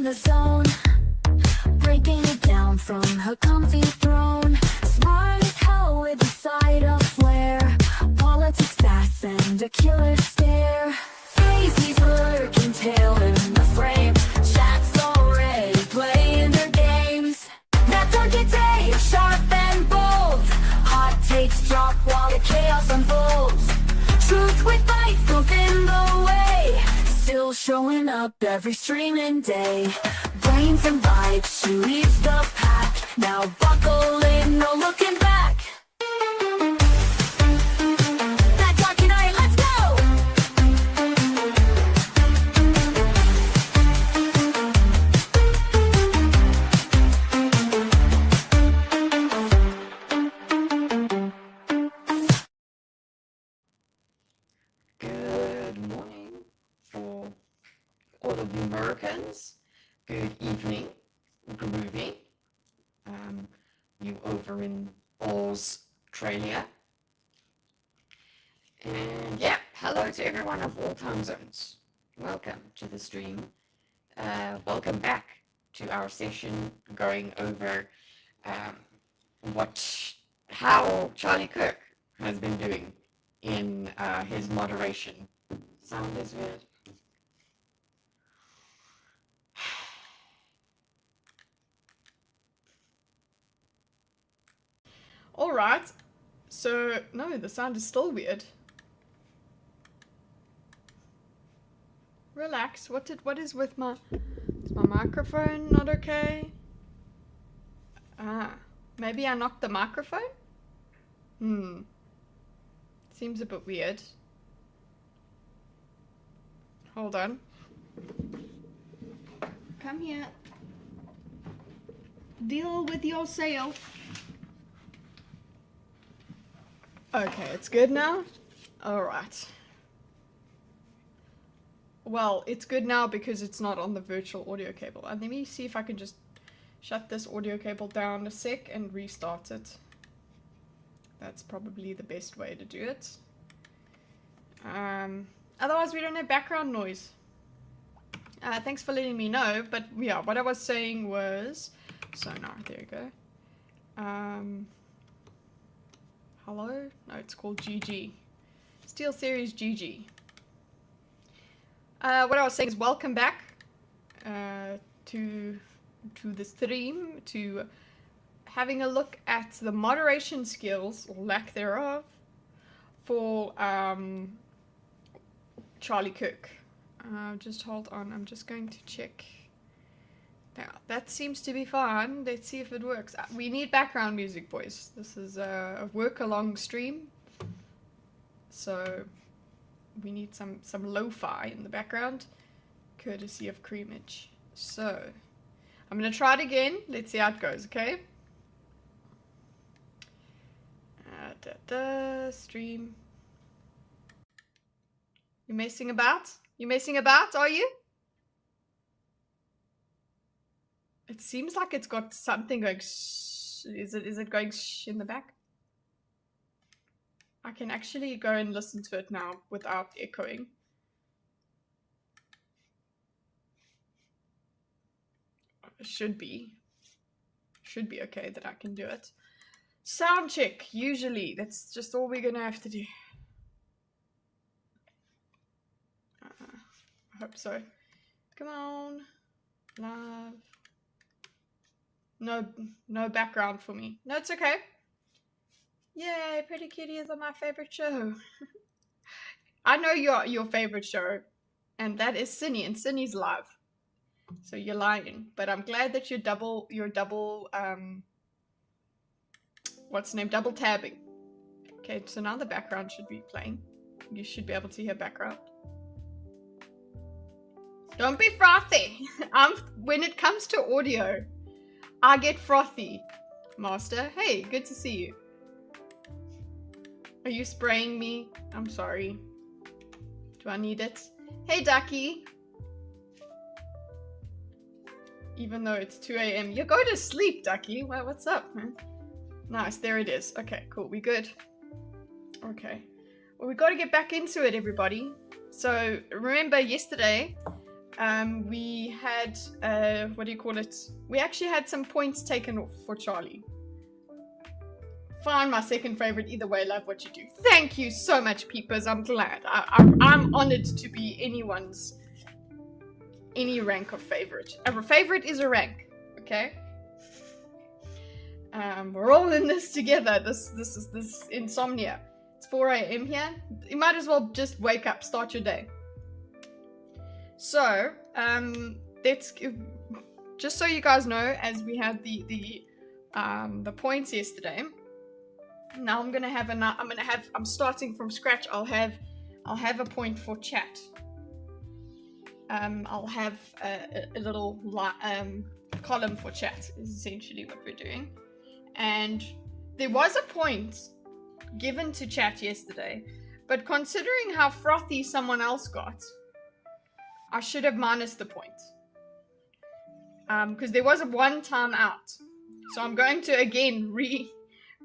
in the zone, breaking it down from her comfy throne. Smart as hell with a side of flair, politics sass and a killer stare. Daisy's lurking tail in the frame, chat's already playing their games. That target day, sharp and bold, hot takes drop while the chaos unfolds. Truth with bite filth in the way, still showing up every streaming day. Brains and vibes, she leads the pack, now buckle in, no looking back. That dark night, let's go! Good morning for all of the Americans. Good evening, groovy. You over in Australia. And yeah, hello to everyone of all time zones. Welcome to the stream. Welcome back to our session going over how Charlie Kirk has been doing in his moderation. Sound is weird. Alright, so, no, the sound is still weird. Relax, what is with my, is my microphone not okay? Ah, maybe I knocked the microphone? Seems a bit weird. Hold on. Come here. Deal with yourself. Okay, it's good now? Alright. Well, it's good now because it's not on the virtual audio cable. And let me see if I can just shut this audio cable down a sec and restart it. That's probably the best way to do it. Otherwise we don't have background noise. Thanks for letting me know, but yeah, what I was saying was... So now, there you go. Hello? No, it's called GG. Steel Series GG. What I was saying is welcome back to the stream, to having a look at the moderation skills, or lack thereof, for Charlie Kirk. Just hold on, I'm just going to check. Now, that seems to be fine. Let's see if it works. We need background music, boys. This is a work-along stream. So, we need some lo-fi in the background, courtesy of Creamage. So, I'm going to try it again. Let's see how it goes, okay? Stream. You messing about? You messing about, are you? It seems like it's got something going shh. Is it going shh in the back? I can actually go and listen to it now without echoing. It should be okay that I can do it. Sound check, usually. That's just all we're gonna have to do. I hope so. Come on. Live. No background for me. No, it's okay. Yay, Pretty Kitties are my favorite show. I know your favorite show, and that is Cinny, and Cinny's live. So you're lying. But I'm glad that you're double what's the name? Double tabbing. Okay, so now the background should be playing. You should be able to hear background. Don't be frothy. When it comes to audio, I get frothy. Master, hey, good to see you. Are you spraying me? I'm sorry. Do I need it? Hey, Ducky. Even though it's 2 AM. You go to sleep, Ducky. Well, what's up, man? Nice, there it is. Okay, cool. We good? Okay. Well, we got to get back into it, everybody. So, remember yesterday, we had, what do you call it? We actually had some points taken off for Charlie. Fine, my second favorite. Either way, love what you do. Thank you so much, peepers. I'm glad. I'm honored to be any rank of favorite. A favorite is a rank, okay? We're all in this together. This is this insomnia. It's 4 a.m. here. You might as well just wake up, start your day. So, let's just so you guys know, as we had the points yesterday. Now I'm starting from scratch. I'll have a point for chat. I'll have a little column for chat is essentially what we're doing. And there was a point given to chat yesterday, but considering how frothy someone else got, I should have minus the point. Because there was a one time out. So I'm going to again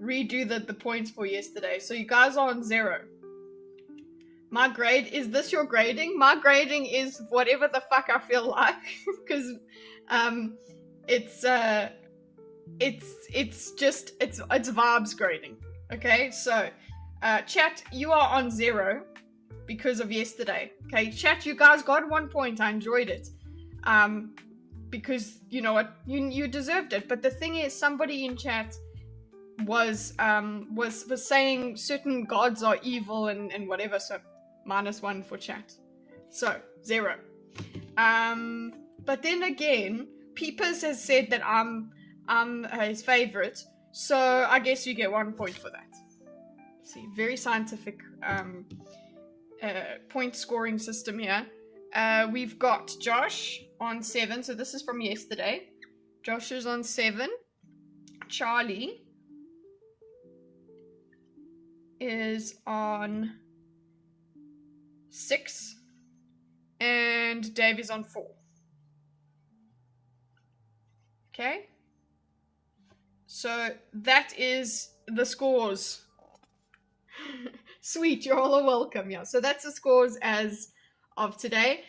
redo the points for yesterday. So you guys are on 0. My grade, is this your grading? My grading is whatever the fuck I feel like. Because it's vibes grading. Okay, so chat, you are on 0 because of yesterday. Okay, chat, you guys got 1 point. I enjoyed it. Because you know what, you deserved it. But the thing is, somebody in chat was saying certain gods are evil and whatever, so -1 for chat. So 0. But then again, Peepers has said that I'm his favorite, so I guess you get 1 point for that. See, very scientific point scoring system here. We've got Josh on 7, so this is from yesterday. Josh is on 7. Charlie is on 6. And Dave is on 4. Okay? So that is the scores. Sweet, you're all welcome. Yeah, so that's the scores as of today.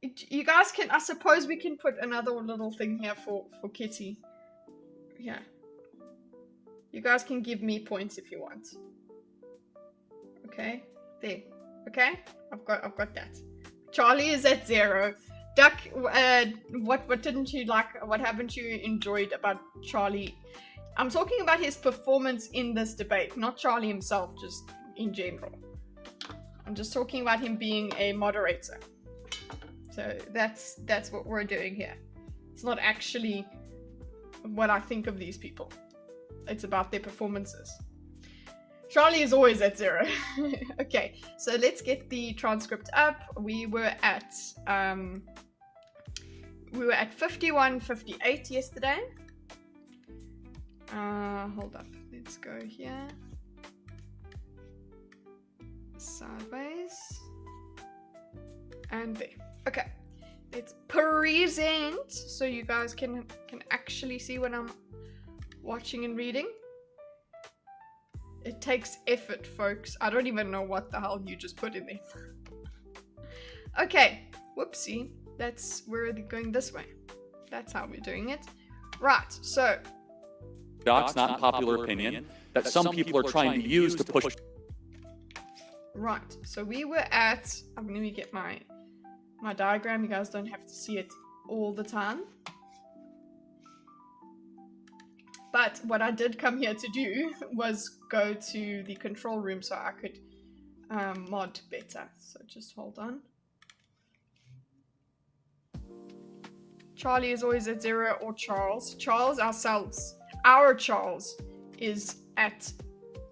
You guys can, I suppose we can put another little thing here for Kitty. Yeah. You guys can give me points if you want. Okay, there. Okay, I've got that. Charlie is at 0. Duck, what didn't you like? What haven't you enjoyed about Charlie? I'm talking about his performance in this debate, not Charlie himself, just in general. I'm just talking about him being a moderator. So that's what we're doing here. It's not actually what I think of these people. It's about their performances. Charlie is always at 0. Okay, so let's get the transcript up. We were at 51-58 yesterday. Hold up. Let's go here. Sideways. And there. Okay. Let's present so you guys can actually see what I'm watching and reading. It takes effort, folks. I don't even know what the hell you just put in there. Okay. Whoopsie. We're going this way. That's how we're doing it. Right. So. Doc's not popular opinion that some people are trying to use to push. Right. So we were at. I'm going to get my diagram. You guys don't have to see it all the time. But what I did come here to do was go to the control room so I could mod better. So just hold on. Charlie is always at 0 or Charles. Charles, our Charles is at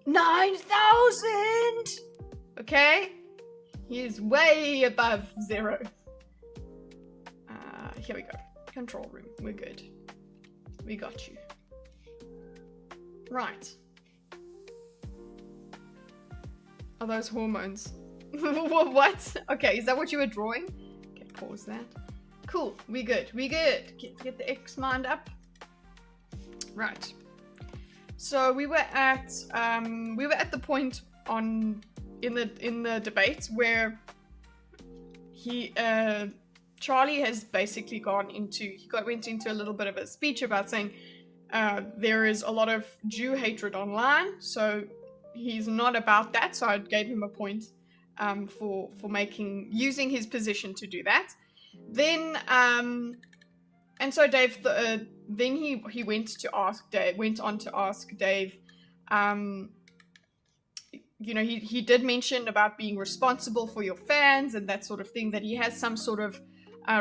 9,000! Okay? He is way above 0. Here we go. Control room. We're good. We got you. Right. Are those hormones? What? Okay, is that what you were drawing? Okay, pause that. Cool. We good. We good. Get the X mind up. Right. So we were at the point in the debate where Charlie has basically went into a little bit of a speech about saying there is a lot of Jew hatred online, so he's not about that. So I gave him a point for using his position to do that. Then and so Dave then he went on to ask Dave. He did mention about being responsible for your fans and that sort of thing, that he has some sort of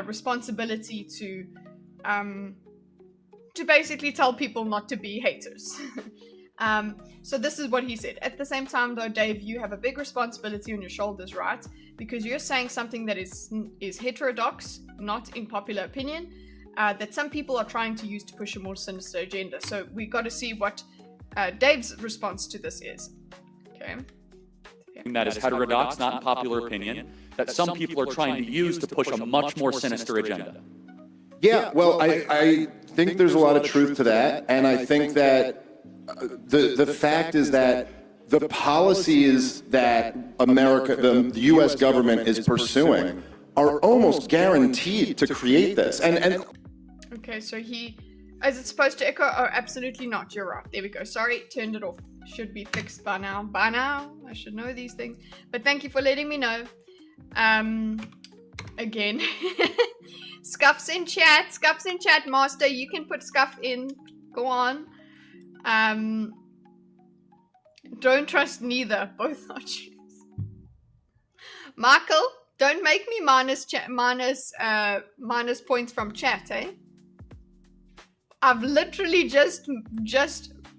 responsibility to basically tell people not to be haters. So this is what he said. At the same time, though, Dave, you have a big responsibility on your shoulders, right? Because you're saying something that is heterodox, not in popular opinion, that some people are trying to use to push a more sinister agenda. So we got to see what Dave's response to this is. Okay. That is heterodox, not popular opinion, that some people are trying to use to push a much more sinister agenda. Yeah, well, I think there's a lot of truth to that, and I think that the fact is that the policies that the U.S. government is pursuing are almost guaranteed to create this. And okay, so is it supposed to echo? Oh, absolutely not. You're right. There we go. Sorry, turned it off. Should be fixed by now. By now, I should know these things. But thank you for letting me know. Again, Scuff's in chat. Scuff's in chat, Master. You can put Scuff in. Go on. Don't trust neither. Both are Jews. Michael, don't make me minus points from chat, eh? I've literally just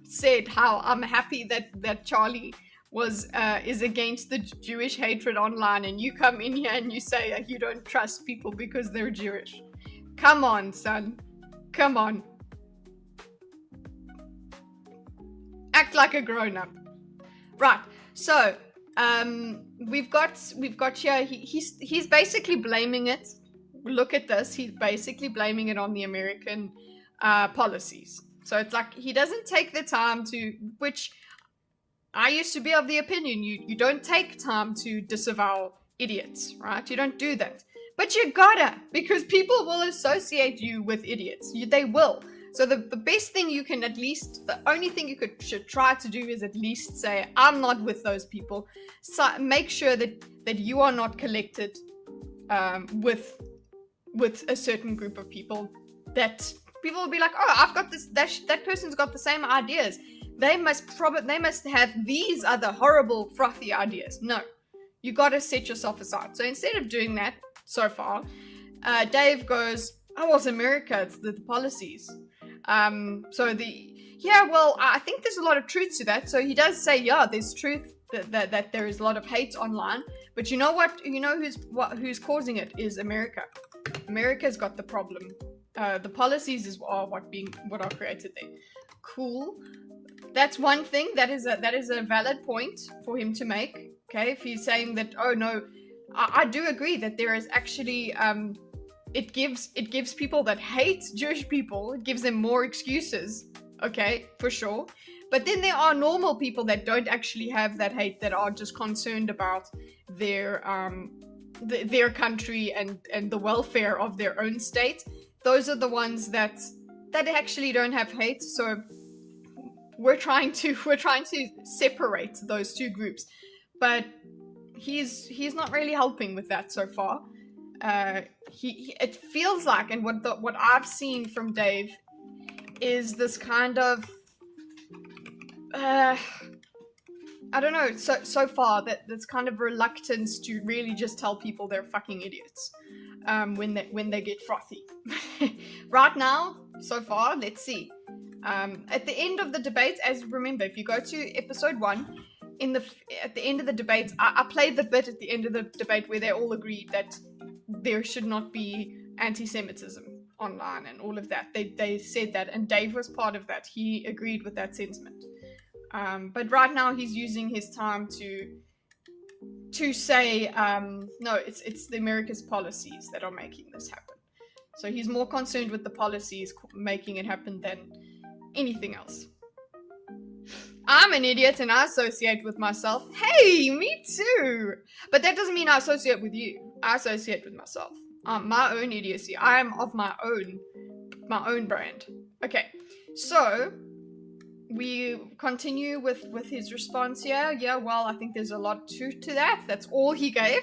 said how I'm happy that Charlie is against the Jewish hatred online, and you come in here and you say you don't trust people because they're Jewish. Come on, son. Come on. Act like a grown-up. Right. So, we've got here. He's basically blaming it. Look at this. He's basically blaming it on the American policies. So it's like he doesn't take the time to, which I used to be of the opinion, you don't take time to disavow idiots, right? You don't do that. But you gotta, because people will associate you with idiots. They will. So the best thing you can the only thing you should try to do is at least say, I'm not with those people. So make sure that you are not collected with a certain group of people that people will be like, oh, I've got this, that person's got the same ideas. They must have these other horrible, frothy ideas. No, you got to set yourself aside. So instead of doing that so far, Dave goes, oh, well, it's America, it's the policies. I think there's a lot of truth to that. So he does say, yeah, there's truth that there is a lot of hate online. But you know what? You know who's causing it is America. America's got the problem. The policies are what are created there. Cool. That's one thing. That is a valid point for him to make. Okay, if he's saying that, oh no, I do agree that there is actually it gives people that hate Jewish people, it gives them more excuses. Okay, for sure. But then there are normal people that don't actually have that hate, that are just concerned about their country and the welfare of their own state. Those are the ones that actually don't have hate. So we're trying to separate those two groups. But he's not really helping with that so far. It feels like, and what I've seen from Dave is this kind of I don't know, so far that's kind of reluctance to really just tell people they're fucking idiots when they get frothy. Right now, so far, let's see. At the end of the debate, remember, if you go to episode 1, at the end of the debate, I played the bit at the end of the debate where they all agreed that there should not be anti-Semitism online and all of that. They said that, and Dave was part of that. He agreed with that sentiment. But right now he's using his time to say, no, it's the America's policies that are making this happen. So he's more concerned with the policies making it happen than anything else. I'm an idiot and I associate with myself. Hey, me too. But that doesn't mean I associate with you. I associate with myself. My own idiocy. I am of my own brand. Okay, so we continue with his response here. Yeah, well, I think there's a lot of truth to that. That's all he gave.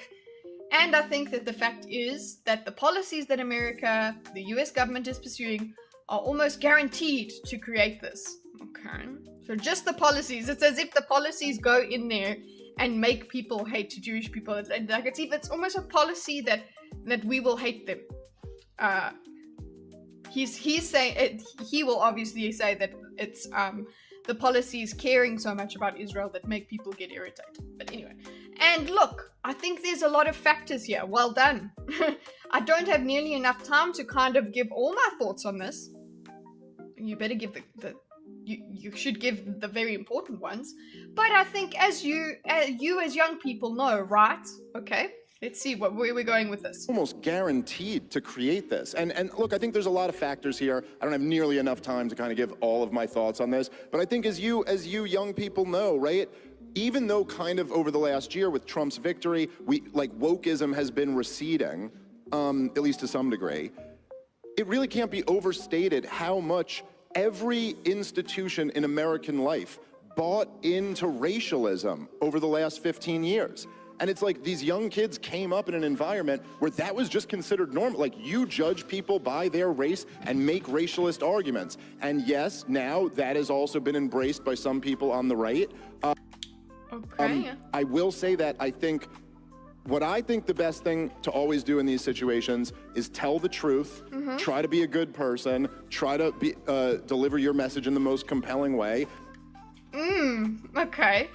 And I think that the fact is that the policies that America, the US government is pursuing are almost guaranteed to create this. Okay. So just the policies. It's as if the policies go in there and make people hate Jewish people. It's almost a policy that we will hate them. He's saying he will obviously say that it's the policies caring so much about Israel that make people get irritated. But anyway, and look, I think there's a lot of factors here. Well done. I don't have nearly enough time to kind of give all my thoughts on this. You better give you should give the very important ones. But I think as you as young people know, right? Okay. Let's see where we're going with this. Almost guaranteed to create this. And look, I think there's a lot of factors here. I don't have nearly enough time to kind of give all of my thoughts on this. But I think as you young people know, right? Even though kind of over the last year with Trump's victory, wokeism has been receding, at least to some degree, it really can't be overstated how much every institution in American life bought into racialism over the last 15 years. And it's like these young kids came up in an environment where that was just considered normal. Like, you judge people by their race and make racialist arguments. And yes, now that has also been embraced by some people on the right. Okay. I will say that I think the best thing to always do in these situations is tell the truth, try to be a good person, try to deliver your message in the most compelling way. Okay.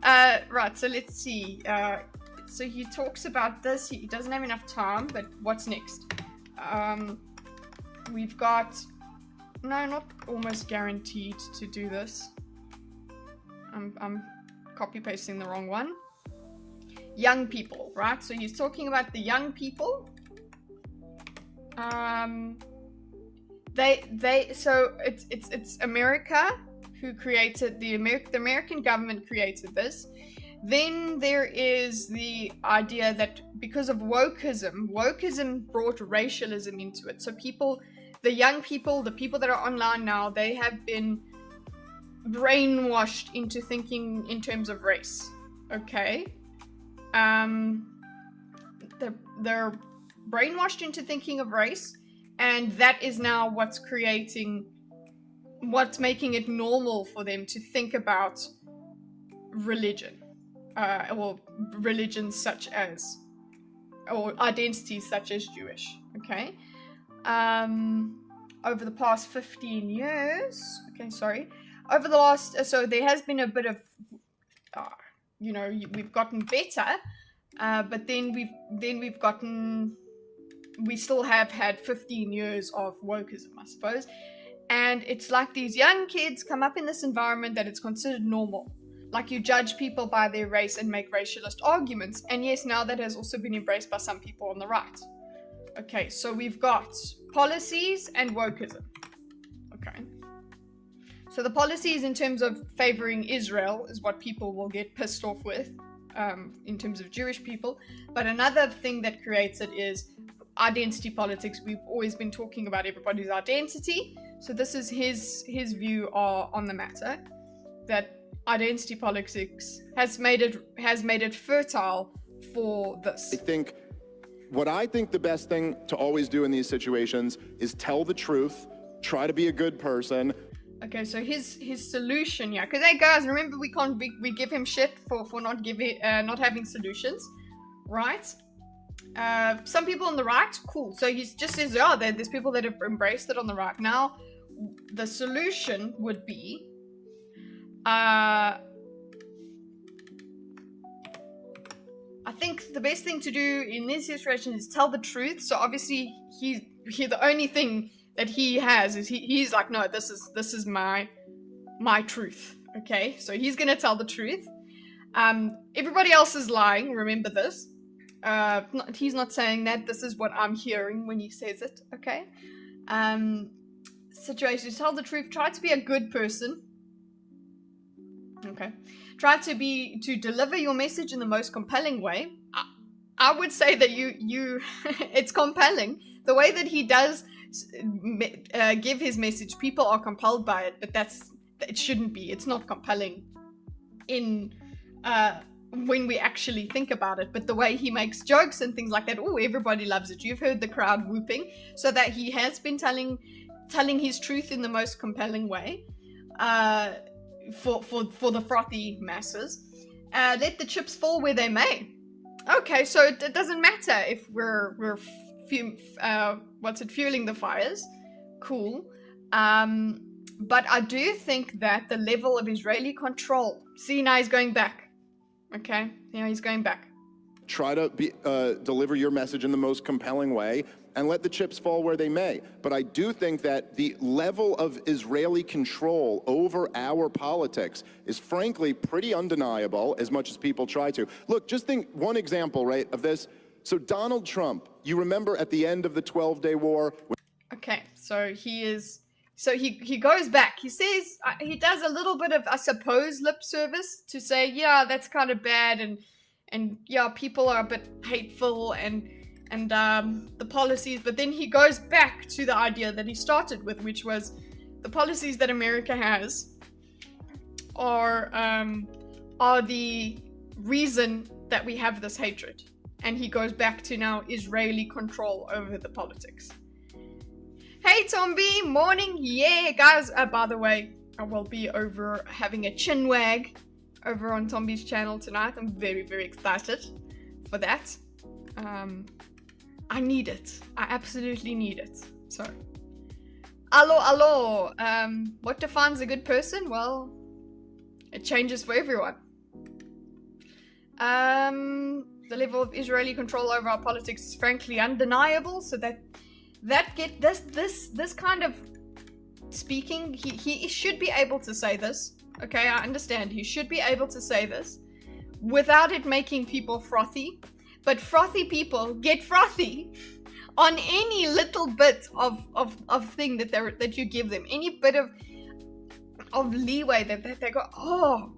Right, so let's see. So he talks about this. He doesn't have enough time, but what's next? We've got... No, not almost guaranteed to do this. I'm copy-pasting the wrong one. Young people, right? So he's talking about the young people. So it's America who created the American government created this. Then there is the idea that because of wokeism brought racialism into it. So the young people, the people that are online now, they have been brainwashed into thinking in terms of race. Okay. They're brainwashed into thinking of race, and that is now what's making it normal for them to think about religion, or religions such as, or identities such as Jewish. Okay. Over the past 15 years, over the last, so there has been a bit of, we've gotten better, but then we still have had 15 years of wokeism, I suppose. And it's like these young kids come up in this environment that it's considered normal. Like, you judge people by their race and make racialist arguments. And yes, now that has also been embraced by some people on the right. Okay, so we've got policies and wokeism. Okay. So the policies in terms of favoring Israel is what people will get pissed off with, in terms of Jewish people. But another thing that creates it is identity politics. We've always been talking about everybody's identity. So this is his view on the matter, that identity politics has made it fertile for this. I think the best thing to always do in these situations is tell the truth, try to be a good person. Okay, so his solution, yeah, because hey guys, remember we give him shit for not having solutions, right? Some people on the right, cool. So he just says, there's people that have embraced it on the right. Now, the solution would be, I think the best thing to do in this situation is tell the truth. So obviously, the only thing that he has is he's like, no, this is my truth. Okay, so he's gonna tell the truth. Everybody else is lying. Remember this. He's not saying that. This is what I'm hearing when he says it. Okay. Situation: tell the truth. Try to be a good person. Okay. Try to deliver your message in the most compelling way. I would say that it's compelling. The way that he does give his message, people are compelled by it, but it shouldn't be. It's not compelling in when we actually think about it. But the way he makes jokes and things like that, oh, everybody loves it. You've heard the crowd whooping. So that he has been telling his truth in the most compelling way for the frothy masses. Let the chips fall where they may. Okay, so it doesn't matter if we're fueling the fires. Cool. But I do think that the level of Israeli control. See, now he's going back. Okay, now he's going back. Try to deliver your message in the most compelling way and let the chips fall where they may. But I do think that the level of Israeli control over our politics is frankly pretty undeniable, as much as people try to. Look, just think one example, right, of this. So Donald Trump, you remember at the end of the 12-day war? Okay, so he goes back. He says, he does a little bit of, I suppose, lip service to say, yeah, that's kind of bad, and yeah, people are a bit hateful, and the policies, but then he goes back to the idea that he started with, which was the policies that America has are the reason that we have this hatred. And he goes back to now Israeli control over the politics. Hey Tomby, morning, yeah guys, by the way, I will be over having a chin wag over on Tomby's channel tonight. I'm very, very excited for that. I need it. I absolutely need it. So, hello. What defines a good person? Well, it changes for everyone. The level of Israeli control over our politics is frankly undeniable. So this kind of speaking, he should be able to say this. Okay, I understand. He should be able to say this without it making people frothy. But frothy people get frothy on any little bit of thing that you give them, any bit of leeway that they go, oh,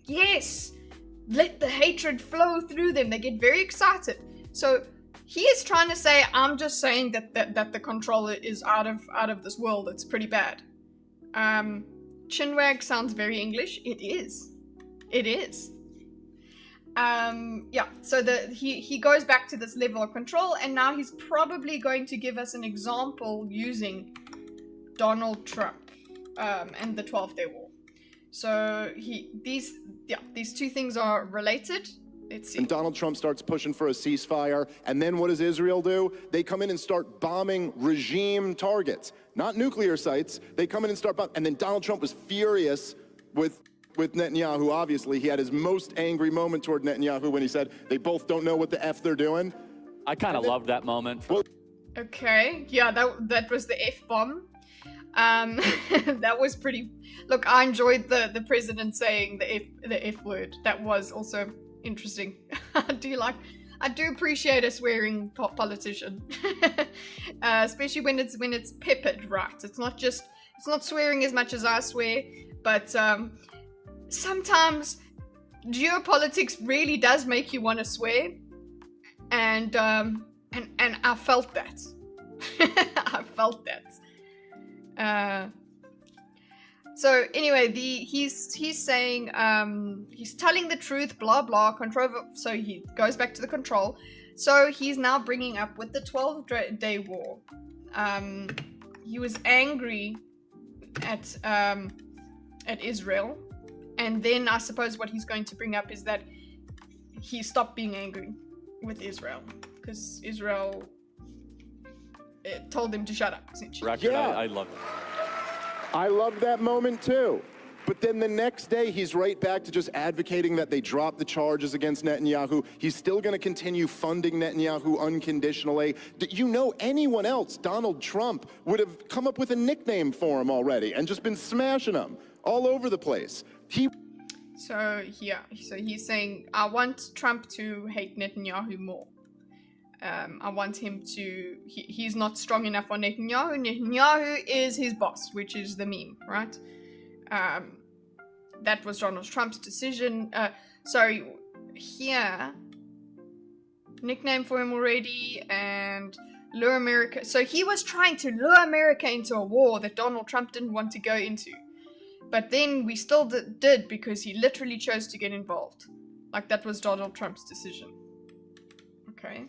yes, let the hatred flow through them. They get very excited. So he is trying to say, I'm just saying that the control is out of this world. It's pretty bad. Chinwag sounds very English. It is. Yeah, so he goes back to this level of control, and now he's probably going to give us an example using Donald Trump and the 12-day war. So these two things are related. Let's see. And Donald Trump starts pushing for a ceasefire, and then what does Israel do? They come in and start bombing regime targets, not nuclear sites. They come in and start bombing, and then Donald Trump was furious with Netanyahu. Obviously, he had his most angry moment toward Netanyahu when he said they both don't know what the F they're doing. I kind of loved that moment. Well, okay, yeah, that was the F-bomb. That was pretty. Look, I enjoyed the president saying the F word. That was also interesting. I do appreciate a swearing politician, especially when it's peppered right. It's not swearing as much as I swear, but sometimes geopolitics really does make you want to swear, and I felt that. I felt that. So anyway, he's saying he's telling the truth, blah blah, control. So he goes back to the control. So he's now bringing up with the 12-day war. He was angry at Israel, and then I suppose what he's going to bring up is that he stopped being angry with Israel because Israel told him to shut up. Essentially. Record, Yeah. I love it. I love that moment too. But then the next day, he's right back to just advocating that they drop the charges against Netanyahu. He's still going to continue funding Netanyahu unconditionally. You know, anyone else, Donald Trump, would have come up with a nickname for him already and just been smashing him all over the place. So he's saying, I want Trump to hate Netanyahu more. I want him to, he's not strong enough on Netanyahu. Netanyahu is his boss, which is the meme, right? That was Donald Trump's decision. So here, nickname for him already, and lure America. So he was trying to lure America into a war that Donald Trump didn't want to go into. But then we still did because he literally chose to get involved. Like, that was Donald Trump's decision. Okay.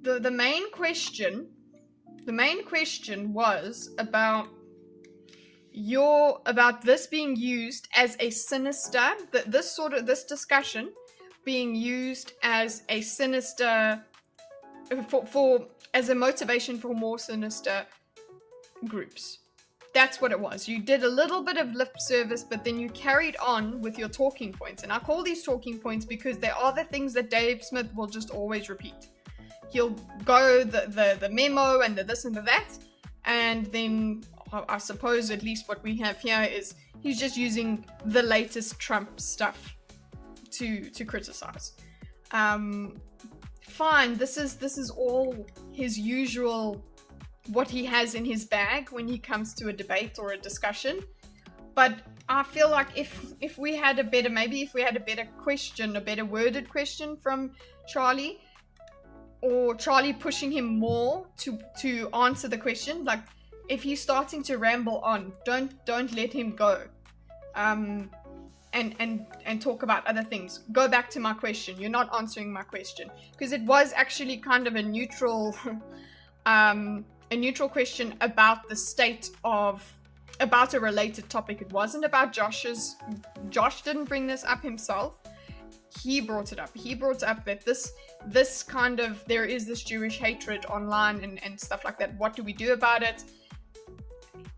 The main question was about this being used as a sinister, this discussion being used as a sinister as a motivation for more sinister groups. That's what it was. You did a little bit of lip service, but then you carried on with your talking points. And I call these talking points because they are the things that Dave Smith will just always repeat. He'll go the memo and the this and the that, and then I suppose at least what we have here is he's just using the latest Trump stuff to criticize. Fine, this is all his usual, what he has in his bag when he comes to a debate or a discussion. But I feel like if we had a better, maybe if we had a better question, a better worded question from Charlie, or Charlie pushing him more to answer the question, like if he's starting to ramble on, don't let him go. And talk about other things. Go back to my question. You're not answering my question. Because it was actually kind of a neutral question about the state of, about a related topic. It wasn't about Josh's. Josh didn't bring this up himself. He brought it up. He brought up that this kind of, there is this Jewish hatred online and stuff like that. What do we do about it?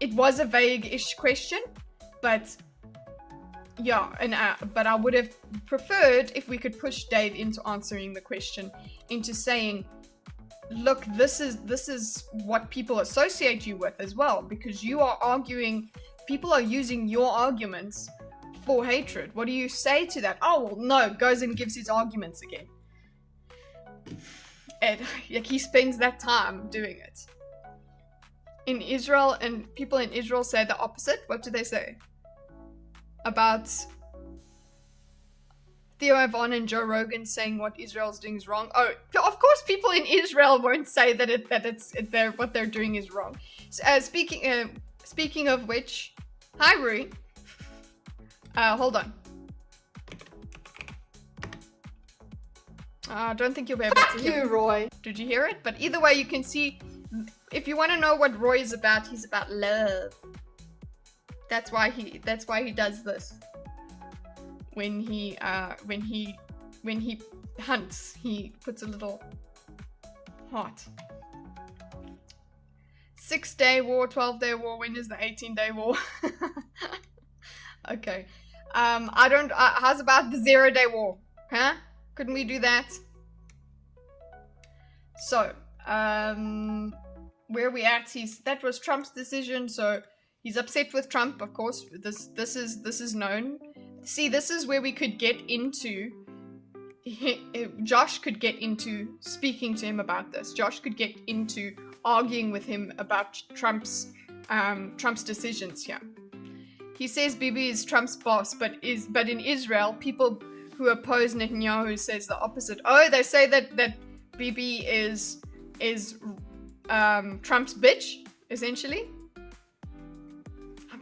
It was a vague-ish question, but yeah, and but I would have preferred if we could push Dave into answering the question, into saying, look, this is what people associate you with as well, because you are arguing, people are using your arguments for hatred. What do you say to that? Oh, well, no, goes and gives his arguments again. And like, he spends that time doing it. In Israel, and people in Israel say the opposite. What do they say? About Theo Avon and Joe Rogan saying what Israel's doing is wrong. Oh, of course, people in Israel won't say that what they're doing is wrong. So, speaking of which, hi Rui. Hold on. I don't think you'll be able to hear. You, Roy. Did you hear it? But either way, you can see. If you want to know what Roy is about, he's about love. That's why he does this. When he hunts, he puts a little heart. 6-day war, 12-day war. When is the 18-day war? Okay. How's about the 0-day war? Huh? Couldn't we do that? So, where are we at? That was Trump's decision, so he's upset with Trump, of course. This is known. See, this is where we could get into. Josh could get into speaking to him about this. Josh could get into arguing with him about Trump's decisions here. He says Bibi is Trump's boss, but in Israel, people who oppose Netanyahu says the opposite. Oh, they say that Bibi is Trump's bitch, essentially.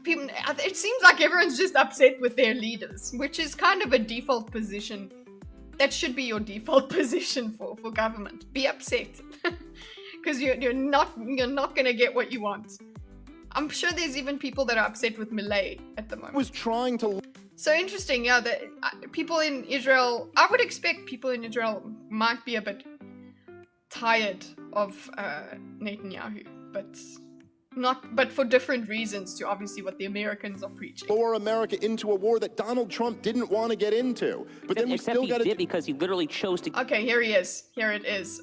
People, it seems like everyone's just upset with their leaders, which is kind of a default position. That should be your default position for government. Be upset, because you're not gonna get what you want. I'm sure there's even people that are upset with Milei at the moment. Was trying to. So interesting, yeah. That people in Israel, I would expect people in Israel might be a bit tired of Netanyahu, but for different reasons to obviously what the Americans are preaching. Lure America into a war that Donald Trump didn't want to get into, but then we still got did because he literally chose to. Okay, here he is. Here it is.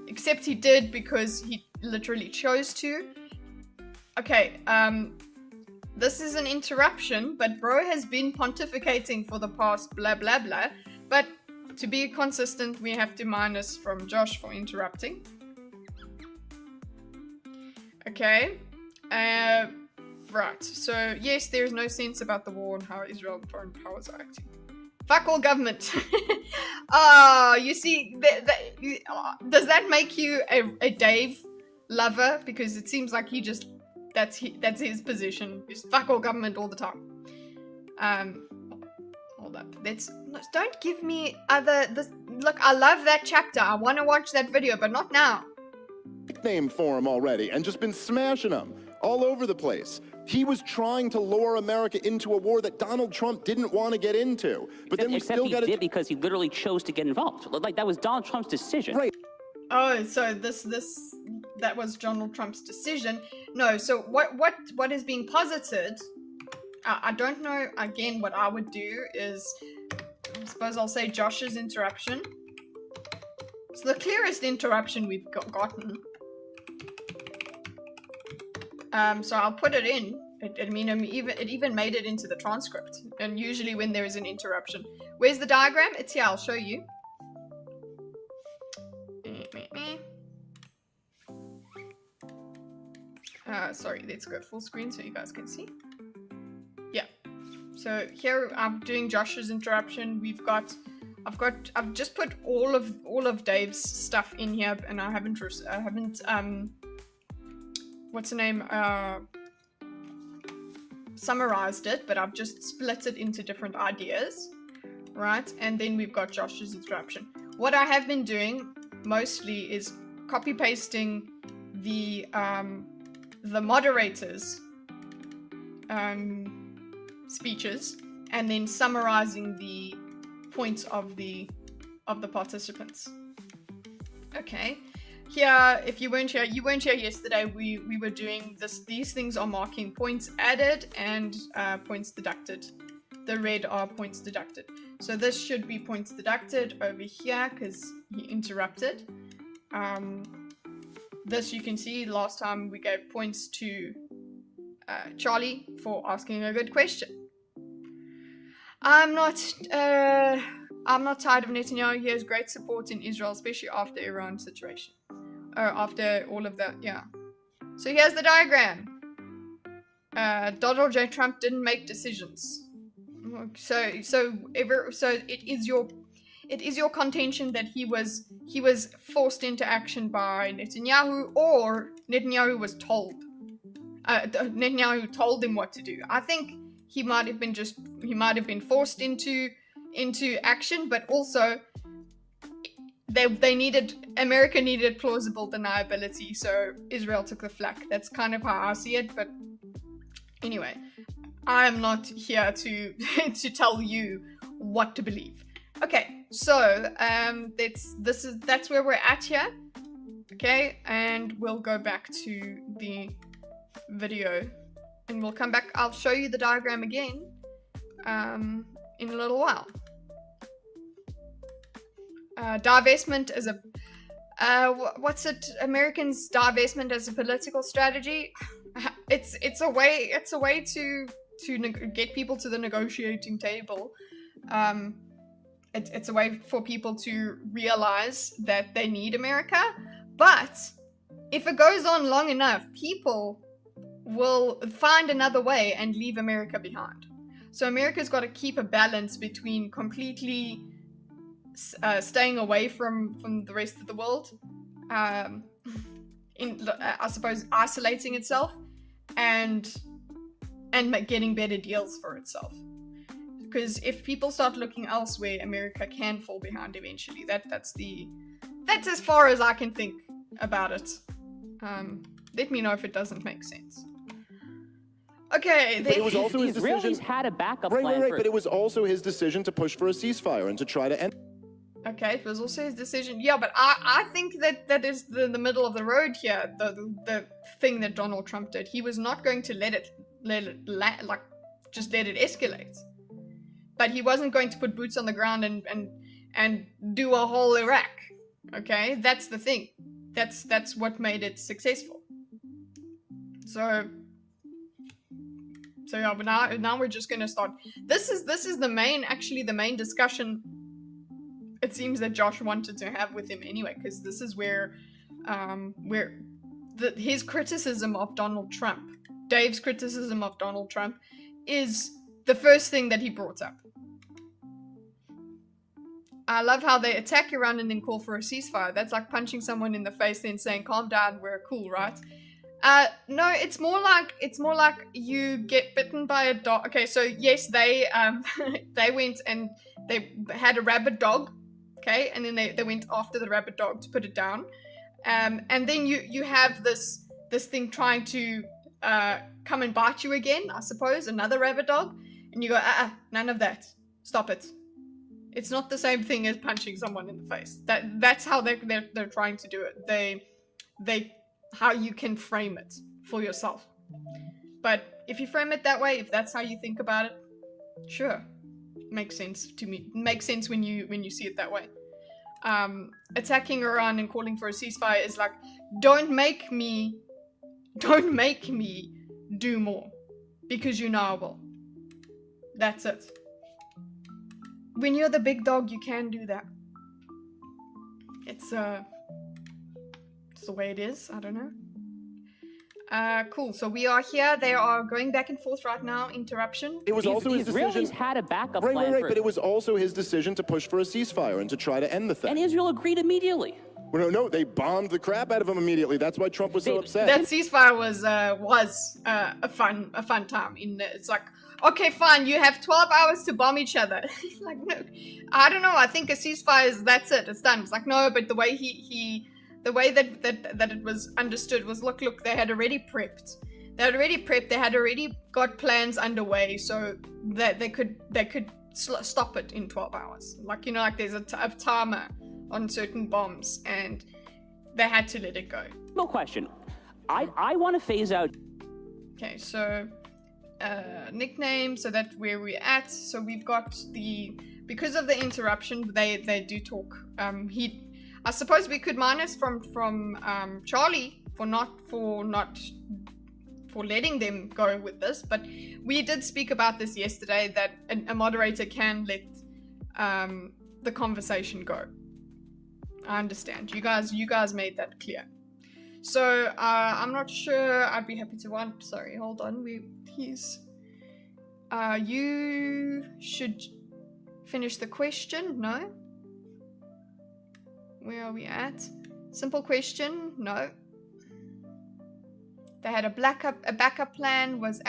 Except he did because he literally chose to. Okay, this is an interruption, but bro has been pontificating for the past blah blah blah. But to be consistent, we have to minus from Josh for interrupting. Okay, Right, so yes, there's no sense about the war and how Israel and foreign powers are acting. Fuck all government. You see, does that make you a Dave lover? Because it seems like he just, that's his position. Just fuck all government all the time. Hold up. Don't give me look, I love that chapter. I want to watch that video, but not now. Name for him already and just been smashing them all over the place. He was trying to lure America into a war that Donald Trump didn't want to get into. But then we still got did because he literally chose to get involved. Like, that was Donald Trump's decision. Right. Oh, so that was Donald Trump's decision. No, so what is being posited, I don't know, again, what I would do is, I suppose I'll say Josh's interruption. It's the clearest interruption we've gotten. So I'll put it in. It even made it into the transcript. And usually when there is an interruption. Where's the diagram? It's here, I'll show you. Sorry, let's go full screen so you guys can see. Yeah. So here I'm doing Josh's interruption. I've just put all of Dave's stuff in here, and I haven't what's the name, summarized it, but I've just split it into different ideas, right? And then we've got Josh's interruption. What I have been doing mostly is copy pasting the moderators' speeches and then summarizing the points of the participants. Okay. Here, if you weren't here yesterday, we were doing this. These things are marking points added and points deducted. The red are points deducted. So this should be points deducted over here because he interrupted. This you can see last time we gave points to Charlie for asking a good question. I'm not tired of Netanyahu. He has great support in Israel, especially after Iran situation. After all of that, yeah. So here's the diagram. Donald J. Trump didn't make decisions. So it is your contention that he was forced into action by Netanyahu, or Netanyahu was told. Netanyahu told him what to do. I think he might have been forced into action, but also America needed plausible deniability, so Israel took the flak. That's kind of how I see it, but anyway, I'm not here to tell you what to believe. Okay, so that's where we're at here. Okay, and we'll go back to the video, and we'll come back. I'll show you the diagram again in a little while. Divestment as a Americans' divestment as a political strategy. It's a way to get people to the negotiating table. It's a way for people to realize that they need America, but if it goes on long enough, people will find another way and leave America behind. So America's got to keep a balance between completely staying away from the rest of the world, I suppose isolating itself, and getting better deals for itself. Because if people start looking elsewhere, America can fall behind eventually. That's as far as I can think about it. Let me know if it doesn't make sense. Okay, but it was also his decision. Israelis had a backup plan. Right, but it was also his decision to push for a ceasefire and to try to end. Okay, it was also his decision. Yeah, but I think that is the middle of the road here. The thing that Donald Trump did. He was not going to let it escalate. But he wasn't going to put boots on the ground and do a whole Iraq. Okay, that's the thing. That's what made it successful. So yeah, but now we're just gonna start. This is the main discussion. It seems that Josh wanted to have with him anyway, because this is where his criticism of Donald Trump Dave's criticism of Donald Trump is the first thing that he brought up. I love how they attack Iran and then call for a ceasefire. That's like punching someone in the face then saying, calm down, we're cool, right? No, it's more like you get bitten by a dog. Okay, so yes, they they went and they had a rabid dog, okay, and then they went after the rabid dog to put it down. And then you have this thing trying to come and bite you again, I suppose, another rabid dog, and you go, none of that. Stop it. It's not the same thing as punching someone in the face. That's how they're trying to do it. They how you can frame it for yourself. But if you frame it that way, if that's how you think about it, sure, makes sense to me. Makes sense when you see it that way. Attacking Iran and calling for a ceasefire is like, don't make me do more, because you know I will. That's it. When you're the big dog, you can do that. It's the way it is. I don't know. Cool. So we are here. They are going back and forth right now. Interruption. It was also his Israelis decision. had a backup Right, plan. but it was also his decision to push for a ceasefire and to try to end the thing. And Israel agreed immediately. Well, no, they bombed the crap out of him immediately. That's why Trump was so upset. That ceasefire was a fun time. It's like, okay, fine, you have 12 hours to bomb each other. Like, no, I don't know. I think a ceasefire is, that's it, it's done. It's like, no, but the way the way that it was understood was, look, they had already prepped. They had already got plans underway so that they could stop it in 12 hours. Like, you know, like there's a timer on certain bombs, and they had to let it go. No question. I want to phase out. Okay, so nickname, so that's where we're at. So we've got because of the interruption, they do talk. I suppose we could minus from Charlie for letting them go with this, but we did speak about this yesterday, that a moderator can let the conversation go. I understand. You guys made that clear. So I'm not sure. I'd be happy to sorry, hold on. You should finish the question. No. Where are we at? Simple question. No. They had a backup plan. Was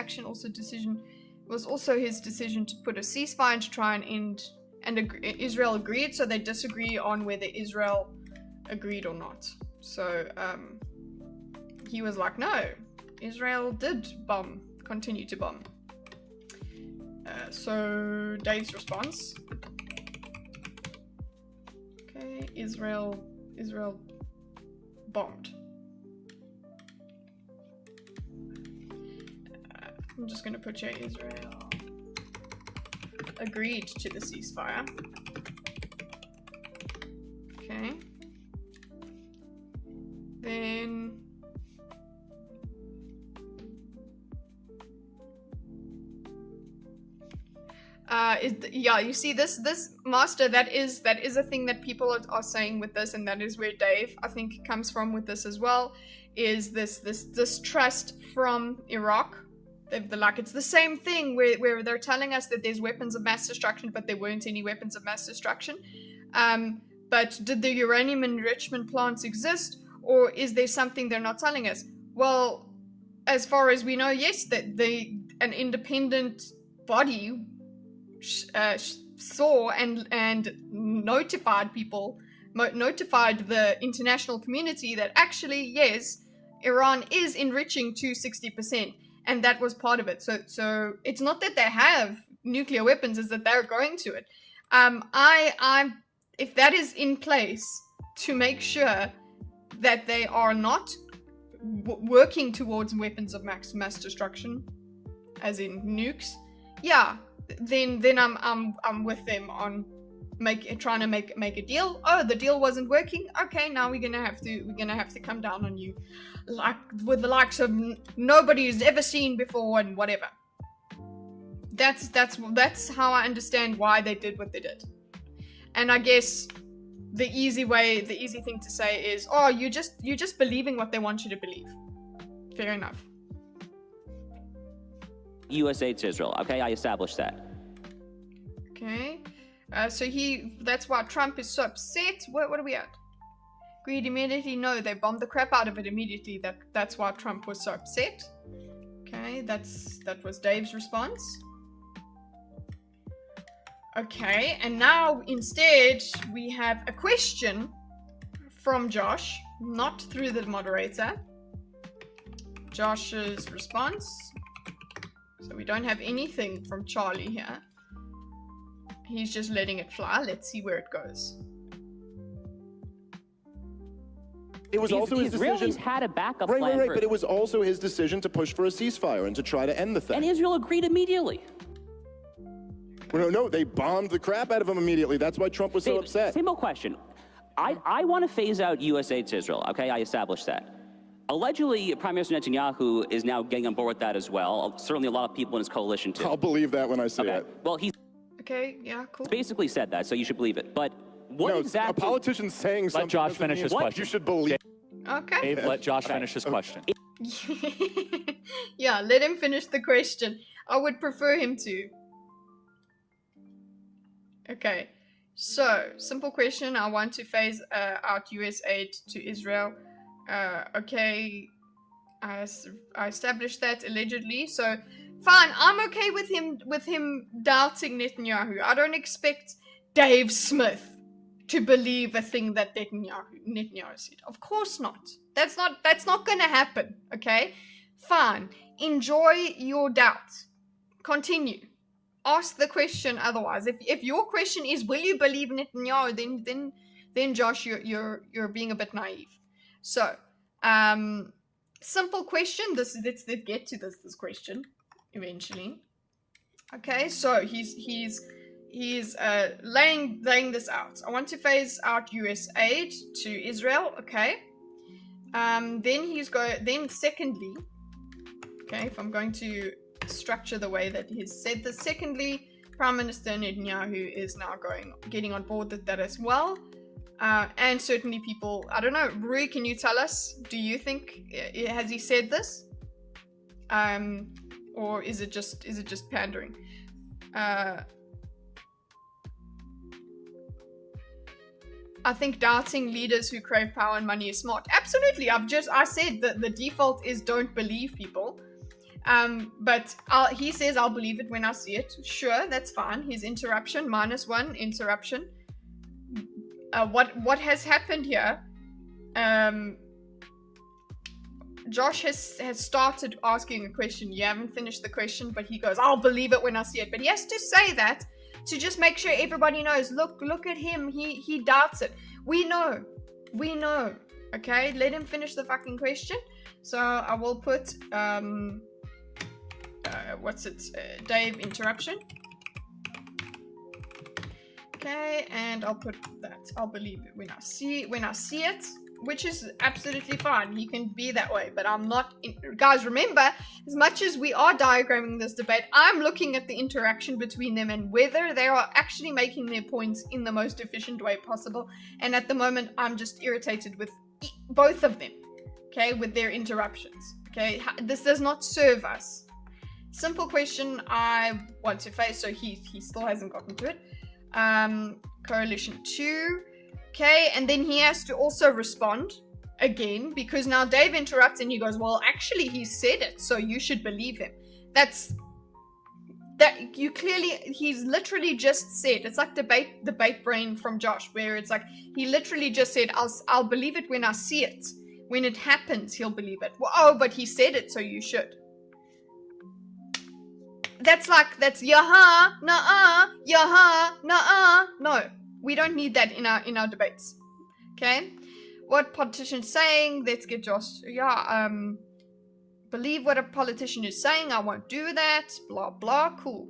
also his decision to put a ceasefire and to try and end. And Israel agreed, so they disagree on whether Israel agreed or not. So he was like, no, Israel did continue to bomb. So Dave's response. Okay, Israel bombed. I'm just gonna put here, Israel agreed to the ceasefire. Okay. Then you see this master, that is a thing that people are saying with this, and that is where Dave, I think, comes from with this as well, is this distrust from Iraq. They're like, it's the same thing where they're telling us that there's weapons of mass destruction, but there weren't any weapons of mass destruction. But did the uranium enrichment plants exist, or is there something they're not telling us? Well, as far as we know, yes, that an independent body saw and notified the international community that actually, yes, Iran is enriching to 60%. And that was part of it. So it's not that they have nuclear weapons, it's that they're going to it. If that is in place to make sure that they are not working towards weapons of mass destruction, as in nukes, yeah, then I'm with them on trying to make a deal. Oh, the deal wasn't working. Okay, now we're gonna have to come down on you, like with the likes of nobody's ever seen before and whatever. That's how I understand why they did what they did. And I guess the easy thing to say is, oh, you're just believing what they want you to believe. Fair enough. U.S. aid to Israel. Okay, I established that. Okay. So that's why Trump is so upset. What are we at? Agreed immediately. No, they bombed the crap out of it immediately. That's why Trump was so upset. Okay, that was Dave's response. Okay, and now instead we have a question from Josh, not through the moderator. Josh's response. So we don't have anything from Charlie here. He's just letting it fly. Let's see where it goes. It was also his decision. The Israelis had a backup right, plan. Right, but it was also his decision to push for a ceasefire and to try to end the thing. And Israel agreed immediately. No, they bombed the crap out of him immediately. That's why Trump was so upset. Simple question. I want to phase out U.S. aid to Israel. Okay, I established that. Allegedly, Prime Minister Netanyahu is now getting on board with that as well. Certainly a lot of people in his coalition too. I'll believe that when I see it. Well, he's Okay, yeah, cool. basically said that, so you should believe it. But what No, exactly... a politician saying something Let Josh doesn't finish mean his what question. you should believe. Okay. Dave, let Josh finish his question. Yeah, let him finish the question. I would prefer him to. Okay, so simple question. I want to phase out US aid to Israel. Okay, I established that allegedly. So fine, I'm okay with him doubting Netanyahu. I don't expect Dave Smith to believe a thing that Netanyahu said. Of course not. That's not gonna happen. Okay, fine. Enjoy your doubt. Continue. Ask the question otherwise. If your question is will you believe Netanyahu, then Josh, you're being a bit naive. So, simple question. Let's get to this question eventually. Okay, so he's laying this out. I want to phase out US aid to Israel. Okay. Then secondly, okay, if I'm going to structure the way that he's said this. Secondly, Prime Minister Netanyahu is now getting on board with that as well. And certainly people, I don't know, Rui, can you tell us, do you think, has he said this? Or is it just pandering? I think doubting leaders who crave power and money is smart. Absolutely. I said that the default is don't believe people. But he says I'll believe it when I see it. Sure, that's fine. His interruption, -1 interruption. What has happened here? Josh has started asking a question. You haven't finished the question, but he goes, I'll believe it when I see it. But he has to say that to just make sure everybody knows. Look at him. He doubts it. We know. Okay, let him finish the fucking question. So I will put Dave interruption. Okay, and I'll put that. I'll believe it when I see it, which is absolutely fine. He can be that way, but I'm not. Guys, remember, as much as we are diagramming this debate, I'm looking at the interaction between them and whether they are actually making their points in the most efficient way possible. And at the moment, I'm just irritated with both of them. Okay, with their interruptions. Okay, this does not serve us. Simple question I want to face, so he still hasn't gotten to it. Coalition 2. Okay, and then he has to also respond again, because now Dave interrupts and he goes, well, actually he said it, so you should believe him. He's literally just said, it's like debate brain from Josh, where it's like, he literally just said, I'll believe it when I see it. When it happens, he'll believe it. Well, oh, but he said it, so you should. That's yaha, nah, yaha, nah. No, we don't need that in our debates. Okay, what politician's saying? Let's get Josh. Yeah, believe what a politician is saying. I won't do that. Blah blah. Cool.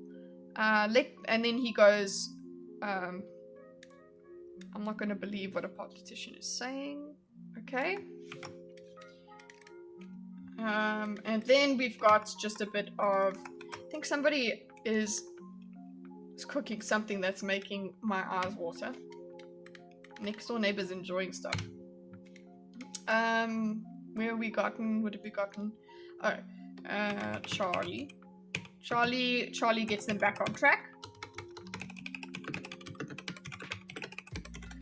And then he goes. I'm not going to believe what a politician is saying. Okay. And then we've got just a bit of. I think somebody is cooking something that's making my eyes water. Next door neighbor's enjoying stuff. Where have we gotten? What have we gotten? Oh, Charlie. Charlie gets them back on track.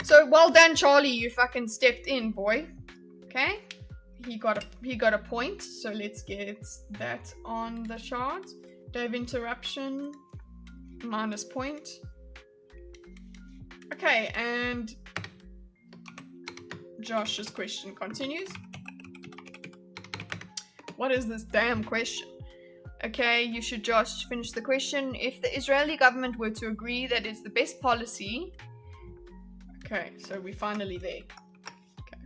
So well done, Charlie. You fucking stepped in, boy. Okay. He got a point. So let's get that on the chart. Dave interruption. Minus point. Okay, and Josh's question continues. What is this damn question? Okay, you should, Josh, finish the question. If the Israeli government were to agree that it's the best policy... Okay, so we're finally there. Okay.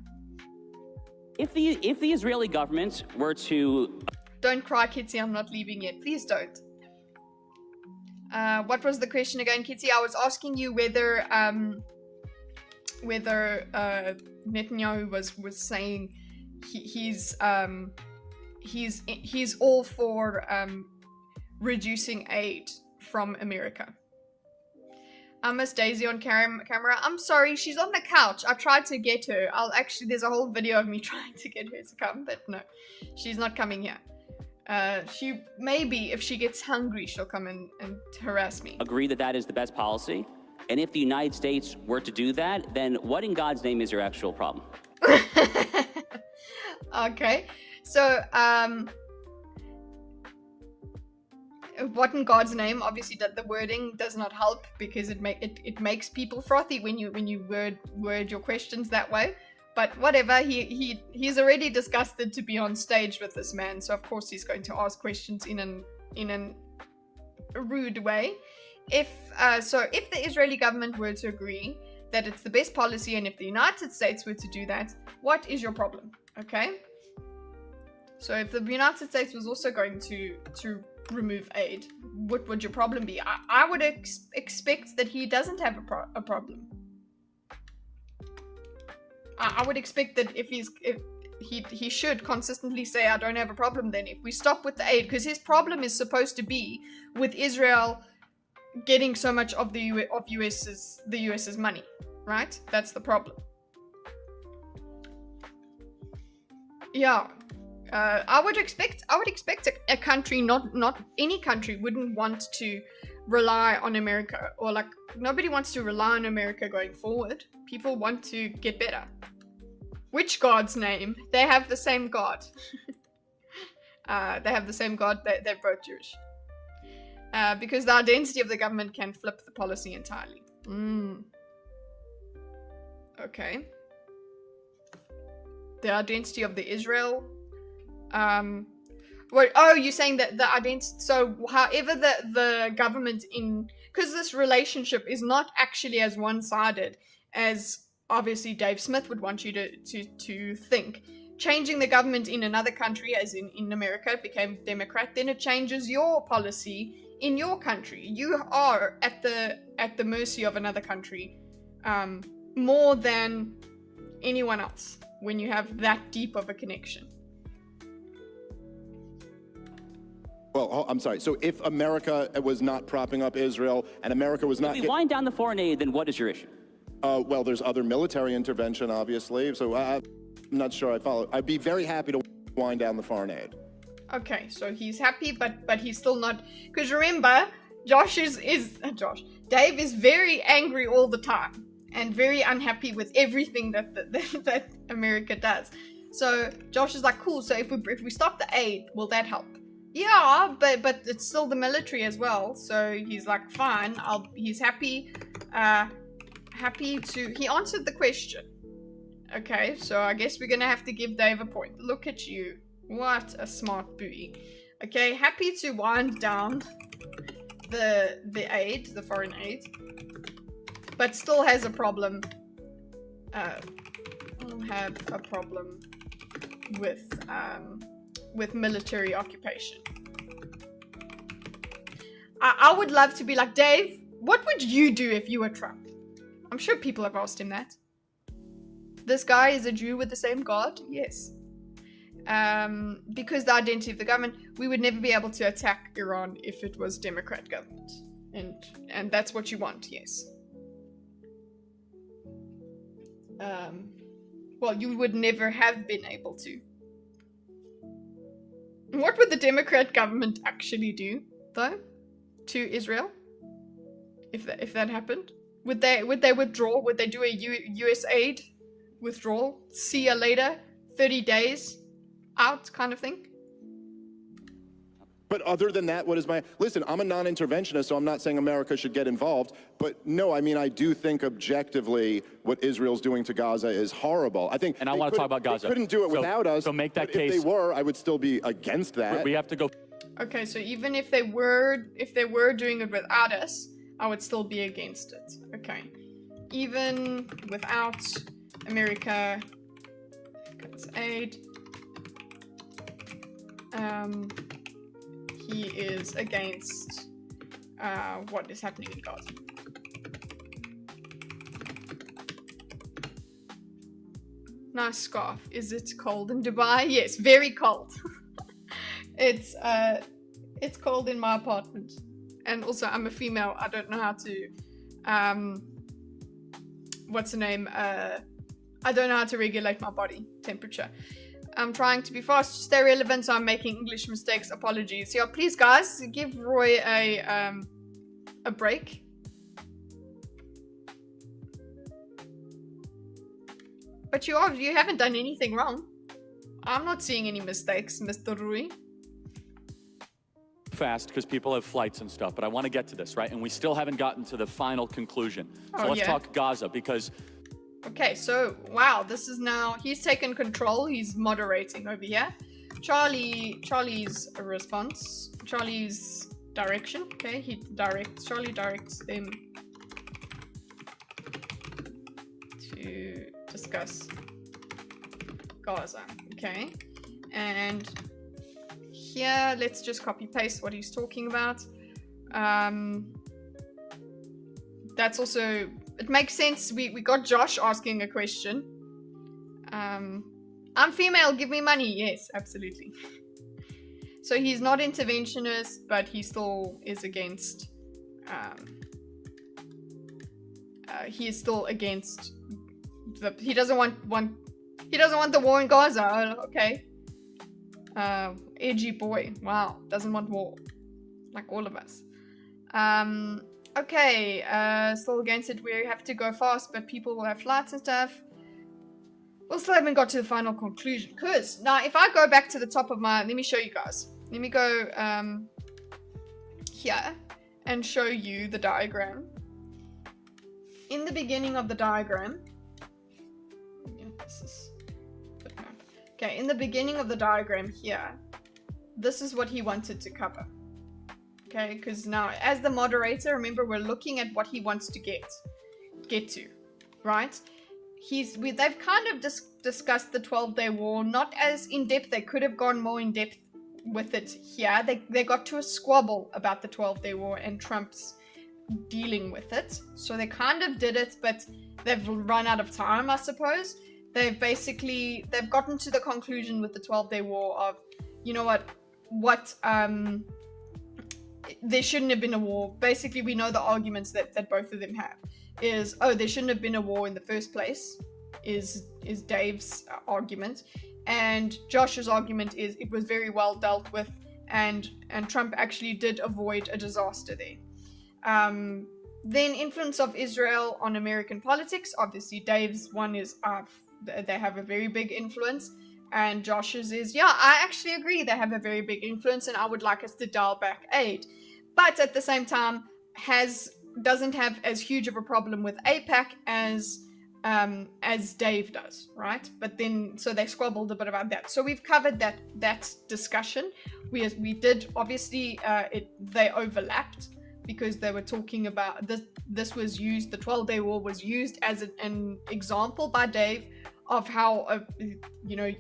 If the Israeli government were to... Don't cry, Kitty, I'm not leaving yet. Please don't. What was the question again, Kitty? I was asking you whether Netanyahu was saying he's all for reducing aid from America. I miss Daisy on camera. I'm sorry, she's on the couch. I tried to get her. There's a whole video of me trying to get her to come, but no, she's not coming here. She maybe if she gets hungry, she'll come and harass me. Agree that that is the best policy? And if the United States were to do that, then what in God's name is your actual problem? Okay, so what in God's name? Obviously, that the wording does not help because it makes people frothy when you word your questions that way. But whatever, he's already disgusted to be on stage with this man, so of course he's going to ask questions in a rude way. If the Israeli government were to agree that it's the best policy, and if the United States were to do that, what is your problem? Okay. So if the United States was also going to remove aid, what would your problem be? I would expect that he doesn't have a problem. I would expect that if he should consistently say, I don't have a problem then if we stop with the aid, because his problem is supposed to be with Israel getting so much of the US's money, right? That's the problem. Yeah. I would expect a country, not any country, wouldn't want to rely on America, or like nobody wants to rely on America going forward. People want to get better. Which God's name? They have the same God. They have the same God. They're both Jewish. Because the identity of the government can flip the policy entirely. Okay. The identity of the Israel. You're saying that the identity. So, however, the government because this relationship is not actually as one-sided as obviously Dave Smith would want you to think. Changing the government in another country, as in America, it became Democrat, then it changes your policy in your country. You are at the mercy of another country more than anyone else when you have that deep of a connection. Well, I'm sorry. So if America was not propping up Israel and America was not... If we wind down the foreign aid, then what is your issue? Well, there's other military intervention, obviously. So I'm not sure I follow. I'd be very happy to wind down the foreign aid. Okay, so he's happy, but he's still not... Because remember, Dave is very angry all the time and very unhappy with everything that America does. So Josh is like, cool, so if we stop the aid, will that help? Yeah, but it's still the military as well. So he's like, fine, he's happy, he answered the question. Okay, so I guess we're gonna have to give Dave a point. Look at you. What a smart buoy. Okay, happy to wind down the aid, the foreign aid, but still has a problem. Have a problem with military occupation. I would love to be like, Dave, what would you do if you were Trump? I'm sure people have asked him that. This guy is a Jew with the same God? Yes. Because the identity of the government, we would never be able to attack Iran if it was Democrat government. And that's what you want, yes. Well, you would never have been able to. What would the Democrat government actually do? though, to Israel? If that happened, would they withdraw? Would they do a U.S. aid withdrawal? See you later, 30 days out kind of thing? But other than that, what is my... Listen, I'm a non-interventionist, so I'm not saying America should get involved. But no, I mean, I do think objectively what Israel's doing to Gaza is horrible. I think... And I want to talk about Gaza. They couldn't do it without us. So make that but case. If they were, I would still be against that. We have to go. Okay, so even if they were doing it without us, I would still be against it. Okay. Even without America's aid, he is against what is happening in Gaza. Nice scarf. Is it cold in Dubai? Yes, very cold. It's cold in my apartment. And also I'm a female. I don't know how to what's the name? I don't know how to regulate my body temperature. I'm trying to be fast to stay relevant, so I'm making English mistakes. Apologies. Yeah, please guys, give Roy a break. But you haven't done anything wrong. I'm not seeing any mistakes, Mr. Rui. Fast because people have flights and stuff, but I want to get to this, right? And we still haven't gotten to the final conclusion. So let's talk Gaza because... Okay, so, wow, this is now... He's taken control. He's moderating over here. Charlie's response. Charlie's direction. Okay, Charlie directs them to discuss Gaza. Okay, and here, let's just copy paste what he's talking about. That's also... It makes sense. We got Josh asking a question. I'm female, give me money. Yes, absolutely. So he's not interventionist, but he still is against... he is still against... He doesn't want the war in Gaza. Okay. Edgy boy. Wow. Doesn't want war. Like all of us. Okay, still against it. We have to go fast, but people will have flights and stuff. We still haven't got to the final conclusion. Because, now, if I go back to the top of my... Let me show you guys. Let me go here and show you the diagram. In the beginning of the diagram... Yeah, this is... Okay, in the beginning of the diagram here, this is what he wanted to cover. Okay, because now, as the moderator, remember, we're looking at what he wants to get to, right? They've kind of discussed the 12-day war, not as in-depth. They could have gone more in-depth with it here. They got to a squabble about the 12-day war and Trump's dealing with it. So they kind of did it, but they've run out of time, I suppose. They've gotten to the conclusion with the 12-day war of, you know what, there shouldn't have been a war. Basically, we know the arguments that both of them have. Is, oh, there shouldn't have been a war in the first place, is Dave's argument. And Josh's argument is it was very well dealt with, and Trump actually did avoid a disaster there. Then influence of Israel on American politics. Obviously, Dave's one is they have a very big influence. And Josh's is, yeah, I actually agree they have a very big influence and I would like us to dial back aid. But at the same time, doesn't have as huge of a problem with AIPAC as Dave does, right? But then, so they squabbled a bit about that. So we've covered that discussion. We did, obviously, they overlapped because they were talking about, this was used, the 12-day war was used as an example by Dave of how,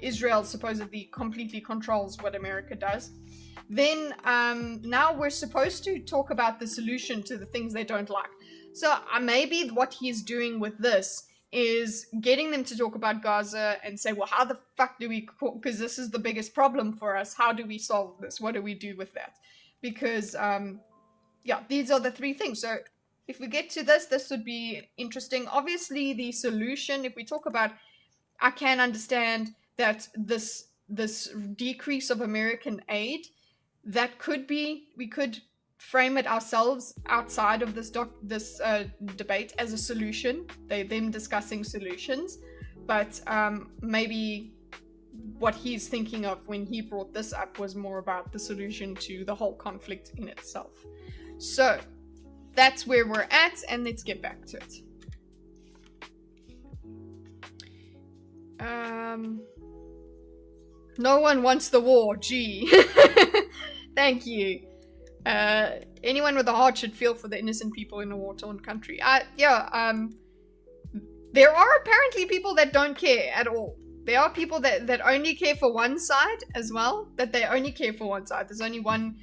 Israel supposedly completely controls what America does. Then now we're supposed to talk about the solution to the things they don't like. So maybe what he's doing with this is getting them to talk about Gaza and say, well, how the fuck do we, because this is the biggest problem for us. How do we solve this? What do we do with that? Because, these are the three things. So if we get to this would be interesting. Obviously, the solution, if we talk about, I can understand that this decrease of American aid, that could be, we could frame it ourselves outside of this debate as a solution. Them discussing solutions, but maybe what he's thinking of when he brought this up was more about the solution to the whole conflict in itself. So that's where we're at, and let's get back to it. No one wants the war, gee. Thank you. Anyone with a heart should feel for the innocent people in a war-torn country. There are apparently people that don't care at all. There are people that only care for one side as well. That they only care for one side. There's only one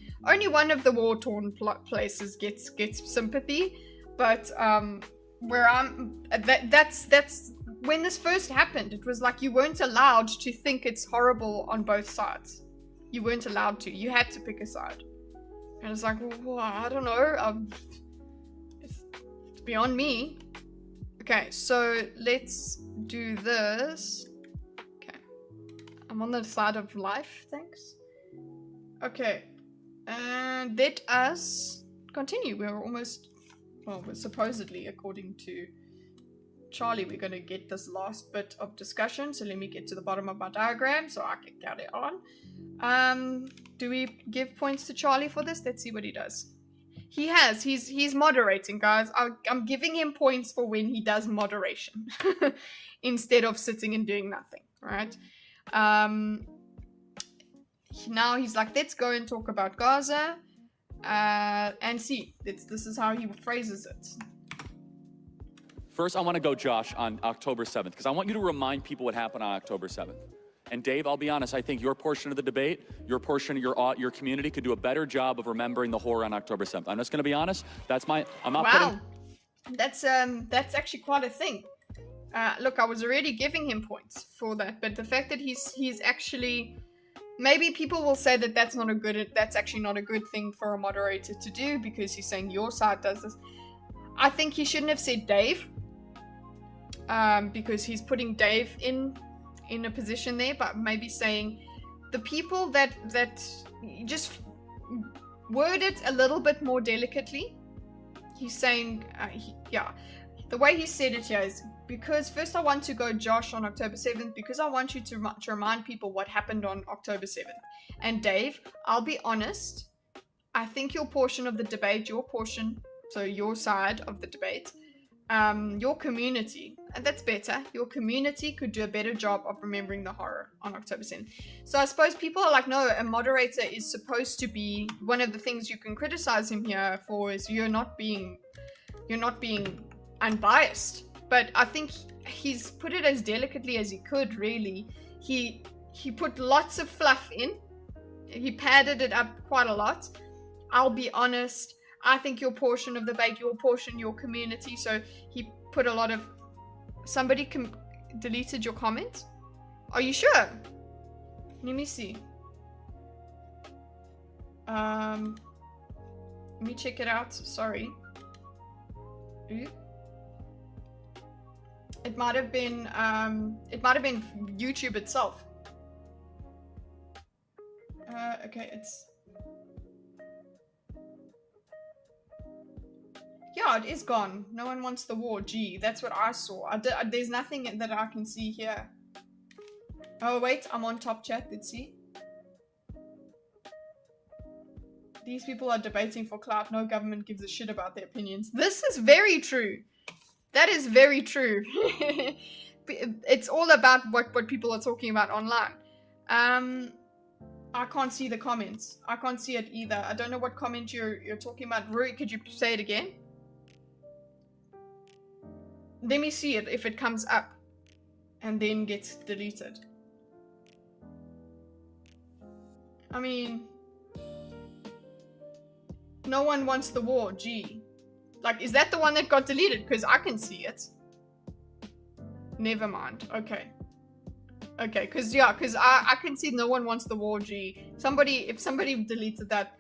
of the war-torn places gets sympathy. But where that's when this first happened. It was like you weren't allowed to think it's horrible on both sides. You weren't allowed to. You had to pick a side. And it's like, well, I don't know. It's beyond me. Okay, so let's do this. Okay. I'm on the side of life, thanks. Okay. And let us continue. We're almost, well, we're supposedly, according to Charlie, we're going to get this last bit of discussion. So let me get to the bottom of my diagram so I can carry on. Do we give points to Charlie for this? Let's see what he does. He has. He's moderating, guys. I'm giving him points for when he does moderation instead of sitting and doing nothing, right? Now he's like, let's go and talk about Gaza and see. This is how he phrases it. First, I want to go, Josh, on October 7th, because I want you to remind people what happened on October 7th. And Dave, I'll be honest, I think your portion of the debate, your portion of your community could do a better job of remembering the horror on October 7th. I'm just going to be honest. That's my, I'm not wow. That's actually quite a thing. Look, I was already giving him points for that, but the fact that he's actually, maybe people will say that that's actually not a good thing for a moderator to do because he's saying your side does this. I think he shouldn't have said Dave, because he's putting Dave in a position there, but maybe saying the people that just word it a little bit more delicately. He's saying, the way he said it here is, because first I want to go, Josh, on October 7th, because I want you to remind people what happened on October 7th. And Dave, I'll be honest, I think your portion of the debate, so your side of the debate, your community, and that's better, your community could do a better job of remembering the horror on October 7th. So I suppose people are like, no, a moderator is supposed to be, one of the things you can criticize him here for is you're not being unbiased. But I think he's put it as delicately as he could, really. He put lots of fluff in. He padded it up quite a lot. I'll be honest, I think your portion of the debate, your portion, your community. So he put a lot of... Somebody deleted your comment? Are you sure? Let me see. Let me check it out. Sorry. It might have been YouTube itself. Okay, it's... Yeah, it is gone. No one wants the war. Gee, that's what I saw. There's nothing that I can see here. Oh, wait, I'm on top chat. Let's see. These people are debating for clout. No government gives a shit about their opinions. This is very true. That is very true. It's all about what people are talking about online. I can't see the comments. I can't see it either. I don't know what comment you're talking about. Rui, could you say it again? Let me see it if it comes up and then gets deleted. I mean, no one wants the war. Gee. Like, is that the one that got deleted? Because I can see it. Never mind. Okay. Okay, because I can see no one wants the war. Gee. If somebody deleted that,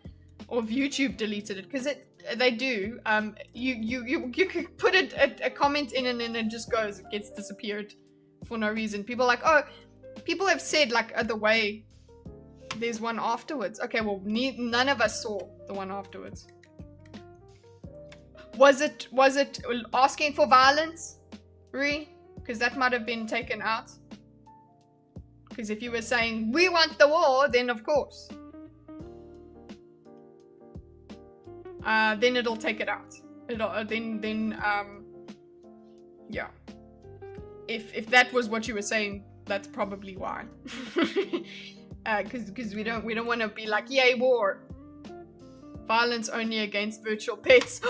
or if YouTube deleted it, because they do. You could put a comment in and then it just goes. It gets disappeared for no reason. People are like, oh, people have said like the way there's one afterwards. Okay, well none of us saw the one afterwards. Was it asking for violence, Rui? Because that might have been taken out. Because if you were saying we want the war, then of course, then it'll take it out. Yeah. If that was what you were saying, that's probably why. Because we don't want to be like, yay, war. Violence only against virtual pets.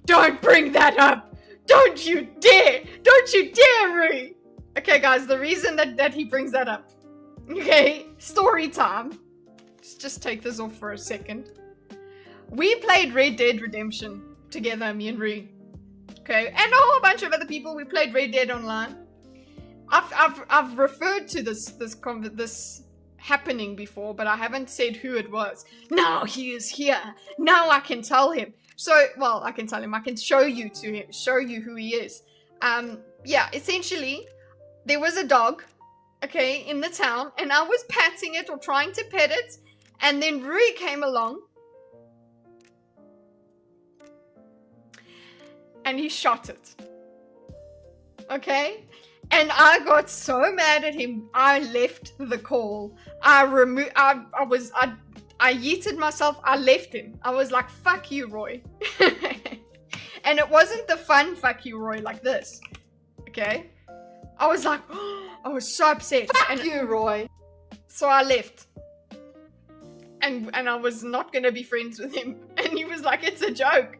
Don't bring that up. Don't you dare. Don't you dare, Rui. Okay, guys, the reason that he brings that up. Okay, story time. Let's just take this off for a second. We played Red Dead Redemption together, me and Rui. Okay, and a whole bunch of other people. We played Red Dead Online. I've referred to this happening before, but I haven't said who it was. Now he is here. Now I can tell him. So, well, I can tell him. I can show you who he is. Yeah, essentially, there was a dog, okay, in the town, and I was patting it or trying to pet it, and then Rui came along, and he shot it. Okay? And I got so mad at him, I left the call. I yeeted myself, I left him. I was like, fuck you, Roy. And it wasn't the fun fuck you, Roy, like this. Okay? I was like, I was so upset. Fuck you, Roy. So I left. And I was not gonna be friends with him. And he was like, it's a joke.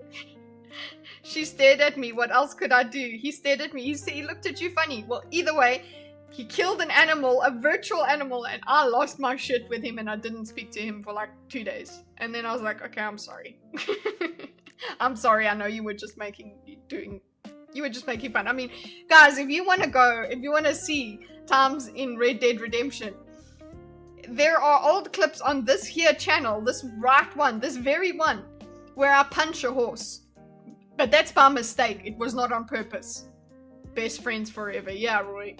She stared at me. What else could I do? He stared at me. He looked at you funny. Well, either way, he killed an animal, a virtual animal, and I lost my shit with him and I didn't speak to him for like 2 days. And then I was like, okay, I'm sorry. I'm sorry. I know you were just making fun. I mean, guys, if you want to see times in Red Dead Redemption, there are old clips on this here channel, this right one, this very one, where I punch a horse. But that's by mistake. It was not on purpose. Best friends forever. Yeah, Roy.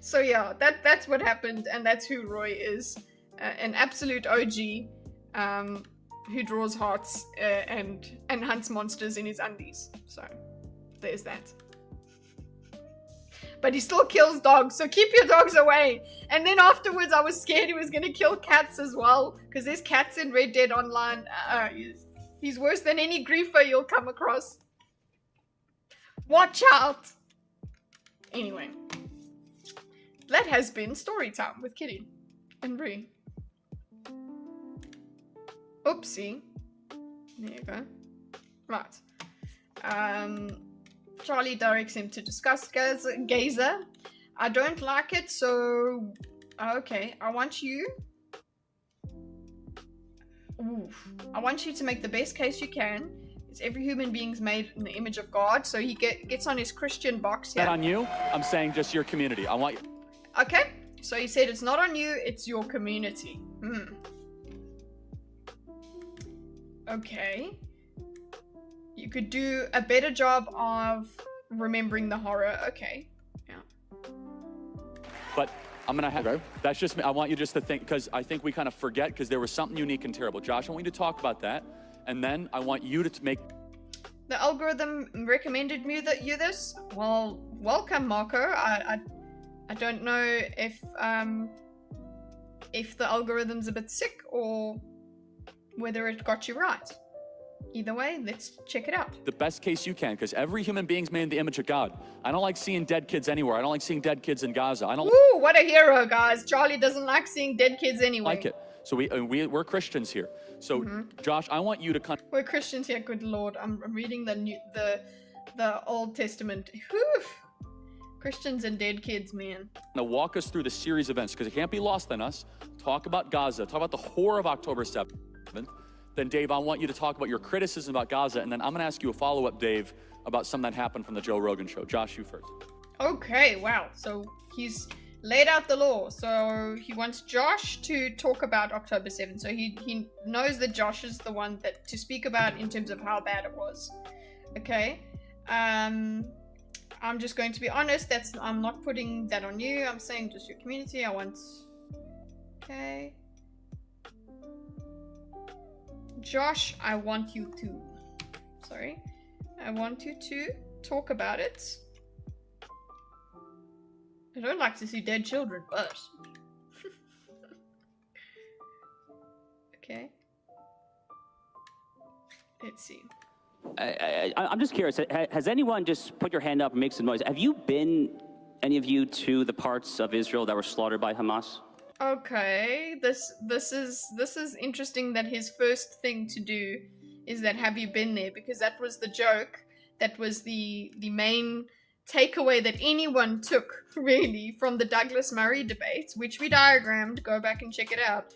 So yeah, that's what happened, and that's who Roy is. An absolute OG who draws hearts and hunts monsters in his undies. So there's that. But he still kills dogs, so keep your dogs away. And then afterwards, I was scared he was going to kill cats as well, because there's cats in Red Dead Online. He's worse than any griefer you'll come across. Watch out! Anyway. That has been story time with Kitty and Bree. Oopsie. There you go. Right. Charlie directs him to discuss Gaza. I don't like it, so... Okay, I want you to make the best case you can. It's every human being's made in the image of God, so he gets on his Christian box here. Not on you. I'm saying just your community. I want you. Okay, so he said it's not on you, it's your community. Okay. You could do a better job of remembering the horror. Okay. Yeah. But I'm gonna have, that's just me. I want you just to think, because I think we kind of forget, because there was something unique and terrible. Josh, I want you to talk about that, and then I want you to make... The algorithm recommended me that you this? Well, welcome, Marco. I don't know if the algorithm's a bit sick or whether it got you right. Either way, let's check it out. The best case you can, because every human being's made in the image of God. I don't like seeing dead kids anywhere. I don't like seeing dead kids in Gaza. I don't... Ooh, what a hero, guys. Charlie doesn't like seeing dead kids anyway. Like it. So we're Christians here. So, Josh, I want you to... We're Christians here, good Lord. I'm reading the Old Testament. Whew. Christians and dead kids, man. Now walk us through the series of events, because it can't be lost on us. Talk about Gaza. Talk about the horror of October 7th. Then, Dave, I want you to talk about your criticism about Gaza, and then I'm going to ask you a follow-up, Dave, about something that happened from the Joe Rogan show. Josh, you first. Okay, wow. So he's laid out the law. So he wants Josh to talk about October 7th. So he knows that Josh is the one that to speak about in terms of how bad it was. Okay. I'm just going to be honest. I'm not putting that on you. I'm saying just your community. Okay. Josh, I want you to talk about it. I don't like to see dead children, but okay. Let's see. I'm just curious, has anyone just put your hand up and make some noise? Have you been, any of you, to the parts of Israel that were slaughtered by Hamas? Okay, this is interesting that his first thing to do is that have you been there, because that was the joke, that was the main takeaway that anyone took really from the Douglas Murray debate, which we diagrammed, go back and check it out.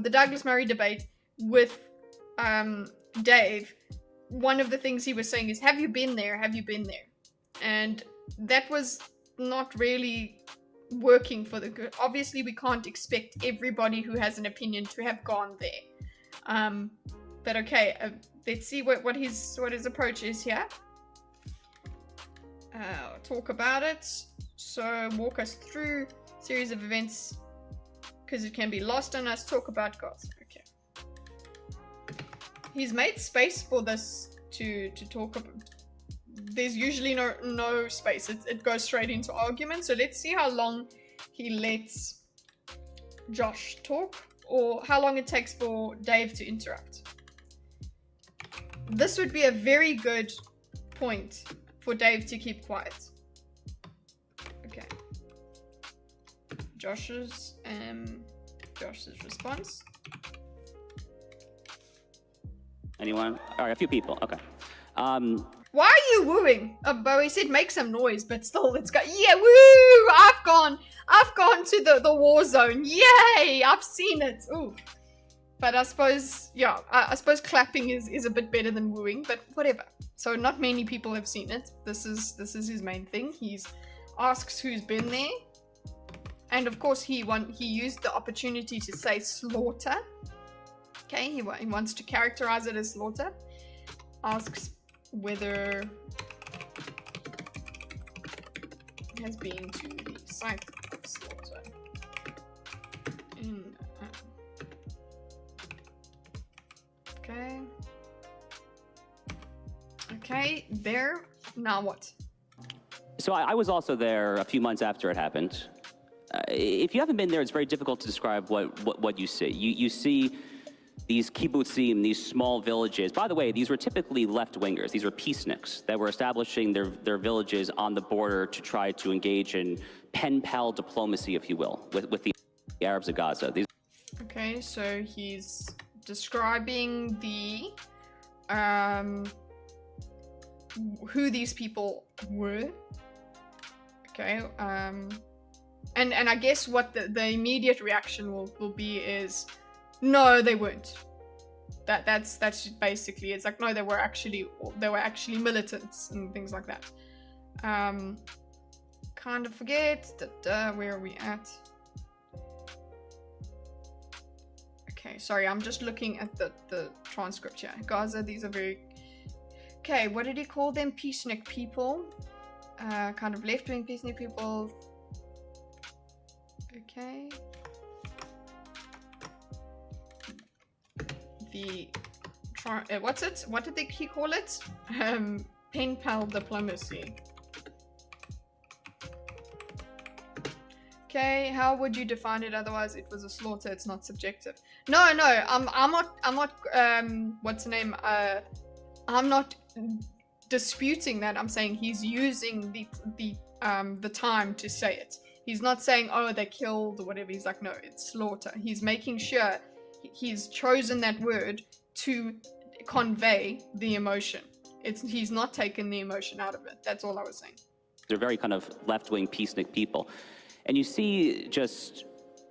The Douglas Murray debate with Dave, one of the things he was saying is, have you been there? Have you been there? And that was not really working for the good. Obviously, we can't expect everybody who has an opinion to have gone there. But okay, let's see what his approach is here. Talk about it. So walk us through a series of events because it can be lost on us. Talk about Gaza. Okay. He's made space for this to talk about. There's usually no space. It goes straight into argument. So let's see how long he lets Josh talk, or how long it takes for Dave to interrupt. This would be a very good point for Dave to keep quiet. Okay. Josh's response. Anyone? All right, a few people. Okay. Why are you wooing? Bowie said make some noise, but still it's got, yeah, woo! I've gone to the war zone. Yay! I've seen it. Ooh. But I suppose, yeah, I suppose clapping is a bit better than wooing, but whatever. So not many people have seen it. This is his main thing. He asks who's been there. And of course he used the opportunity to say slaughter. Okay, he wants to characterize it as slaughter. Asks whether he has been to the site of slaughter in okay, there. Now what? So I was also there a few months after it happened. If you haven't been there, it's very difficult to describe what you see. You see these kibbutzim, these small villages. By the way, these were typically left-wingers. These were peaceniks that were establishing their villages on the border to try to engage in pen-pal diplomacy, if you will, with the Arabs of Gaza. Okay, so he's describing the who these people were. Okay, and I guess what the immediate reaction will be is, no, they weren't. That's basically, it's like, no, they were actually militants and things like that. Kind of forget that. Where are we at? Okay, sorry, I'm just looking at the transcript here. Gaza, these are very... Okay, what did he call them? Peacenik people. Kind of left-wing peacenik people. Okay. What's it? What did he call it? Pen pal diplomacy. Okay, how would you define it? Otherwise, it was a slaughter. It's not subjective. No, I'm not. What's the name? I'm not disputing that. I'm saying he's using the time to say it. He's not saying, oh, they killed or whatever. He's like, no, it's slaughter. He's making sure he's chosen that word to convey the emotion. He's not taken the emotion out of it. That's all I was saying. They're very kind of left-wing peacenik people. And you see just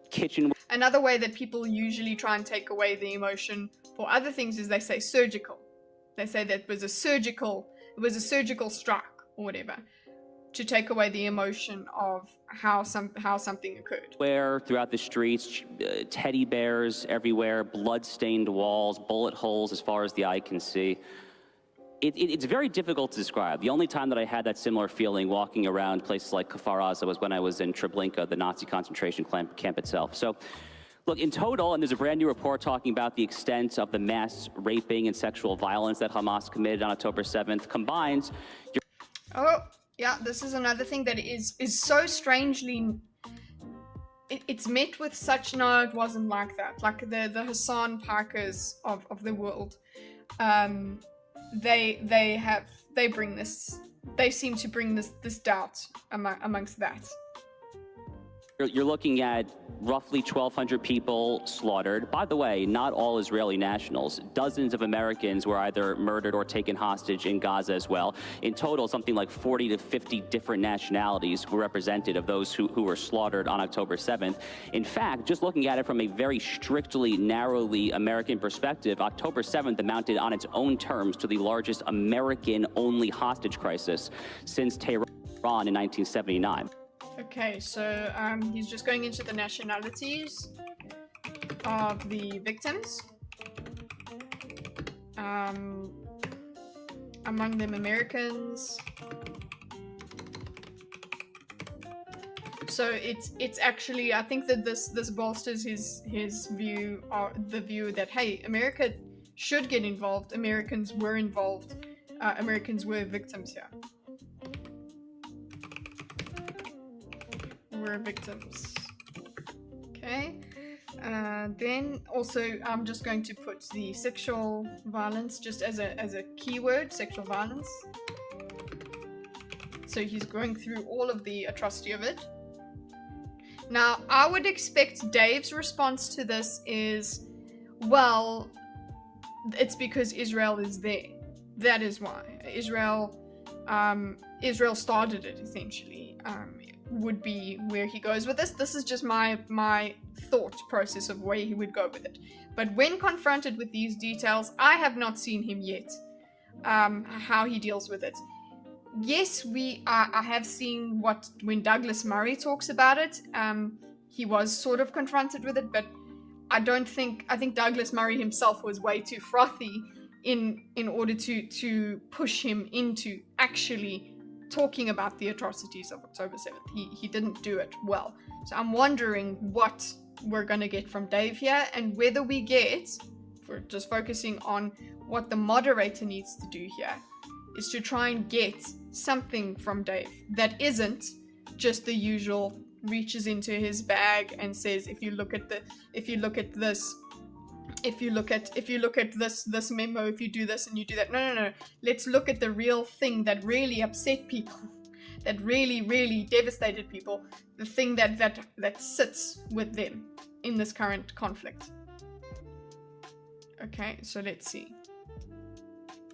kitchen... Another way that people usually try and take away the emotion for other things is they say surgical. They say that it was a surgical strike or whatever, to take away the emotion of how something occurred. Where throughout the streets, teddy bears everywhere, blood-stained walls, bullet holes as far as the eye can see. It's very difficult to describe. The only time that I had that similar feeling walking around places like Kfar Aza was when I was in Treblinka, the Nazi concentration camp itself. So, look, Look, in total, and there's a brand new report talking about the extent of the mass raping and sexual violence that Hamas committed on October 7th, combined. Oh, yeah, this is another thing that is so strangely... It's met with such, no, it wasn't like that. Like the Hassan Parkers of the world, they seem to bring this doubt amongst that. You're looking at roughly 1,200 people slaughtered. By the way, not all Israeli nationals. Dozens of Americans were either murdered or taken hostage in Gaza as well. In total, something like 40 to 50 different nationalities were represented of those who were slaughtered on October 7th. In fact, just looking at it from a very strictly, narrowly American perspective, October 7th amounted on its own terms to the largest American-only hostage crisis since Tehran in 1979. Okay, so he's just going into the nationalities of the victims. Among them Americans. So it's actually, I think that this bolsters his view, or the view that, hey, America should get involved. Americans were involved. Americans were victims here. Were victims. Okay. Then also I'm just going to put the sexual violence just as a keyword, sexual violence. So he's going through all of the atrocity of it. Now I would expect Dave's response to this is, well, it's because Israel is there. That is why. Israel started it, essentially. Would be where he goes with this. This is just my thought process of where he would go with it. But when confronted with these details, I have not seen him yet, how he deals with it. Yes, I have seen when Douglas Murray talks about it, he was sort of confronted with it, but I think Douglas Murray himself was way too frothy in order to push him into actually talking about the atrocities of October 7th. He didn't do it well. So I'm wondering what we're going to get from Dave here, and whether we get, for just focusing on what the moderator needs to do here, is to try and get something from Dave that isn't just the usual reaches into his bag and says, if you look at this memo, if you do this and you do that. No. Let's look at the real thing that really upset people, that really devastated people, the thing that sits with them in this current conflict. Okay, so let's see.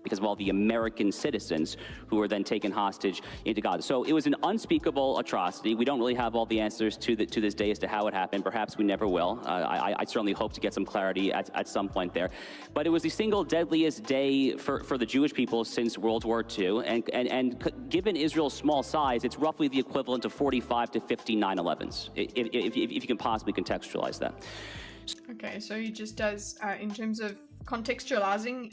Because of all the American citizens who were then taken hostage into Gaza. So it was an unspeakable atrocity. We don't really have all the answers to this day as to how it happened. Perhaps we never will. I certainly hope to get some clarity at some point there. But it was the single deadliest day for the Jewish people since World War II. And given Israel's small size, it's roughly the equivalent of 45 to 50 9/11s, if you can possibly contextualize that. Okay, so he just does, in terms of contextualizing,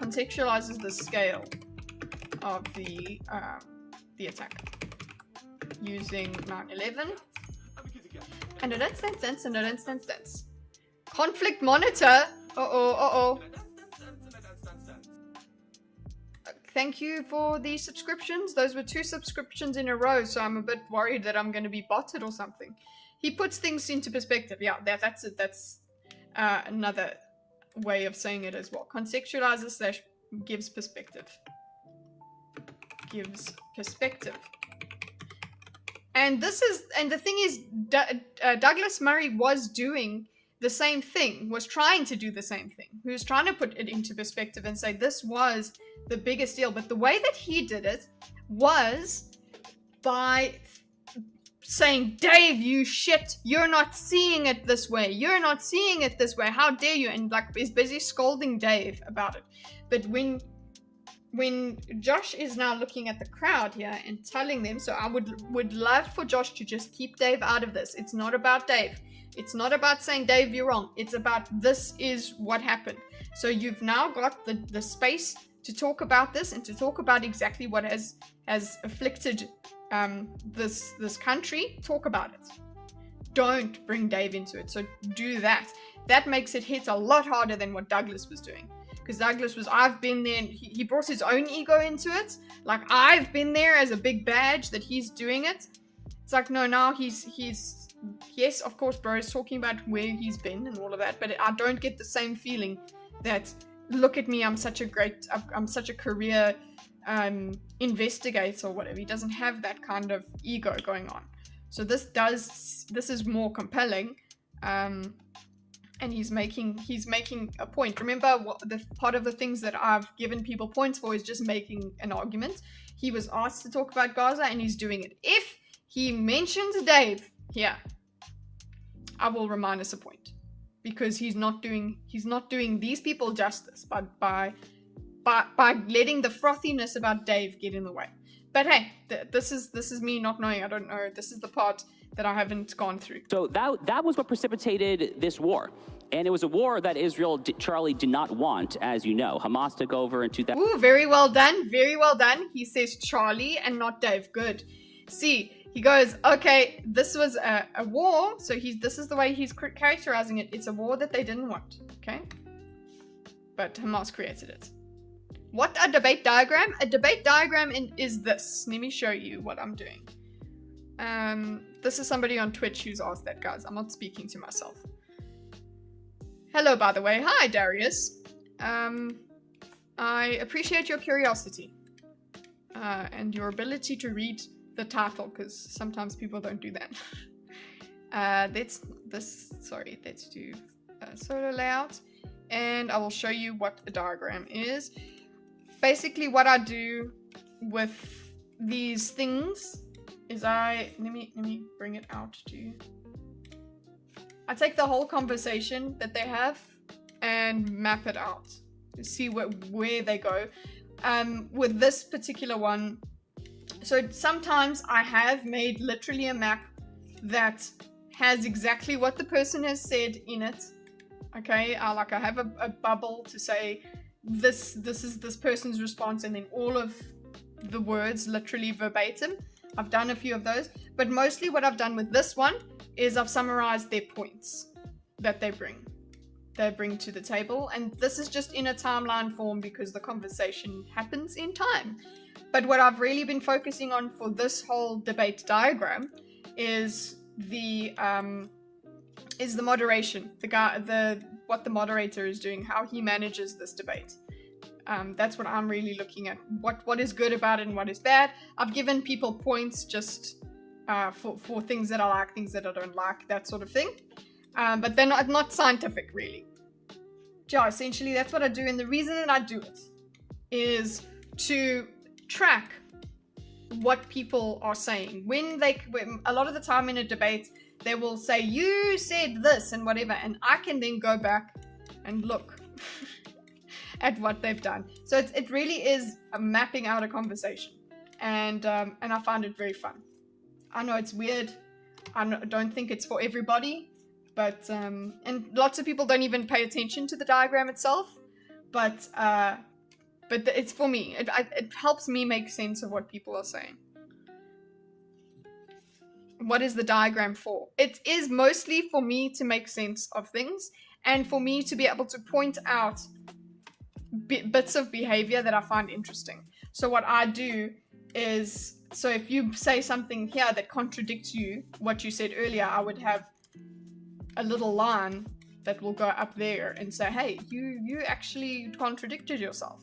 contextualizes the scale of the attack using 9/11 and an instance. Conflict monitor. Uh-oh. Thank you for the subscriptions. Those were 2 subscriptions in a row, so I'm a bit worried that I'm going to be botted or something. He puts things into perspective. Yeah, that's it. That's another way of saying it as well. Contextualizes / gives perspective. And the thing is, Douglas Murray was doing the same thing, was trying to do the same thing. He was trying to put it into perspective and say this was the biggest deal. But the way that he did it was by saying, Dave, you shit, you're not seeing it this way. You're not seeing it this way. How dare you? And like is busy scolding Dave about it. But when Josh is now looking at the crowd here and telling them, so I would love for Josh to just keep Dave out of this. It's not about Dave. It's not about saying, Dave, you're wrong. It's about this is what happened. So you've now got the space to talk about this and to talk about exactly what has afflicted this country, talk about it. Don't bring Dave into it. So do that. That makes it hit a lot harder than what Douglas was doing. Because Douglas was, I've been there, and he brought his own ego into it. Like, I've been there as a big badge that he's doing it. It's like, no, now he's yes, of course, bro is talking about where he's been and all of that, but I don't get the same feeling that, look at me, I'm such a career investigator or whatever. He doesn't have that kind of ego going on. So this is more compelling, and he's making a point. Remember, the part of the things that I've given people points for is just making an argument. He was asked to talk about Gaza, and he's doing it. If he mentions Dave here, I will remind us a point, because he's not doing these people justice by letting the frothiness about Dave get in the way. But hey, this is me not knowing. I don't know. This is the part that I haven't gone through. So that was what precipitated this war. And it was a war that Charlie did not want, as you know. Hamas took over in 2000. Ooh, very well done. Very well done. He says Charlie and not Dave. Good. See, he goes, okay, this was a war. So this is the way he's characterizing it. It's a war that they didn't want. Okay. But Hamas created it. What a debate diagram? A debate diagram is this. Let me show you what I'm doing. This is somebody on Twitch who's asked that, guys. I'm not speaking to myself. Hello, by the way. Hi, Darius. I appreciate your curiosity and your ability to read the title, because sometimes people don't do that. Let's do solo layout, and I will show you what a diagram is. Basically, what I do with these things is let me bring it out to you. I take the whole conversation that they have and map it out to see where they go. With this particular one, so sometimes I have made literally a map that has exactly what the person has said in it. Okay, I have a bubble to say this is this person's response, and then all of the words literally verbatim. I've done a few of those, but mostly what I've done with this one is I've summarized their points that they bring to the table, and this is just in a timeline form because the conversation happens in time. But what I've really been focusing on for this whole debate diagram is the moderation, what the moderator is doing, how he manages this debate. That's what I'm really looking at. What is good about it and what is bad. I've given people points just for things that I like, things that I don't like, that sort of thing. But they're not scientific, really. Yeah, essentially that's what I do, and the reason that I do it is to track what people are saying. When a lot of the time in a debate, they will say, you said this and whatever, and I can then go back and look at what they've done. So it really is mapping out a conversation, and I find it very fun. I know it's weird. I don't think it's for everybody, but and lots of people don't even pay attention to the diagram itself. But it's for me. It helps me make sense of what people are saying. What is the diagram for? It is mostly for me to make sense of things, and for me to be able to point out bits of behavior that I find interesting. So what I do is, so if you say something here that contradicts what you said earlier, I would have a little line that will go up there and say, hey, you actually contradicted yourself.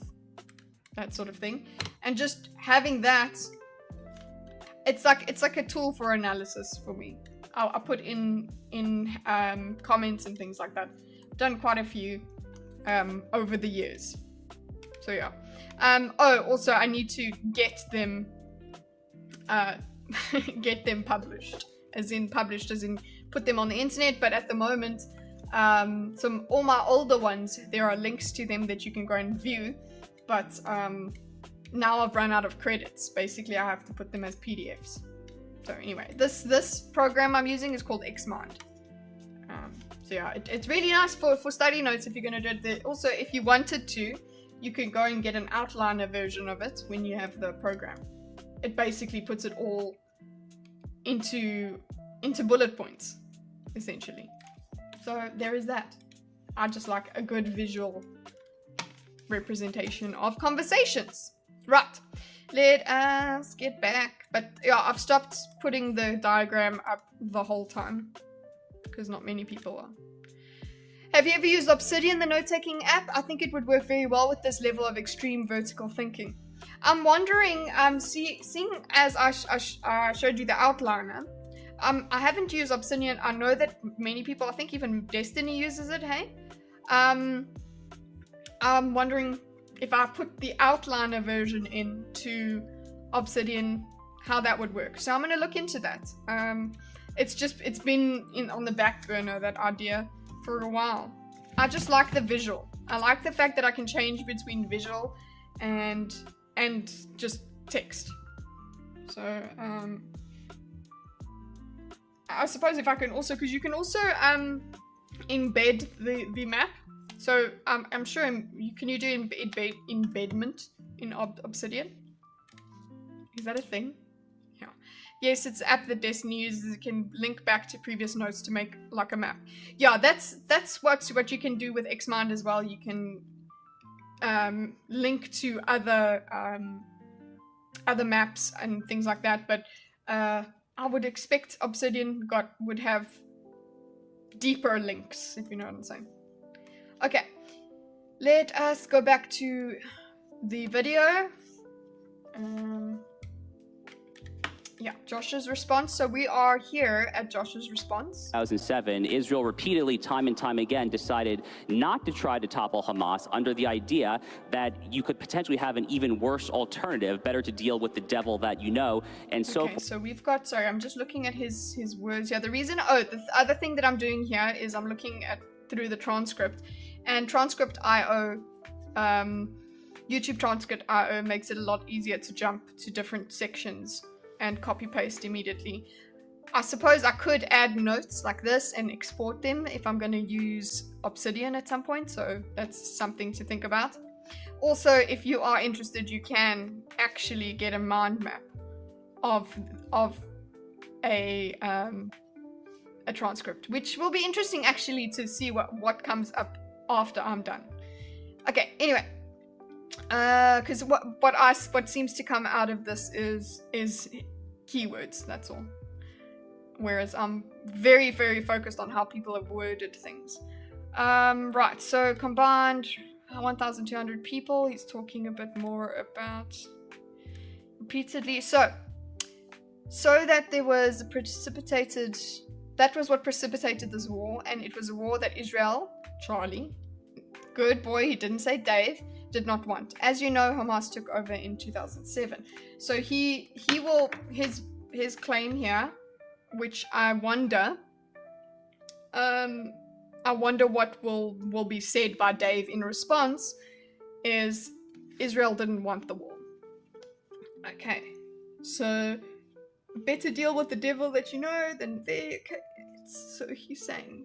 That sort of thing. And just having that, it's like a tool for analysis for me. I'll put in comments and things like that. Done quite a few over the years. So yeah. Also I need to get them published, as in put them on the internet. But at the moment, all my older ones, there are links to them that you can go and view. But now I've run out of credits. Basically, I have to put them as PDFs. So anyway, this program I'm using is called Xmind. So yeah, it's really nice for study notes if you're going to do it. Also, if you wanted to, you could go and get an outliner version of it when you have the program. it basically puts it all into bullet points, essentially. So there is that. I just like a good visual representation of conversations. Right, let us get back. But yeah, I've stopped putting the diagram up the whole time because not many people are. Have you ever used Obsidian, the note-taking app? I think it would work very well with this level of extreme vertical thinking. I'm wondering, seeing as I showed you the outliner, I haven't used Obsidian. I know that many people, I think even Destiny uses it, hey? I'm wondering if I put the outliner version into Obsidian, how that would work. So I'm going to look into that. It's been on the back burner, that idea, for a while. I just like the visual. I like the fact that I can change between visual and just text. So I suppose if I can also, because you can also embed the map. So I'm sure can you do embedment in Obsidian? Is that a thing? Yeah. Yes, it's an app that Destiny uses. It can link back to previous notes to make like a map. Yeah, that's what you can do with Xmind as well. You can link to other maps and things like that. But I would expect Obsidian would have deeper links, if you know what I'm saying. Okay, let us go back to the video. Yeah, Josh's response. So we are here at Josh's response. 2007, Israel repeatedly, time and time again, decided not to try to topple Hamas under the idea that you could potentially have an even worse alternative, better to deal with the devil that you know, and so Okay, so we've got, sorry, I'm just looking at his words here. The reason, the other thing that I'm doing here is I'm looking at through the transcript, and transcript.io, YouTube transcript.io makes it a lot easier to jump to different sections and copy paste immediately. I suppose I could add notes like this and export them if I'm going to use Obsidian at some point, so that's something to think about. Also, if you are interested, you can actually get a mind map of a transcript, which will be interesting actually to see what comes up after I'm done. Okay, anyway. Because what seems to come out of this is keywords, that's all. Whereas I'm very, very focused on how people have worded things. Right, so combined 1,200 people. He's talking a bit more about repeatedly. So that there was precipitated, that was what precipitated this war, and it was a war that Israel, Charlie, good boy, he didn't say Dave, did not want. As you know, Hamas took over in 2007. So he will, his claim here, which I wonder what will be said by Dave in response, is Israel didn't want the war. Okay, so better deal with the devil that you know than they. Okay. So he's saying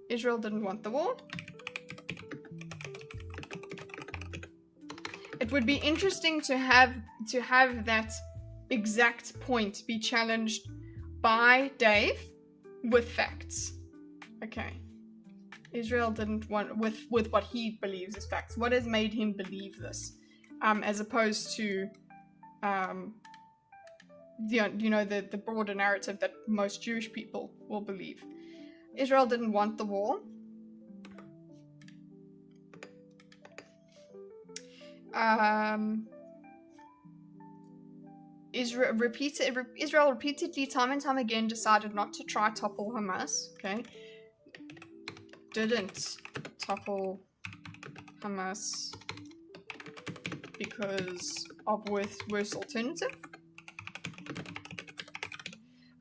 Israel didn't want the war. It would be interesting to have that exact point be challenged by Dave with facts. Okay. Israel didn't want, with what he believes is facts. What has made him believe this? As opposed to, the broader narrative that most Jewish people will believe. Israel didn't want the war. Israel repeatedly, time and time again, decided not to try topple Hamas. Okay, didn't topple Hamas because of worse alternative.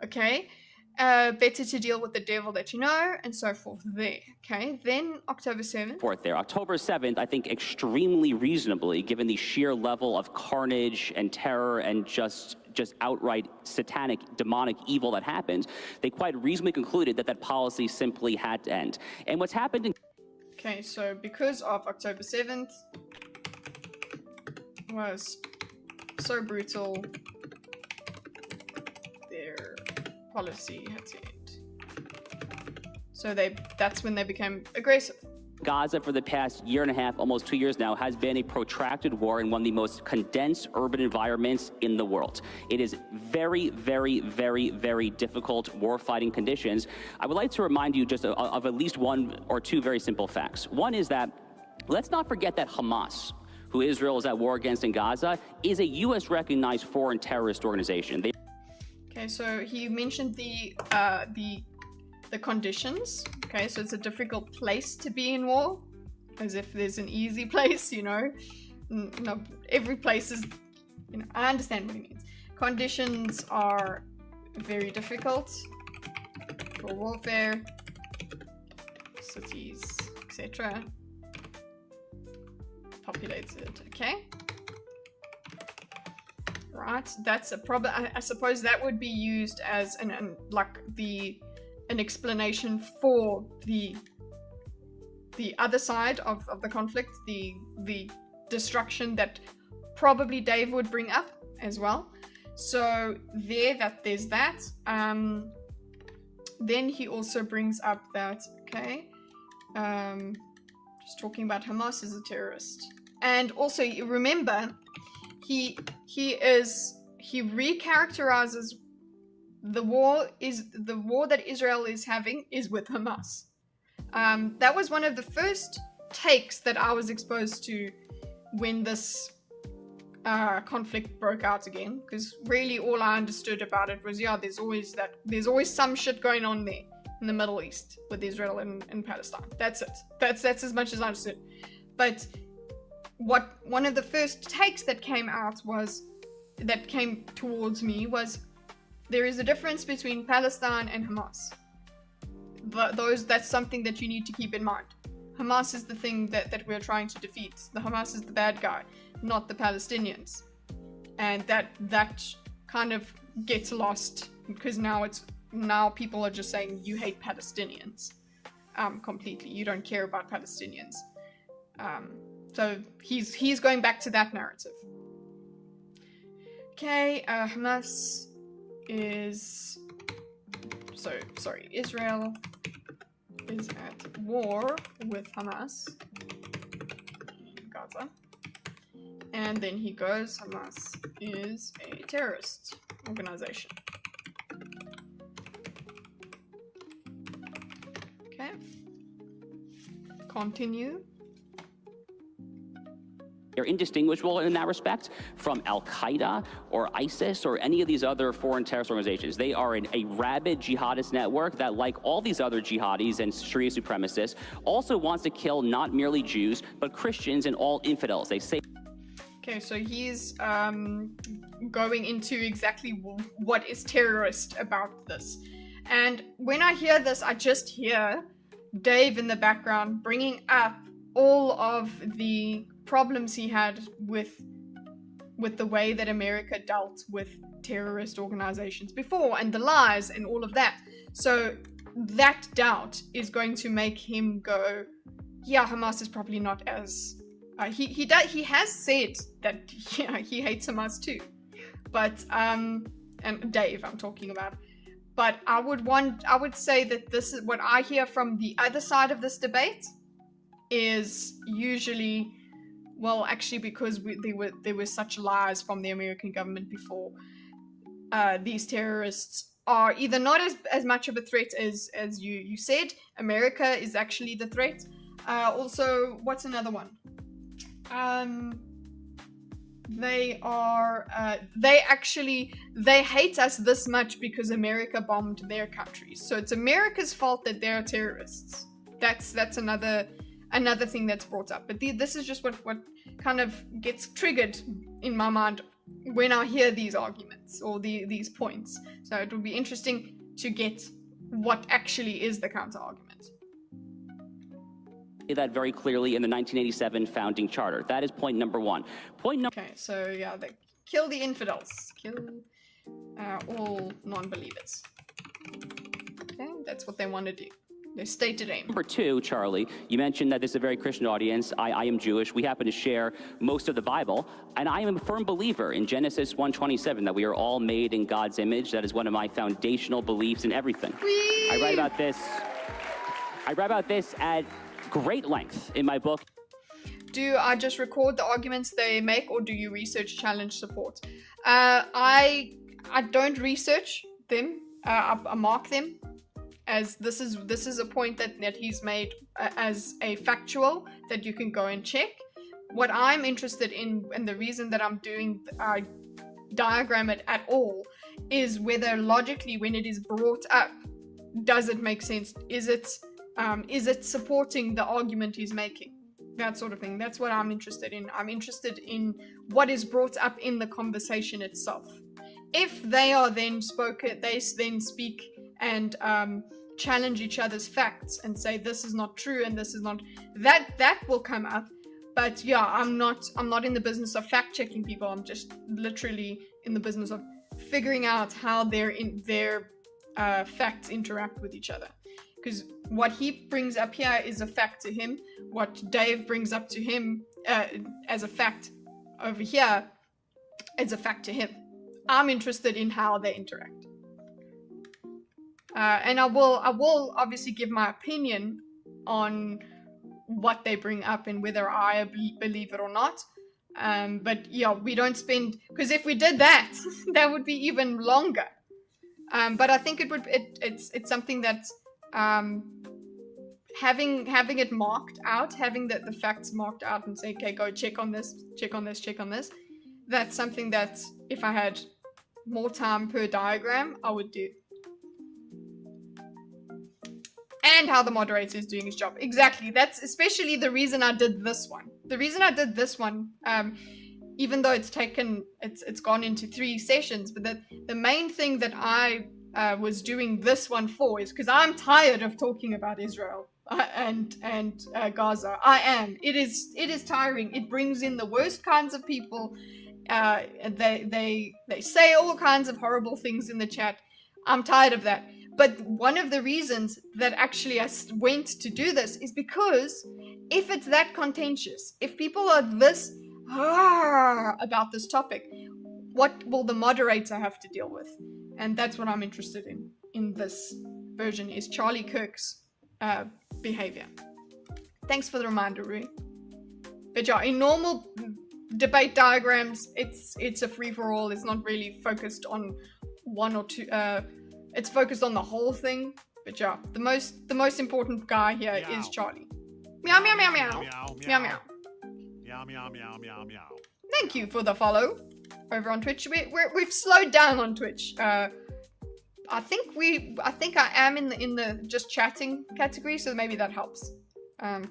Okay, better to deal with the devil that you know, and so forth there. Okay, then October 7th. Forth there. October 7th, I think extremely reasonably, given the sheer level of carnage and terror and just outright satanic, demonic evil that happened, they quite reasonably concluded that policy simply had to end. And what's happened in... Okay, so because of October 7th was so brutal policy had to end. So that's when they became aggressive. Gaza for the past year and a half, almost 2 years now, has been a protracted war in one of the most condensed urban environments in the world. It is very, very, very, very difficult war-fighting conditions. I would like to remind you just of at least one or two very simple facts. One is that, let's not forget that Hamas, who Israel is at war against in Gaza, is a U.S.-recognized foreign terrorist organization. Okay, so he mentioned the conditions. Okay, so it's a difficult place to be in war, as if there's an easy place, you know. No, every place is, you know, I understand what he means. Conditions are very difficult for warfare, cities, etc. Populated, okay. Right, that's a problem. I suppose that would be used as an explanation for the other side of the conflict, the destruction that probably Dave would bring up as well. So there's that. Then he also brings up that, okay, just talking about Hamas as a terrorist. And also, you remember, he recharacterizes the war that Israel is having is with Hamas. That was one of the first takes that I was exposed to when this conflict broke out again, because really all I understood about it was, yeah, there's always some shit going on there in the Middle East with Israel and Palestine. That's it. That's as much as I understood. But one of the first takes that came towards me was, there is a difference between Palestine and Hamas. That's something that you need to keep in mind. Hamas is the thing that we're trying to defeat. The Hamas is the bad guy, not the Palestinians. And that kind of gets lost, because now people are just saying you hate Palestinians completely. You don't care about Palestinians. So he's going back to that narrative. Okay, Hamas is... Israel is at war with Hamas in Gaza. And then he goes, Hamas is a terrorist organization. Okay. Continue. They're indistinguishable in that respect from Al-Qaeda or ISIS or any of these other foreign terrorist organizations. They are a rabid jihadist network that, like all these other jihadis and Sharia supremacists, also wants to kill not merely Jews, but Christians and all infidels. They say... Okay, so he's going into exactly what is terrorist about this. And when I hear this, I just hear Dave in the background bringing up all of the problems he had with the way that America dealt with terrorist organizations before, and the lies and all of that. So that doubt is going to make him go, yeah, Hamas is probably not as... He has said that, yeah, he hates Hamas too. But, and Dave I'm talking about. But I would say that this is what I hear from the other side of this debate is usually, well, actually, because there were such lies from the American government before, these terrorists are either not as much of a threat as you said. America is actually the threat. Also, what's another one? They hate us this much because America bombed their countries. So it's America's fault that they're terrorists. That's another thing that's brought up. But this is just what kind of gets triggered in my mind when I hear these arguments or these points. So it would be interesting to get what actually is the counter argument. That very clearly in the 1987 founding charter. That is point number one. Okay, so yeah, they kill the infidels, kill all non-believers. Okay, that's what they want to do. their stated aim. Number two, Charlie, you mentioned that this is a very Christian audience. I am Jewish. We happen to share most of the Bible. And I am a firm believer in Genesis 1:27, that we are all made in God's image. That is one of my foundational beliefs in everything. I write about this at great length in my book. Do I just record the arguments they make, or do you research, challenge, support? I don't research them. I mark them as this is a point that he's made as a factual that you can go and check. What I'm interested in, and the reason that I'm doing diagram it at all, is whether logically, when it is brought up, does it make sense? Is it supporting the argument he's making? That sort of thing. That's what I'm interested in. I'm interested in what is brought up in the conversation itself. If they are then they then speak and challenge each other's facts and say this is not true and this is not, that will come up. But yeah, I'm not in the business of fact checking people. I'm just literally in the business of figuring out how their facts interact with each other. Because what he brings up here is a fact to him. What Dave brings up to him as a fact over here is a fact to him. I'm interested in how they interact. And I will obviously give my opinion on what they bring up and whether I believe it or not. But yeah, we don't spend, because if we did that, that would be even longer. But I think it's something that having it marked out, having the facts marked out and say, okay, go check on this, check on this, check on this. That's something that if I had more time per diagram, I would do. And how the moderator is doing his job. Exactly. That's especially the reason I did this one. The reason I did this one, even though it's gone into 3 sessions, but the main thing that I was doing this one for is because I'm tired of talking about Israel and Gaza. I am. It is tiring. It brings in the worst kinds of people. They say all kinds of horrible things in the chat. I'm tired of that. But one of the reasons that actually I went to do this is because if it's that contentious, if people are this about this topic, what will the moderator have to deal with? And that's what I'm interested in this version, is Charlie Kirk's behavior. Thanks for the reminder, Rui. But yeah, in normal debate diagrams, it's a free-for-all. It's not really focused on one or two. It's focused on the whole thing. But yeah, the most important guy here is Charlie. Meow meow meow meow. Meow meow. Meow meow meow meow meow. Thank you for the follow over on Twitch. We've slowed down on Twitch. I think I am in the just chatting category, so maybe that helps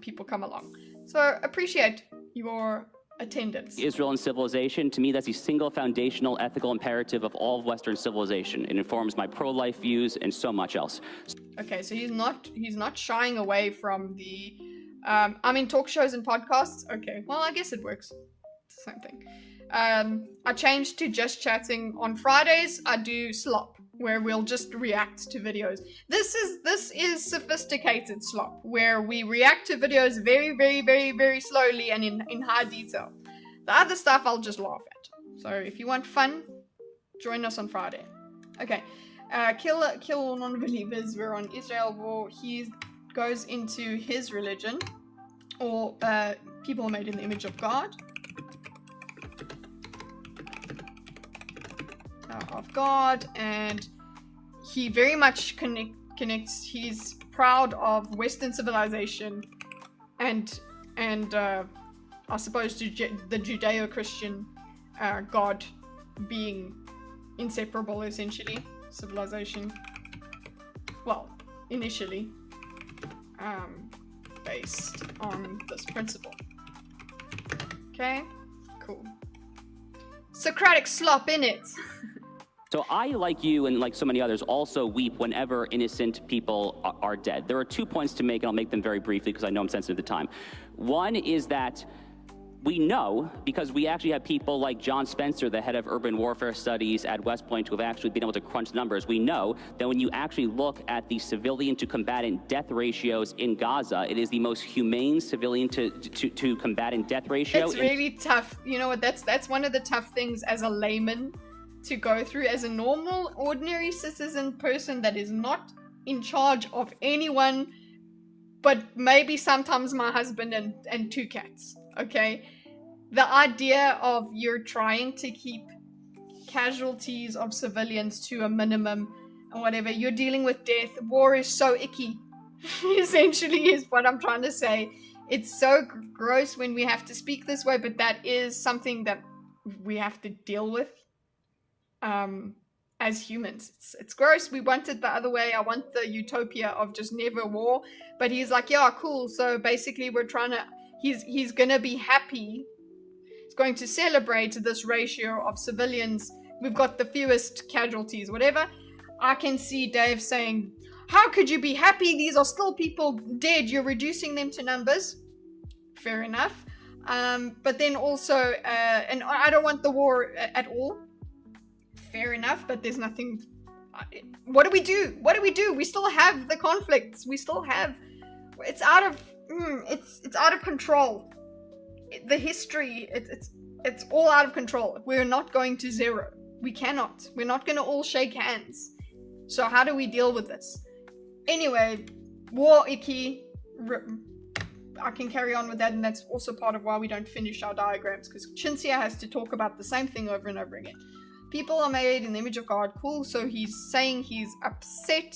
people come along. So appreciate your attendance. Israel and civilization, to me, that's the single foundational ethical imperative of all of Western civilization. It informs my pro-life views and so much else. Okay, so he's not shying away from the I mean, talk shows and podcasts. Okay, well, I guess it works. It's the same thing. I changed to just chatting. On Fridays, I do slop, where we'll just react to videos. This is sophisticated slop, where we react to videos very, very, very, very slowly and in high detail. The other stuff I'll just laugh at. So if you want fun, join us on Friday. Okay, kill all non-believers. We're on Israel war. He goes into his religion, or people made in the image of God. Of God, and he very much connects. He's proud of Western civilization, and I suppose the Judeo-Christian God being inseparable, essentially. Civilization, well, initially, based on this principle. Okay, cool. Socratic slop in it. So I, like you and like so many others, also weep whenever innocent people are dead. There are 2 points to make, and I'll make them very briefly because I know I'm sensitive to time. One is that we know, because we actually have people like John Spencer, the head of urban warfare studies at West Point, who have actually been able to crunch numbers. We know that when you actually look at the civilian to combatant death ratios in Gaza, it is the most humane civilian to combatant death ratio. It's really tough. You know what? That's one of the tough things as a layman to go through, as a normal, ordinary citizen person that is not in charge of anyone, but maybe sometimes my husband and 2 cats. Okay, the idea of you're trying to keep casualties of civilians to a minimum and whatever, you're dealing with death. War is so icky, essentially, is what I'm trying to say. It's so gross when we have to speak this way, but that is something that we have to deal with as humans. It's gross. We want it the other way. I want the utopia of just never war, but he's like, yeah, cool. So basically we're trying to, he's gonna be happy. He's going to celebrate this ratio of civilians. We've got the fewest casualties, whatever. I can see Dave saying, how could you be happy? These are still people dead. You're reducing them to numbers. Fair enough. But then also, and I don't want the war at all. Fair enough, but there's nothing. What do we do? What do we do? We still have the conflicts. We still have. It's out of. It's out of control. The history. It's all out of control. We're not going to zero. We cannot. We're not going to all shake hands. So how do we deal with this? Anyway, war icky. I can carry on with that, and that's also part of why we don't finish our diagrams, because Chintzia has to talk about the same thing over and over again. People are made in the image of God. Cool. So he's saying he's upset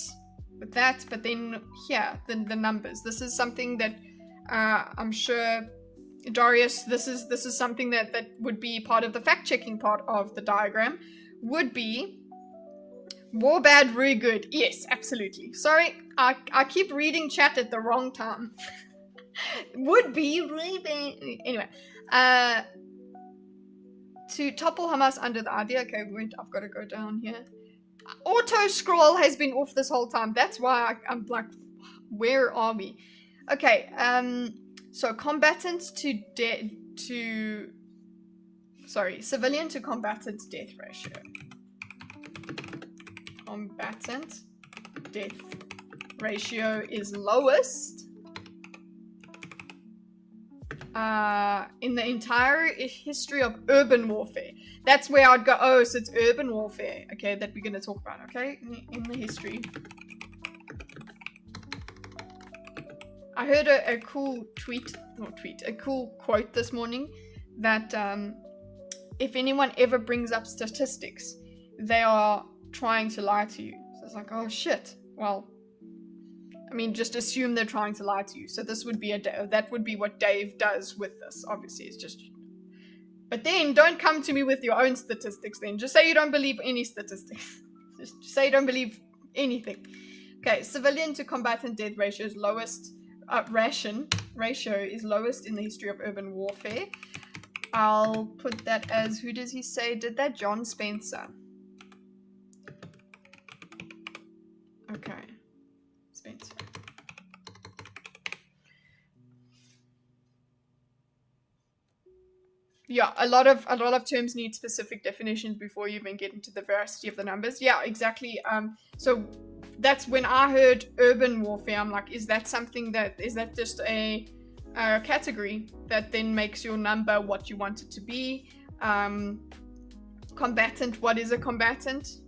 with that, but then here, the numbers. This is something that I'm sure, Darius, this is something that would be part of the fact-checking part of the diagram. Would be war bad, really good. Yes, absolutely. Sorry, I keep reading chat at the wrong time. Would be really bad. Anyway, to topple Hamas under the idea. Okay, wait, I've got to go down here. Auto scroll has been off this whole time. That's why I'm like, where are we? Okay, so combatant civilian to combatant death ratio. Combatant death ratio is lowest in the entire history of urban warfare. That's where I'd go, oh, so it's urban warfare, okay, that we're going to talk about, okay, in the history. I heard a cool a cool quote this morning that if anyone ever brings up statistics, they are trying to lie to you. So it's like, oh shit, well, I mean, just assume they're trying to lie to you. So this would be that would be what Dave does with this. Obviously, it's just. But then don't come to me with your own statistics. Then just say you don't believe any statistics. Just say you don't believe anything. Okay, civilian to combatant death ratio is lowest. Ratio is lowest in the history of urban warfare. I'll put that as, who does he say did that? John Spencer. Okay, Spencer. Yeah, a lot of terms need specific definitions before you even get into the veracity of the numbers. Yeah, exactly. So that's when I heard urban warfare. I'm like, is that just a category that then makes your number what you want it to be? Combatant, what is a combatant?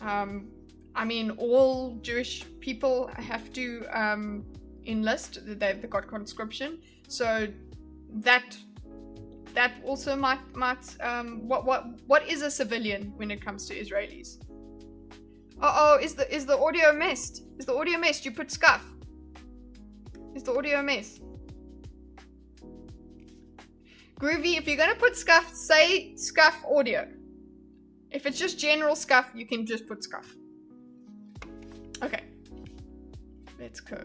I mean, all Jewish people have to enlist. They've got conscription. So that also might what is a civilian when it comes to Israelis? Is the audio messed? Is the audio messed? You put scuff. Is the audio messed? Groovy, if you're gonna put scuff, say scuff audio. If it's just general scuff, you can just put scuff. Okay. Let's go.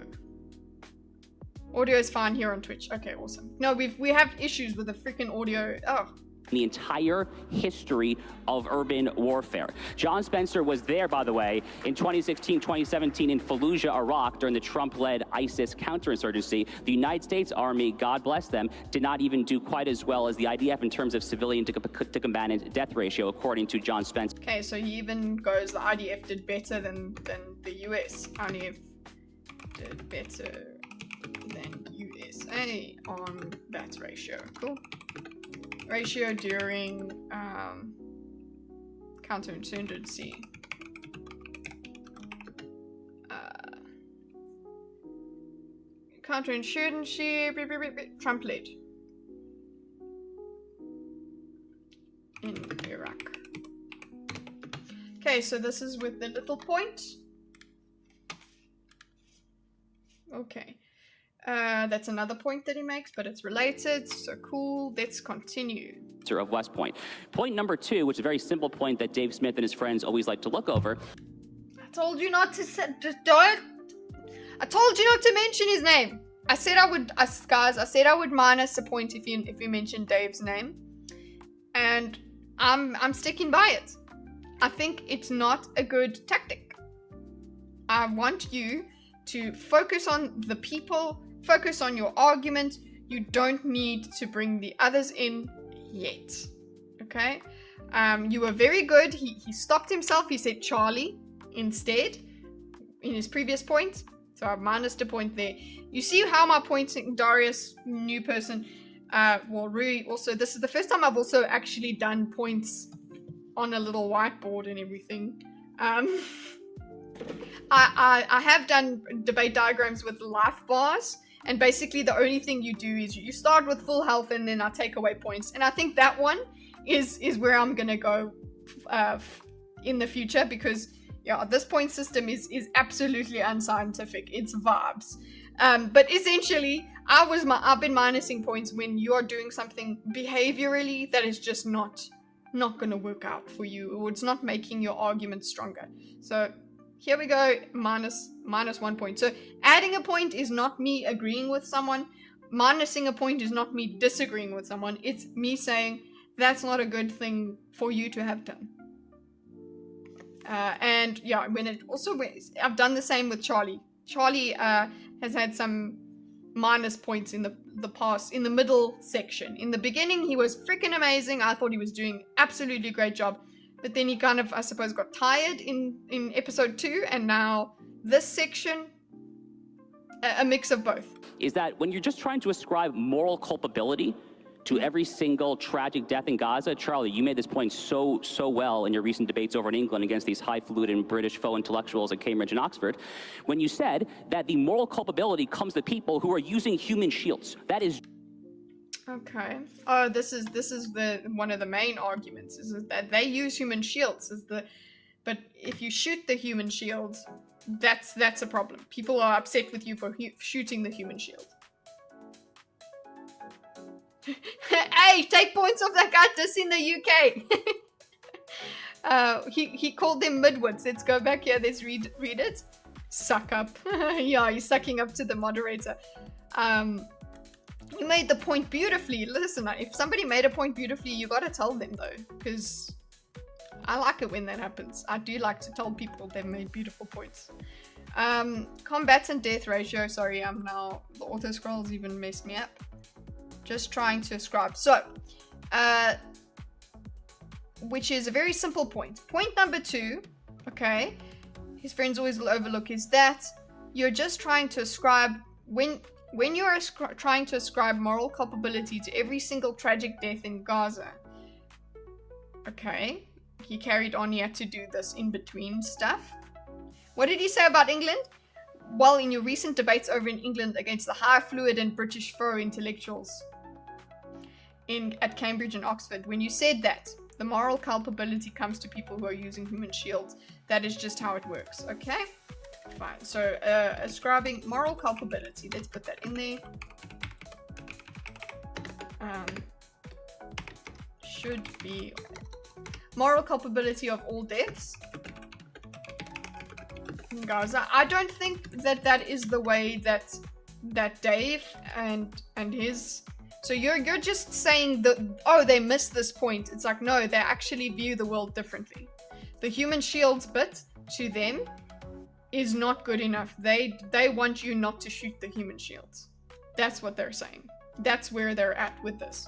Audio is fine here on Twitch. Okay, awesome. No, we have issues with the freaking audio. Oh, the entire history of urban warfare. John Spencer was there, by the way, in 2016, 2017 in Fallujah, Iraq, during the Trump-led ISIS counterinsurgency. The United States Army, God bless them, did not even do quite as well as the IDF in terms of civilian to combatant death ratio, according to John Spencer. Okay, so he even goes, the IDF did better than the US. IDF did better than USA on that ratio. Cool. Ratio during counterinsurgency. Counterinsurgency, Trump-led in Iraq. Okay, so this is with the little point. Okay. That's another point that he makes, but it's related, so cool. Let's continue. Of West Point. Point number 2, which is a very simple point that Dave Smith and his friends always like to look over. I told you not to say, don't. I told you not to mention his name. I said I would, guys. I said I would minus a point if you mentioned Dave's name, and I'm sticking by it. I think it's not a good tactic. I want you to focus on the people, focus on your argument. You don't need to bring the others in yet. Okay? You were very good. He stopped himself. He said Charlie instead in his previous point. So I've minused a point there. You see how my points, Darius, new person, well, really, also, this is the first time I've also actually done points on a little whiteboard and everything. I have done debate diagrams with life bars, and basically the only thing you do is you start with full health and then I take away points. And I think that one is where I'm gonna go in the future, because yeah, this point system is absolutely unscientific. It's vibes. But essentially, I've been minusing points when you are doing something behaviorally that is just not gonna work out for you, or it's not making your argument stronger. So here we go, minus 1 point. So adding a point is not me agreeing with someone. Minusing a point is not me disagreeing with someone. It's me saying that's not a good thing for you to have done. And yeah, I've done the same with Charlie. Charlie has had some minus points in the past, in the middle section. In the beginning, he was freaking amazing. I thought he was doing absolutely great job. But then he kind of, I suppose, got tired in episode 2, and now this section, a mix of both. Is that when you're just trying to ascribe moral culpability to every single tragic death in Gaza, Charlie, you made this point so well in your recent debates over in England against these highfalutin British faux intellectuals at Cambridge and Oxford, when you said that the moral culpability comes to people who are using human shields. That is... Okay. Oh, this is one of the main arguments, is that they use human shields. But if you shoot the human shield, that's a problem. People are upset with you for shooting the human shield. Hey, take points off that guy just in the UK. He called them midwits. Let's go back here. Let's read it. Suck up. Yeah, he's sucking up to the moderator. You made the point beautifully. Listen, if somebody made a point beautifully, you gotta tell them though, because I like it when that happens. I do like to tell people they've made beautiful points. Combatant death ratio. Sorry, the auto scrolls even messed me up. Just trying to ascribe. So, which is a very simple point. Point number 2, okay, his friends always will overlook, is that you're just trying to ascribe, when you're trying to ascribe moral culpability to every single tragic death in Gaza. Okay, he carried on, he had to do this in-between stuff. What did he say about England? Well, in your recent debates over in England against the highfalutin British faux intellectuals at Cambridge and Oxford, when you said that the moral culpability comes to people who are using human shields, that is just how it works. Okay, fine. So ascribing moral culpability, let's put that in there. Should be moral culpability of all deaths in Gaza. I don't think that is the way that Dave and his So you're just saying that, oh, they missed this point. It's like, no, they actually view the world differently. The human shields bit to them is not good enough. They want you not to shoot the human shields. That's what they're saying. That's where they're at with this.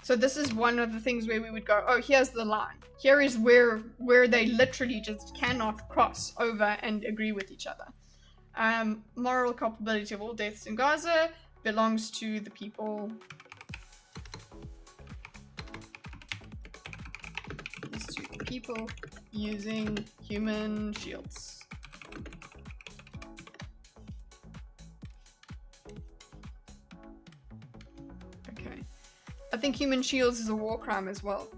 So this is one of the things where we would go, oh, here's the line. Here is where they literally just cannot cross over and agree with each other. Moral culpability of all deaths in Gaza belongs to the people. It's to the people using human shields. Okay. I think human shields is a war crime as well.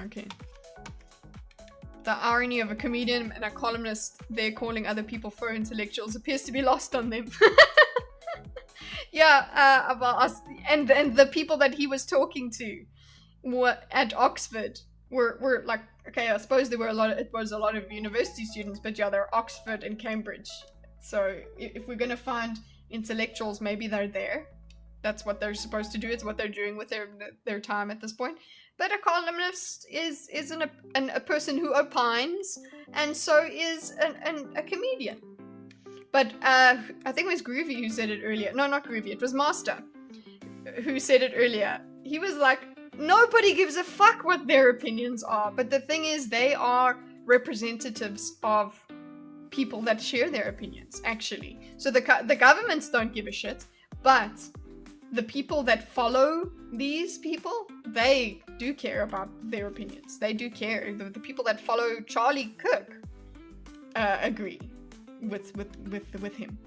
Okay. The irony of a comedian and a columnist there calling other people faux intellectuals appears to be lost on them. Yeah, about us and the people that he was talking to were at Oxford were like, okay, I suppose there were it was a lot of university students, but yeah, they're Oxford and Cambridge. So if we're gonna find intellectuals, maybe they're there. That's what they're supposed to do. It's what they're doing with their time at this point. But a columnist is a person who opines, and so is a comedian. But I think it was Groovy who said it earlier. No, not Groovy. It was Master who said it earlier. He was like, nobody gives a fuck what their opinions are. But the thing is, they are representatives of people that share their opinions, actually. So the governments don't give a shit, but the people that follow these people, they do care about their opinions. They do care. The people that follow Charlie Kirk agree with him.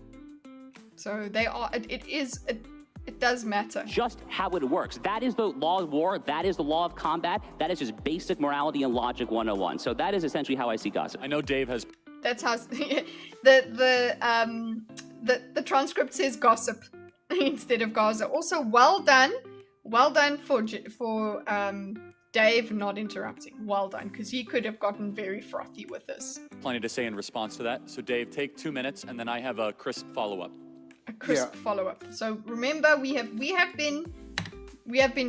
So they are. It does matter. Just how it works. That is the law of war. That is the law of combat. That is just basic morality and logic 101. So that is essentially how I see Gaza. I know Dave has. That's how the transcript says gossip instead of Gaza. Also, well done for Dave not interrupting. Well done, because he could have gotten very frothy with this. Plenty to say in response to that. So Dave, take 2 minutes, and then I have a crisp follow-up. A crisp follow-up. So remember, we have been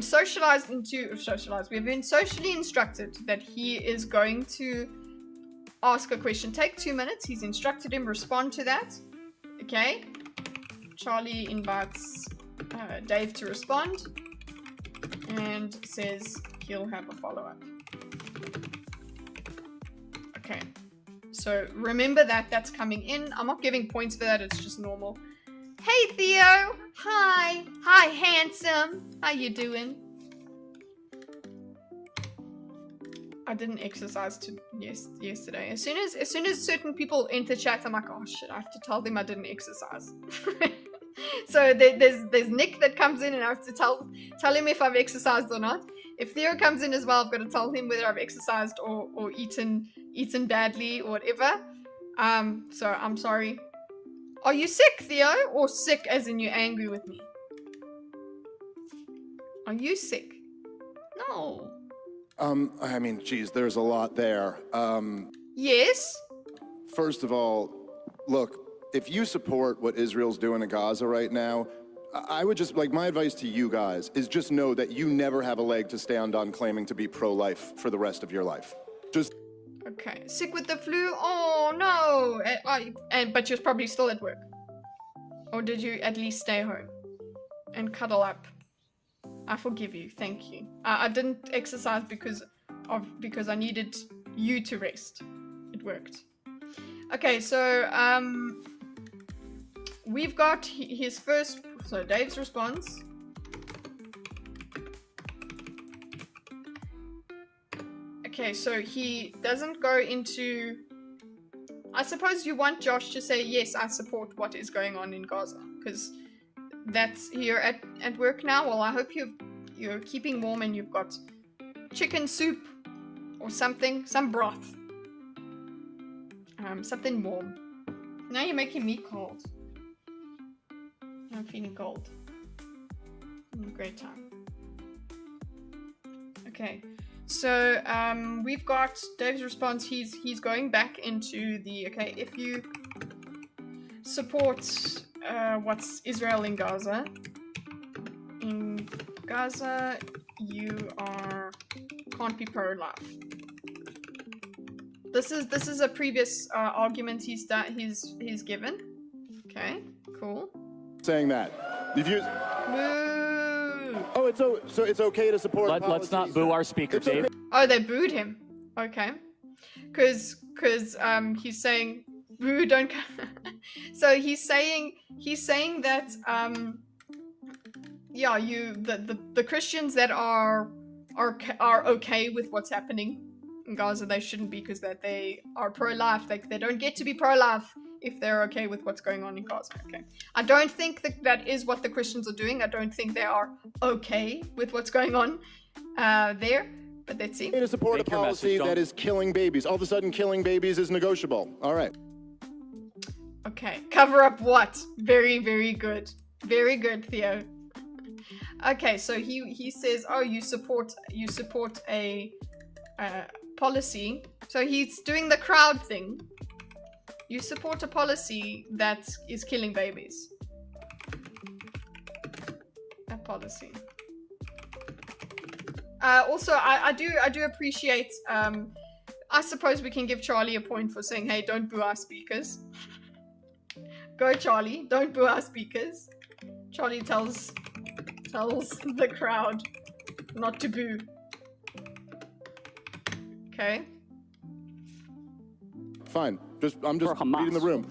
socialized. We have been socially instructed that he is going to ask a question. Take 2 minutes. He's instructed him, respond to that. Okay. Charlie invites Dave to respond and says he'll have a follow-up. Okay. So remember that's coming in. I'm not giving points for that. It's just normal. Hey, Theo. Hi. Hi, handsome. How you doing? I didn't exercise yesterday. As soon as certain people enter chat, I'm like, oh shit, I have to tell them I didn't exercise. So there's Nick that comes in, and I have to tell him if I've exercised or not. If Theo comes in as well, I've got to tell him whether I've exercised or eaten badly or whatever. So I'm sorry. Are you sick, Theo? Or sick as in you're angry with me? Are you sick? No. I mean, geez, there's a lot there. Yes? First of all, look, if you support what Israel's doing in Gaza right now, I would just, like, my advice to you guys is just know that you never have a leg to stand on claiming to be pro-life for the rest of your life. Just... Okay. Sick with the flu? Oh, no. But you're probably still at work. Or did you at least stay home and cuddle up? I forgive you. Thank you. I didn't exercise because I needed you to rest. It worked. Okay, so we've got his first. So Dave's response. Okay, so he doesn't go into. I suppose you want Josh to say yes, I support what is going on in Gaza, because that's here at work now. Well, I hope you're keeping warm and you've got chicken soup or something, some broth, something warm. Now you're making me cold. I'm feeling cold. Great time. Okay, so we've got Dave's response. He's going back into the okay. If you support what's Israel in Gaza, in Gaza, you can't be pro-life. This is a previous argument he's given. Okay, cool. Saying that. If you, Boo! oh, so it's okay to support Let's not boo our speaker, Dave. Oh, they booed him. Okay, because he's saying boo, don't. So he's saying that yeah, the Christians that are okay with what's happening in Gaza, they shouldn't be, because that they are pro-life. They don't get to be pro-life if they're okay with what's going on in Gaza. Okay, I don't think that is what the Christians are doing. I don't think they are okay with what's going on there. But let's see. to support a policy that is killing babies. All of a sudden, killing babies is negotiable. All right. Okay, cover up what? Very, very good. Very good, Theo. Okay, so he says, oh, you support a policy. So he's doing the crowd thing. You support a policy that is killing babies. A policy. Also, I do appreciate. I suppose we can give Charlie a point for saying, "Hey, don't boo our speakers." Go, Charlie! Don't boo our speakers. Charlie tells the crowd not to boo. Okay. Fine. I'm just reading the room.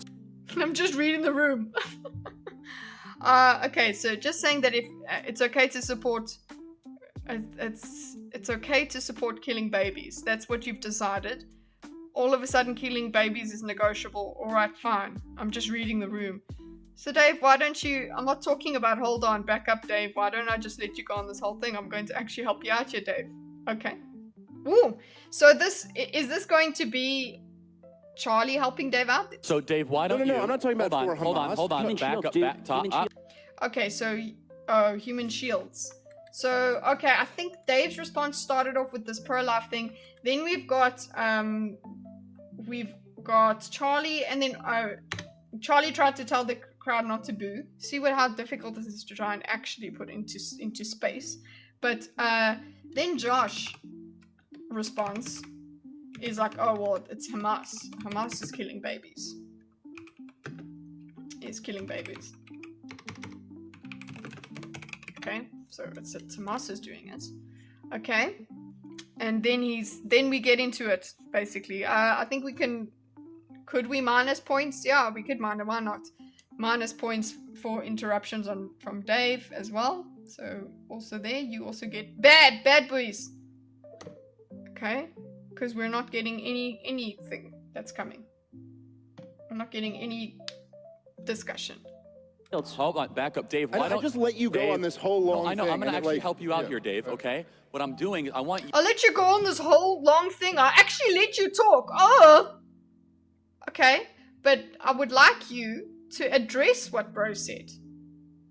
I'm just reading the room. Okay, so just saying that if it's okay to support. It's okay to support killing babies. That's what you've decided. All of a sudden, killing babies is negotiable. All right, fine. I'm just reading the room. So, Dave, why don't you... I'm not talking about... Hold on, back up, Dave. Why don't I just let you go on this whole thing? I'm going to actually help you out here, Dave. Okay. Ooh. So is this going to be Charlie helping Dave out? So, Dave, why don't you... No, I'm not talking about Hamas. Hold on. Back up. Okay, so... human shields. So, okay, I think Dave's response started off with this pro-life thing. Then we've got Charlie, and then Charlie tried to tell the crowd not to boo. See how difficult this is to try and actually put into space. But then Josh response is like, oh, well, it's Hamas. Hamas is killing babies. Is killing babies. Okay. So it's Hamas is doing it. Okay. And then we get into it, basically. I think we could we minus points? Yeah, we could minus, why not? Minus points for interruptions from Dave as well. So also there, you also get bad boys. Okay. Because we're not getting anything that's coming. We're not getting any discussion. Hold on, back up, Dave. Why don't I just let you go on this whole long thing? I know. I'm gonna actually help you out here, Dave. Okay. What I'm doing is I want you. I'll let you go on this whole long thing. I actually let you talk. Oh. Okay, but I would like you to address what bro said,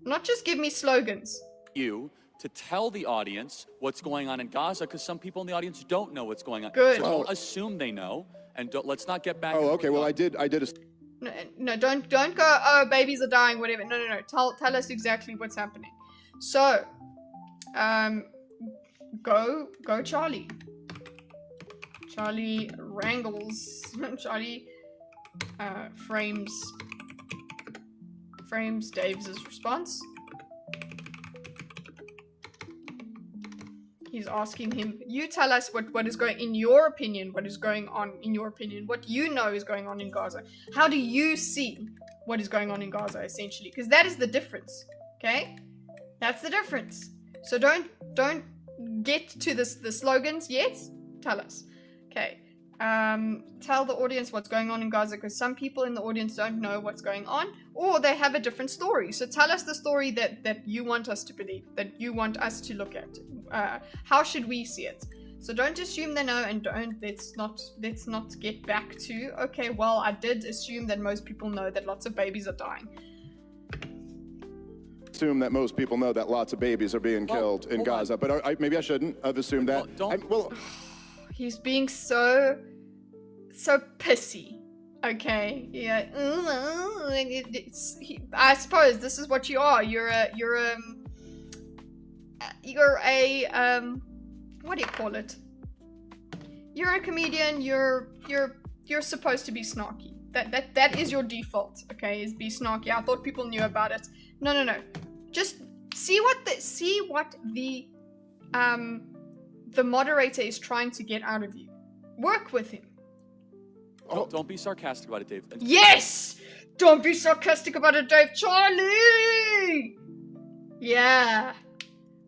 not just give me slogans. You to tell the audience what's going on in Gaza, because some people in the audience don't know what's going on. Good. So don't assume they know, and let's not get back. Oh, okay. Well, I did a. No, don't go, oh, babies are dying, whatever. No. Tell us exactly what's happening. So, go Charlie. Charlie wrangles. Charlie frames Dave's response. He's asking him, you tell us what is going, in your opinion, what is going on in your opinion, what you know is going on in Gaza. How do you see what is going on in Gaza, essentially? Because that is the difference, okay? That's the difference. So don't get to the slogans yet. Tell us. Okay. Tell the audience what's going on in Gaza, because some people in the audience don't know what's going on, or they have a different story. So tell us the story that you want us to believe, that you want us to look at. How should we see it? So don't assume they know, and let's not get back to, okay, well, I did assume that most people know that lots of babies are dying. Assume that most people know that lots of babies are being killed in Gaza, but maybe I shouldn't have assumed that. He's being so pissy. Okay, yeah. I suppose this is what you are. You're you're a what do you call it? You're a comedian. You're supposed to be snarky. That is your default. Okay, is be snarky. I thought people knew about it. No. Just see what the moderator is trying to get out of you. Work with him. Don't be sarcastic about it, Dave. Yes! Don't be sarcastic about it, Dave. Charlie! Yeah.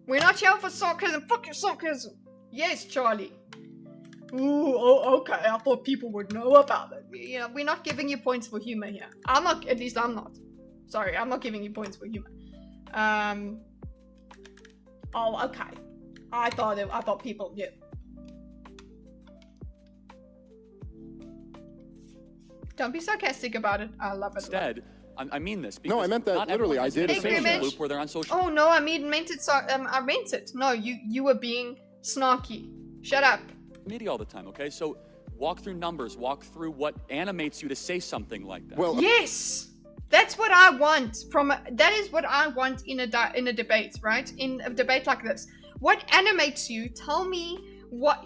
We're not here for sarcasm. Fuck your sarcasm. Yes, Charlie. Ooh, okay. I thought people would know about it. You know, we're not giving you points for humor here. I'm not. At least I'm not. Sorry, I'm not giving you points for humor. Oh, okay. I thought people knew. Don't be sarcastic about it. I love it. Instead, I mean this. Because No, I meant that not literally. everyone I has did been Thank you, in a Mitch. loop where they're on social. Oh no, I meant it. I meant it. No, you were being snarky. Shut up. Media all the time, okay? So walk through numbers, walk through what animates you to say something like that. Well, Yes, that's what I want that is what I want in a debate, right? In a debate like this, what animates you? Tell me what.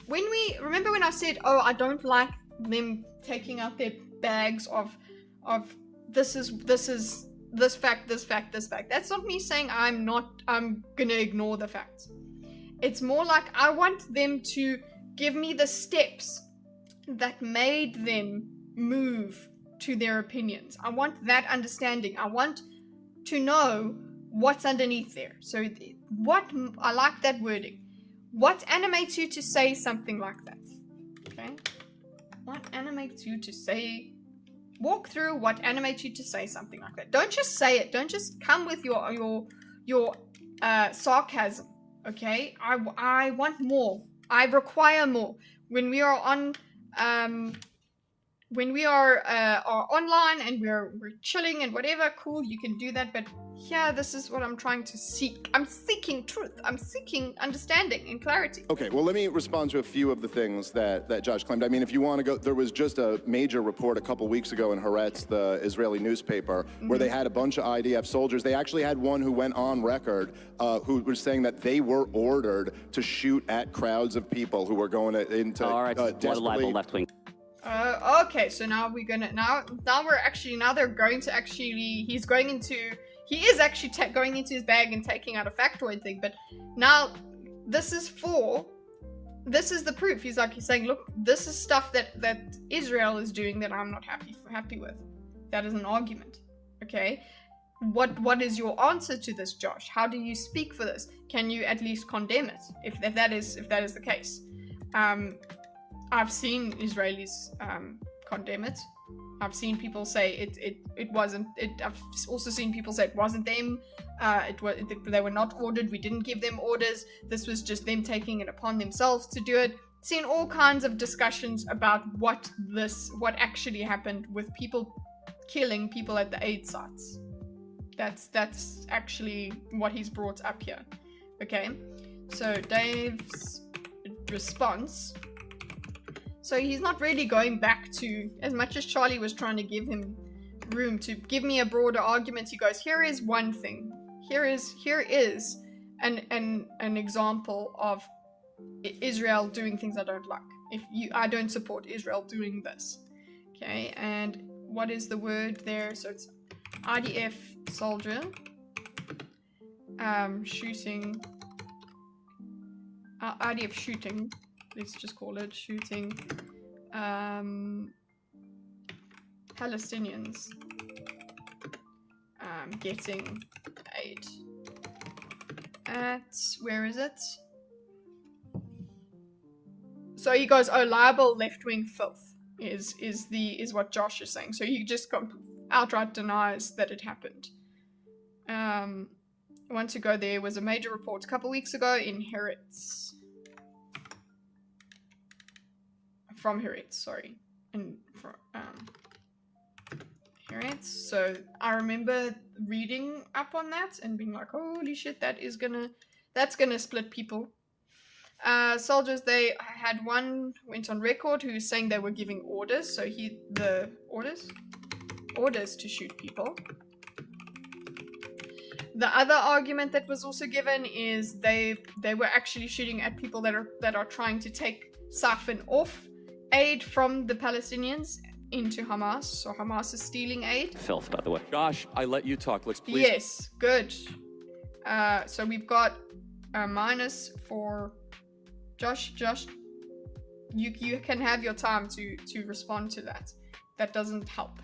Remember when I said, oh, I don't like them taking out their bags of this fact. That's not me saying I'm gonna ignore the facts. It's more like I want them to give me the steps that made them move to their opinions. I want that understanding. I want to know what's underneath there. So I like that wording. What animates you to say something like that? Okay. What animates you to say? Walk through what animates you to say something like that. Don't just say it. Don't just come with your sarcasm. Okay. I want more. I require more. When we are on online and we're chilling and whatever, cool, you can do that, but yeah, this is what I'm trying to seek. I'm seeking truth. I'm seeking understanding and clarity. okay, well, let me respond to a few of the things that Josh claimed. I mean, if you want to go, there was just a major report a couple weeks ago in Haaretz, the Israeli newspaper, where they had a bunch of IDF soldiers. They actually had one who went on record who was saying that they were ordered to shoot at crowds of people who were going into All right, what a desperately... libel left wing. Okay, so now we're gonna he is actually going into his bag and taking out a factoid thing, but now this is the proof. He's saying, look, this is stuff that Israel is doing that I'm not happy with. That is an argument. Okay, what is your answer to this, Josh? How do you speak for this? Can you at least condemn it if that is the case? I've seen Israelis condemn it. I've seen people say it wasn't. I've also seen people say it wasn't them. They were not ordered. We didn't give them orders. This was just them taking it upon themselves to do it. Seen all kinds of discussions about what actually happened with people killing people at the aid sites. That's actually what he's brought up here. Okay, so Dave's response. So he's not really going back to, as much as Charlie was trying to give him room to give me a broader argument, he goes, here is one thing. Here is an example of Israel doing things I don't like. I don't support Israel doing this. Okay, and what is the word there? So it's IDF soldier shooting. IDF shooting. Let's just call it shooting Palestinians getting aid at, where is it? So he goes, oh, libel, left-wing filth is what Josh is saying. So he just outright denies that it happened. Once ago, there was a major report a couple weeks ago in Haaretz. From Haaretz, sorry, and from Haaretz. So I remember reading up on that and being like, "Holy shit, that's gonna split people." Soldiers, they had one went on record who's saying they were giving orders. So orders to shoot people. The other argument that was also given is they were actually shooting at people that are trying to siphon off aid from the Palestinians into Hamas. So Hamas is stealing aid. Filth, by the way. Josh, I let you talk. Let's please. Yes, good. So we've got a minus for Josh. Josh, you can have your time to respond to that. That doesn't help.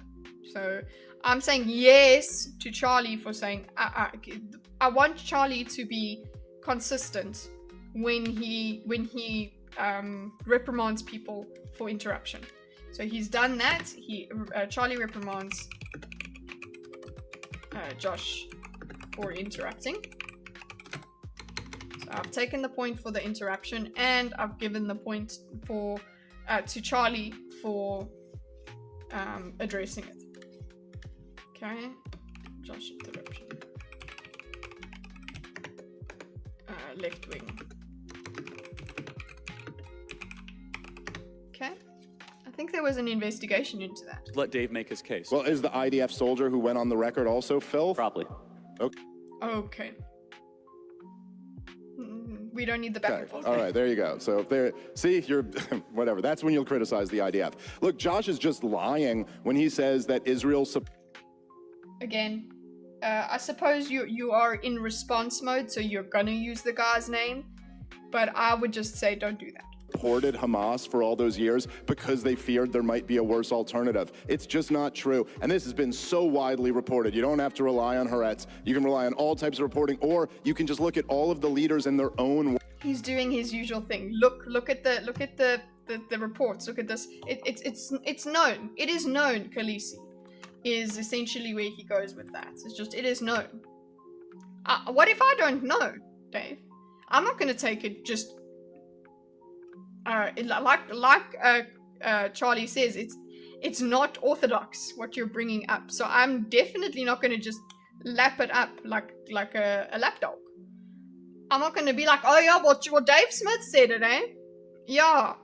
So I'm saying yes to Charlie for saying I want Charlie to be consistent when he reprimands people for interruption. So he's done that. Charlie reprimands Josh for interrupting. So I've taken the point for the interruption, and I've given the point for to Charlie for addressing it. Okay, Josh interruption. Left wing. Okay, I think there was an investigation into that. Let Dave make his case. Well, is the IDF soldier who went on the record also filth? Probably. Okay. We don't need the back and Okay. forth. All right, there you go. So if there, see, you're, whatever. That's when you'll criticize the IDF. Look, Josh is just lying when he says that Israel. Again, I suppose you are in response mode, so you're gonna use the guy's name, but I would just say don't do that. Supported Hamas for all those years because they feared there might be a worse alternative. It's just not true. And this has been so widely reported. You don't have to rely on Haaretz. You can rely on all types of reporting, or you can just look at all of the leaders in their own. He's doing his usual thing. Look at the reports. Look at this. It's known. It is known. Khaleesi is essentially where he goes with that. It's just, it is known. What if I don't know, Dave? I'm not going to take it just Charlie says, it's not orthodox what you're bringing up. So I'm definitely not going to just lap it up like a lapdog. I'm not going to be like, oh yeah, what Dave Smith said it, eh? Yeah,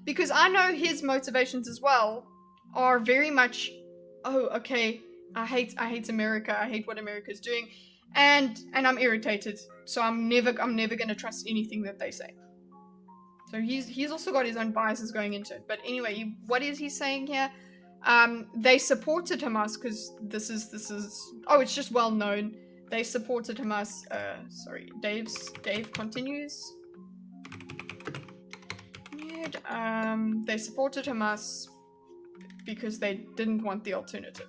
because I know his motivations as well are very much, oh, okay, I hate America. I hate what America's doing, and I'm irritated. So I'm never going to trust anything that they say. So he's also got his own biases going into it. But anyway, what is he saying here? They supported Hamas because this is it's just well known. They supported Hamas. Dave continues. They supported Hamas because they didn't want the alternative.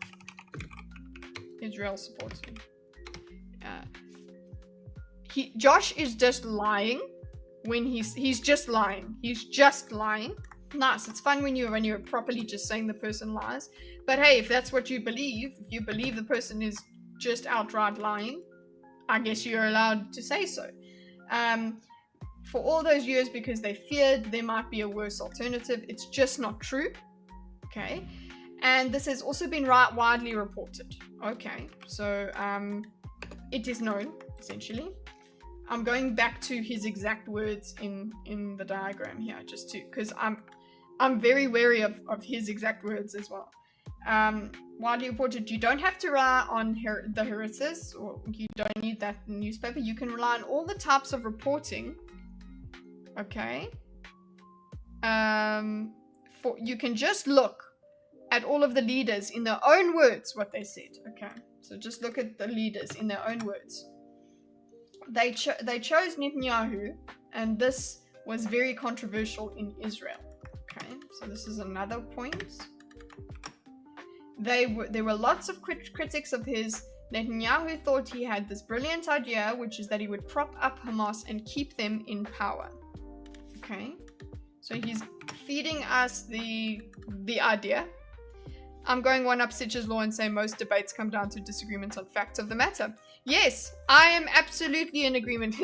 Israel supports him. Josh is just lying. When he's just lying. He's just lying. Nice. It's fun when you're properly just saying the person lies. But hey, if that's what you believe, if you believe the person is just outright lying, I guess you're allowed to say so. For all those years, because they feared there might be a worse alternative, it's just not true. Okay. And this has also been widely reported. Okay. So it is known, essentially. I'm going back to his exact words in the diagram here, just to, because I'm very wary of his exact words as well. Widely reported, you don't have to rely on the Haaretz, or you don't need that newspaper. You can rely on all the types of reporting. Okay. You can just look at all of the leaders in their own words, what they said. Okay. So just look at the leaders in their own words. They chose Netanyahu, and this was very controversial in Israel. Okay, so this is another point. There were lots of critics of his. Netanyahu thought he had this brilliant idea, which is that he would prop up Hamas and keep them in power. Okay, so he's feeding us the idea. I'm going one up Sitch's law and say most debates come down to disagreements on facts of the matter. Yes, I am absolutely in agreement.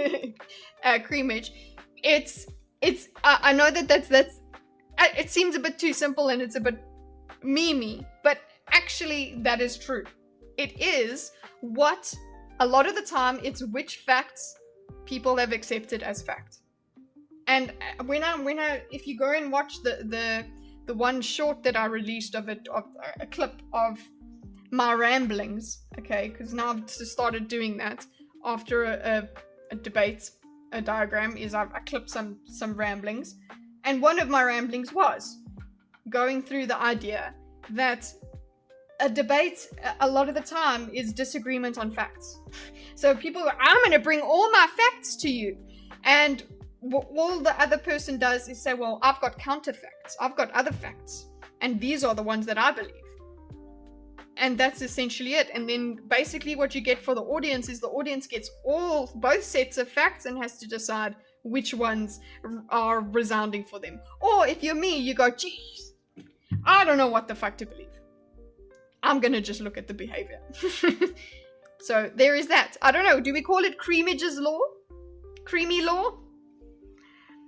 Creamage. I know that's it seems a bit too simple and it's a bit memey, but actually that is true. It is what a lot of the time it's which facts people have accepted as fact. And if you go and watch the one short that I released of a clip of my ramblings, okay, because now I've just started doing that after a debate, a diagram, is I clipped some ramblings, and one of my ramblings was going through the idea that a debate a lot of the time is disagreement on facts. So people go, I'm going to bring all my facts to you, and all the other person does is say, well, I've got counterfacts, I've got other facts, and these are the ones that I believe. And that's essentially it. And then basically what you get for the audience is the audience gets both sets of facts and has to decide which ones are resounding for them. Or if you're me, you go, geez, I don't know what the fuck to believe. I'm gonna just look at the behavior. So there is that. I don't know, do we call it Creamage's law? Creamy law?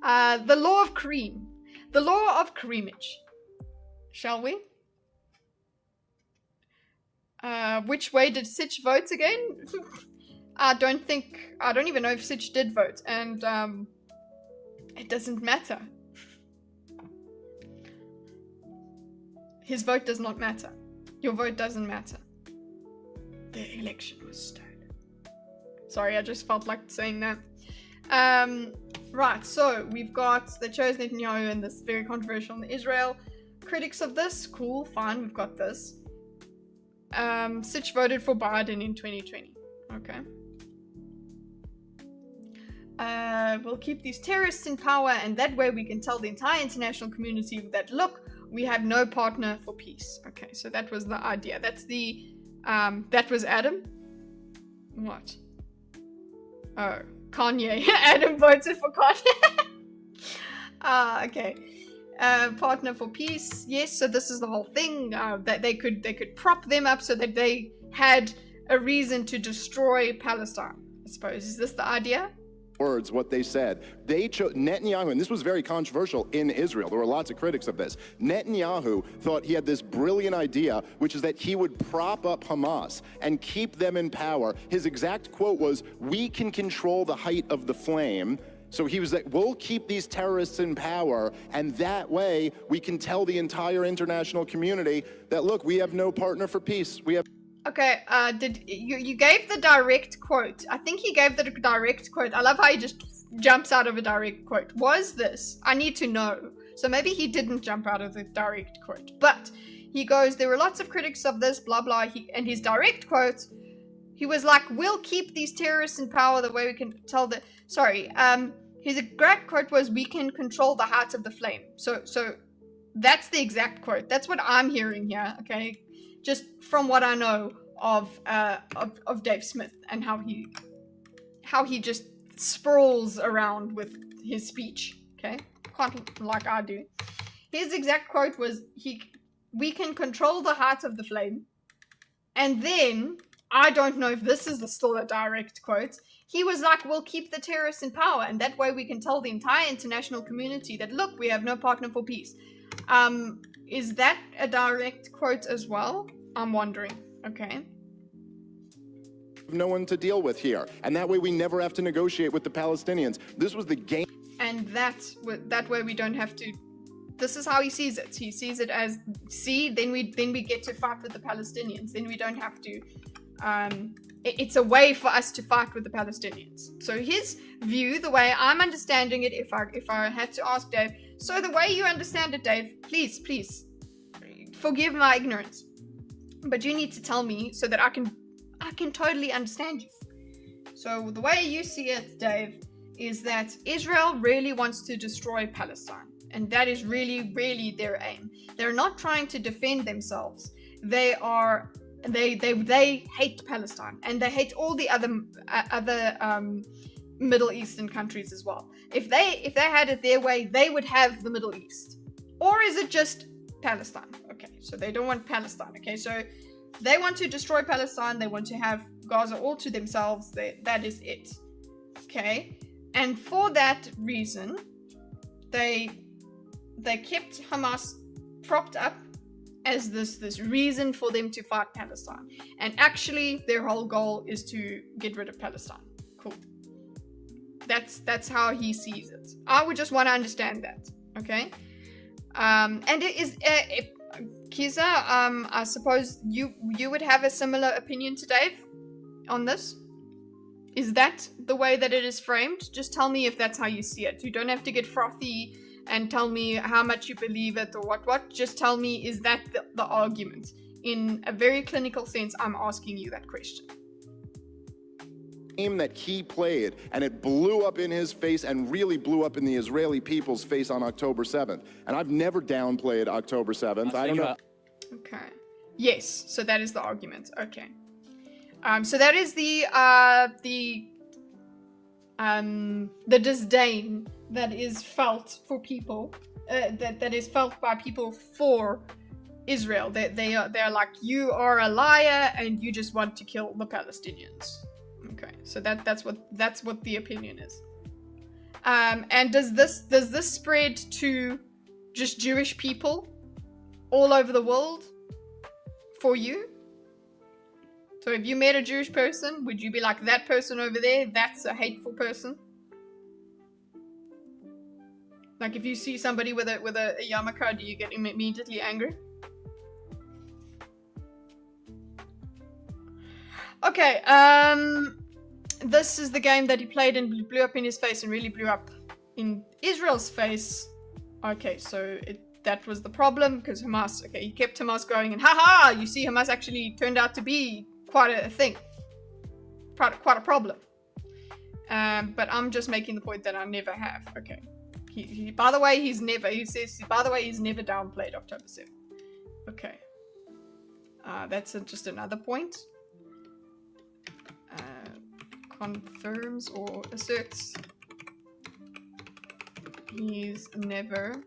The law of cream. The law of creamage. Shall we? Which way did Sitch vote again? I don't even know if Sitch did vote, and it doesn't matter. His vote does not matter. Your vote doesn't matter. The election was stolen. Sorry, I just felt like saying that. Right, so we've got, they chose Netanyahu and this very controversial in Israel. Critics of this, cool, fine, we've got this. Sitch voted for Biden in 2020. Okay. We'll keep these terrorists in power, and that way we can tell the entire international community that, look, we have no partner for peace. Okay, so that was the idea. That's the, that was Adam? What? Oh, Kanye. Adam voted for Kanye. Okay. Partner for peace, yes. So this is the whole thing, that they could prop them up so that they had a reason to destroy Palestine, I suppose. Is this the idea? Words, what they said. They chose Netanyahu, and this was very controversial in Israel. There were lots of critics of this. Netanyahu thought he had this brilliant idea, which is that he would prop up Hamas and keep them in power. His exact quote was, "We can control the height of the flame." So he was like, we'll keep these terrorists in power, and that way we can tell the entire international community that, look, we have no partner for peace. We have. Okay, did you gave the direct quote? I think he gave the direct quote. I love how he just jumps out of a direct quote. Was this? I need to know. So maybe he didn't jump out of the direct quote, but he goes, there were lots of critics of this, blah, blah. And his direct quote, he was like, we'll keep these terrorists in power the way we can tell the, sorry, his exact quote was, we can control the height of the flame. So that's the exact quote. That's what I'm hearing here, okay? Just from what I know of Dave Smith and how he just sprawls around with his speech, okay? Quite like I do. His exact quote was, we can control the height of the flame. And then, I don't know if this is still a direct quote, he was like, we'll keep the terrorists in power, and that way we can tell the entire international community that, look, we have no partner for peace. Is that a direct quote as well? I'm wondering. Okay. No one to deal with here, and that way we never have to negotiate with the Palestinians. This was the game. And that way we don't have to. This is how he sees it. He sees it as, see, then we get to fight with the Palestinians. Then we don't have to. It's a way for us to fight with the Palestinians. So his view, the way I'm understanding it, if I had to ask Dave, so the way you understand it, Dave, please, forgive my ignorance, but you need to tell me so that I can totally understand you. So the way you see it, Dave, is that Israel really wants to destroy Palestine, and that is really, really their aim. They're not trying to defend themselves. They hate Palestine, and they hate all the other Middle Eastern countries as well. If they had it their way, they would have the Middle East. Or is it just Palestine? Okay, so they don't want Palestine. Okay, so they want to destroy Palestine. They want to have Gaza all to themselves. That is it. Okay, and for that reason, they kept Hamas propped up as this reason for them to fight Palestine. And actually, their whole goal is to get rid of Palestine. Cool. That's how he sees it. I would just want to understand that. Okay. And it is Kiza, I suppose you would have a similar opinion to Dave on this? Is that the way that it is framed? Just tell me if that's how you see it. You don't have to get frothy and tell me how much you believe it or what. Just tell me, is that the argument? In a very clinical sense, I'm asking you that question. Game that he played, and it blew up in his face and really blew up in the Israeli people's face on October 7th. And I've never downplayed October 7th. I don't know. Okay. Yes, so that is the argument. Okay. So that is the disdain that is felt for people, that is felt by people for Israel. They're like, you are a liar and you just want to kill the Palestinians. Okay, so that's what the opinion is. And does this spread to just Jewish people all over the world for you? So if you met a Jewish person, would you be like, that person over there, that's a hateful person? Like if you see somebody with a yarmulke, do you get immediately angry? Okay, this is the game that he played and blew up in his face and really blew up in Israel's face. Okay, so that was the problem because Hamas, okay, he kept Hamas going and haha, you see Hamas actually turned out to be quite a thing. Quite a problem. But I'm just making the point that I never have. Okay. He by the way, he says, by the way, he's never downplayed October 7th. Okay. That's just another point. Confirms or asserts he's never.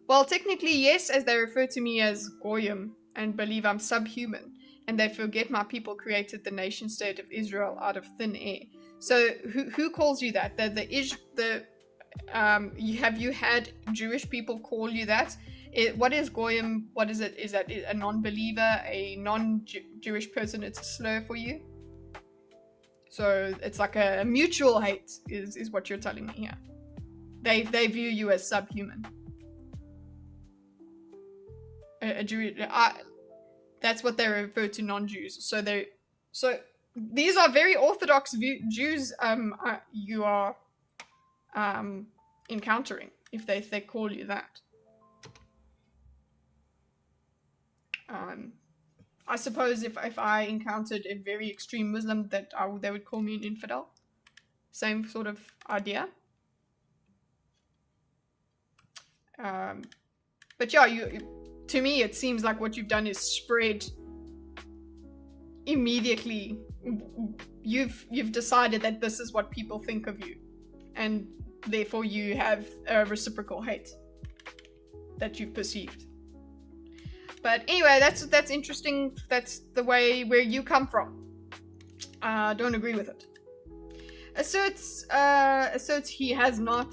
Well, technically, yes, as they refer to me as Goyim and believe I'm subhuman, and they forget my people created the nation state of Israel out of thin air. So who calls you that? Have you had Jewish people call you that? What is Goyim? What is it? Is that a non-believer, a non-Jewish person? It's a slur for you? So it's like a mutual hate is what you're telling me here. They view you as subhuman. A Jew, that's what they refer to non-Jews. So these are very orthodox Jews. You are encountering if they call you that. I suppose if I encountered a very extreme Muslim, they would call me an infidel. Same sort of idea. But yeah, to me, it seems like what you've done is spread immediately. You've decided that this is what people think of you, and therefore you have a reciprocal hate that you've perceived. But anyway, that's interesting. That's the way where you come from. Don't agree with it. Asserts he has never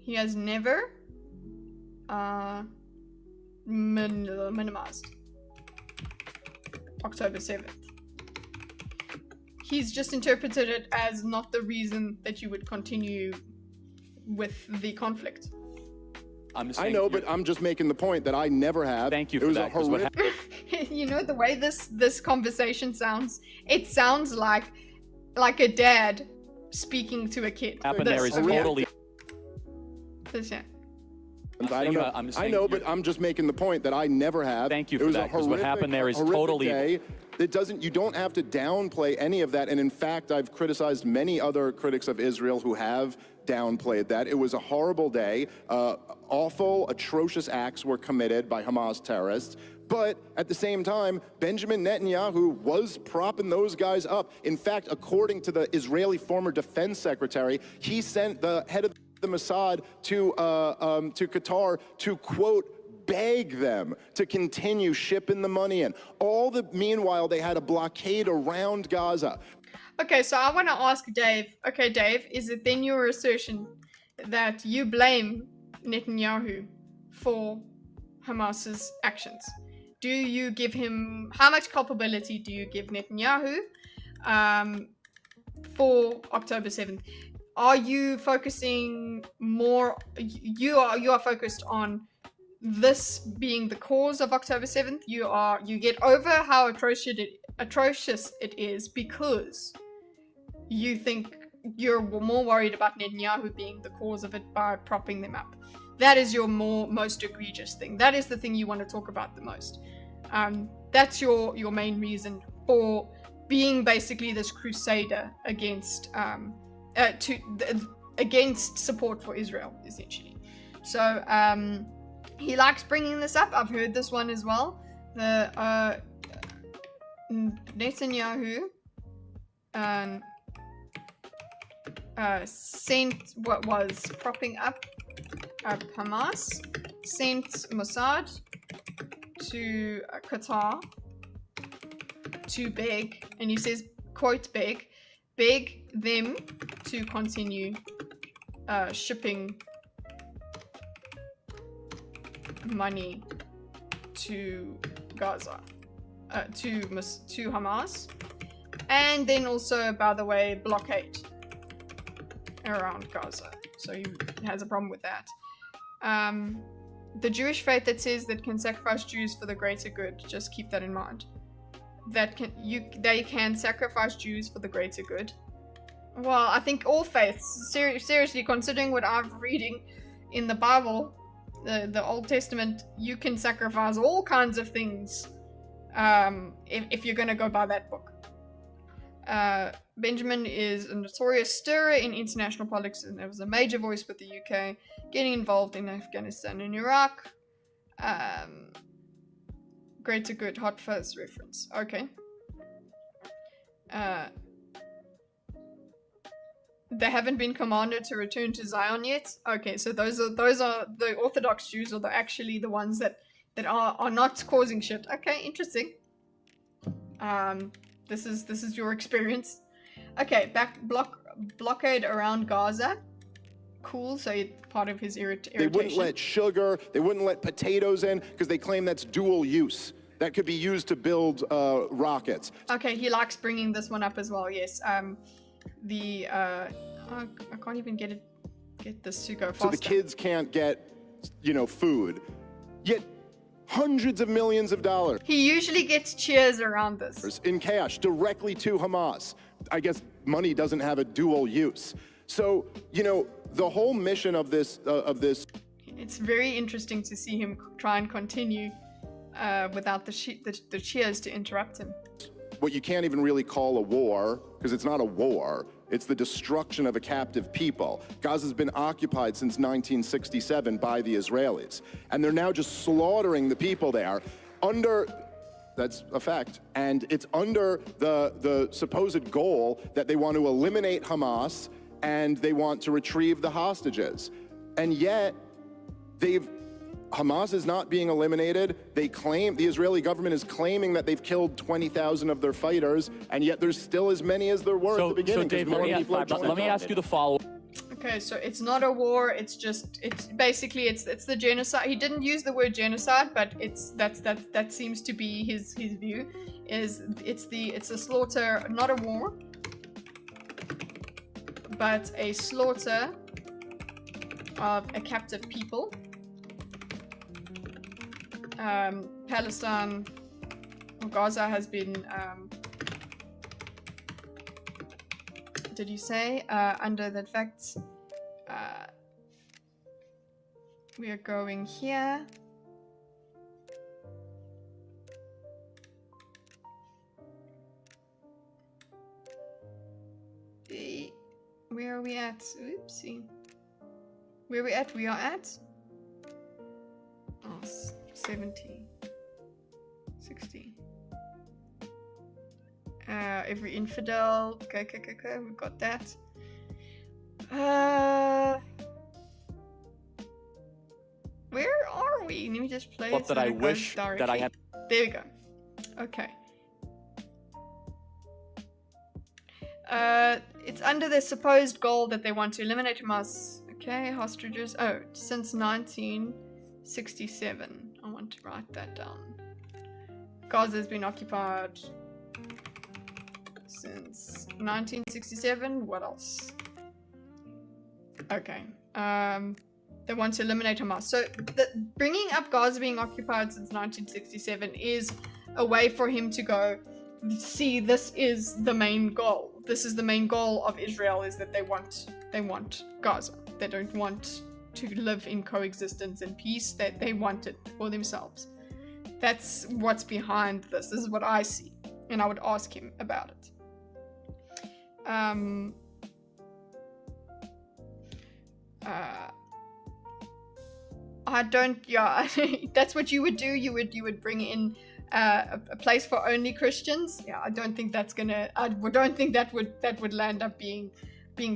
he has never minimized October 7th. He's just interpreted it as not the reason that you would continue with the conflict. I know, but I'm just making the point that I never have. Thank you for that. You know the way this conversation sounds? It sounds like a dad speaking to a kid. Happened there is totally. Yeah. I know, but I'm just making the point that I never have. Thank you for that, because what happened there is totally. Day. You don't have to downplay any of that. And in fact, I've criticized many other critics of Israel who have downplayed that. It was a horrible day. Awful, atrocious acts were committed by Hamas terrorists. But at the same time, Benjamin Netanyahu was propping those guys up. In fact, according to the Israeli former defense secretary, he sent the head of the Mossad to Qatar to, quote, beg them to continue shipping the money in. Meanwhile, they had a blockade around Gaza. Okay, so I want to ask Dave. Okay, Dave, is it then your assertion that you blame Netanyahu for Hamas's actions? Do you give him, how much culpability do you give Netanyahu for October 7th? are you focusing more? You are focused on this being the cause of October 7th. You get over how atrocious it is because you think you're more worried about Netanyahu being the cause of it by propping them up. That is your most egregious thing. That is the thing you want to talk about the most. That's your main reason for being basically this crusader against against support for Israel, essentially. So he likes bringing this up. I've heard this one as well. The Netanyahu sent what was propping up Hamas, sent Mossad to Qatar to beg, and he says, quote, beg them to continue shipping money to Gaza, to Hamas, and then also, by the way, blockade around Gaza. So he has a problem with that. The Jewish faith that says that can sacrifice Jews for the greater good, just keep that in mind. They can sacrifice Jews for the greater good. Well, I think all faiths, seriously, considering what I'm reading in the Bible, the Old Testament, you can sacrifice all kinds of things if you're going to go by that book. Benjamin is a notorious stirrer in international politics, and there was a major voice with the UK, getting involved in Afghanistan and Iraq. Greater good, Hot Fuzz reference. Okay. They haven't been commanded to return to Zion yet. Okay, so those are the Orthodox Jews, or actually the ones that are not causing shit. Okay, interesting. This is your experience. Okay, blockade around Gaza. Cool. So it's part of his irritation. They wouldn't let sugar, they wouldn't let potatoes in because they claim that's dual use. That could be used to build rockets. Okay, he likes bringing this one up as well. Yes. I can't even get this to go faster. So the kids can't get, food. Yet hundreds of millions of dollars. He usually gets cheers around this. In cash, directly to Hamas. I guess money doesn't have a dual use. So, the whole mission of this. It's very interesting to see him try and continue without the cheers to interrupt him. What you can't even really call a war, because it's not a war. It's the destruction of a captive people. Gaza's been occupied since 1967 by the Israelis. And they're now just slaughtering the people there that's a fact. And it's under the supposed goal that they want to eliminate Hamas and they want to retrieve the hostages. And yet, Hamas is not being eliminated. The Israeli government is claiming that they've killed 20,000 of their fighters, and yet there's still as many as there were at the beginning. So Dave, let me ask you the follow-up. Okay, so it's not a war. It's basically the genocide. He didn't use the word genocide, but that seems to be his view. It's a slaughter, not a war, but a slaughter of a captive people. Palestine, or Gaza, has been, did you say, under the fact, we are going here. Where are we at? Oopsie. Where are we at? We are at? Oh, 70. 60. Every infidel. Okay, we've got that. Where are we? Let me just play it. That I wish that I had. There we go. Okay. It's under the supposed goal that they want to eliminate Hamas. Okay, hostages. Oh, since 1967. I want to write that down. Gaza has been occupied since 1967. What else? Okay. They want to eliminate Hamas. So bringing up Gaza being occupied since 1967 is a way for him to go, see, this is the main goal. This is the main goal of Israel, is that they want Gaza. They don't want to live in coexistence and peace. That they want it for themselves. That's what's behind this. This is what I see. And I would ask him about it. I don't, yeah, that's what you would do. You would bring in a place for only Christians. Yeah, I don't think that's gonna, I don't think that would land up being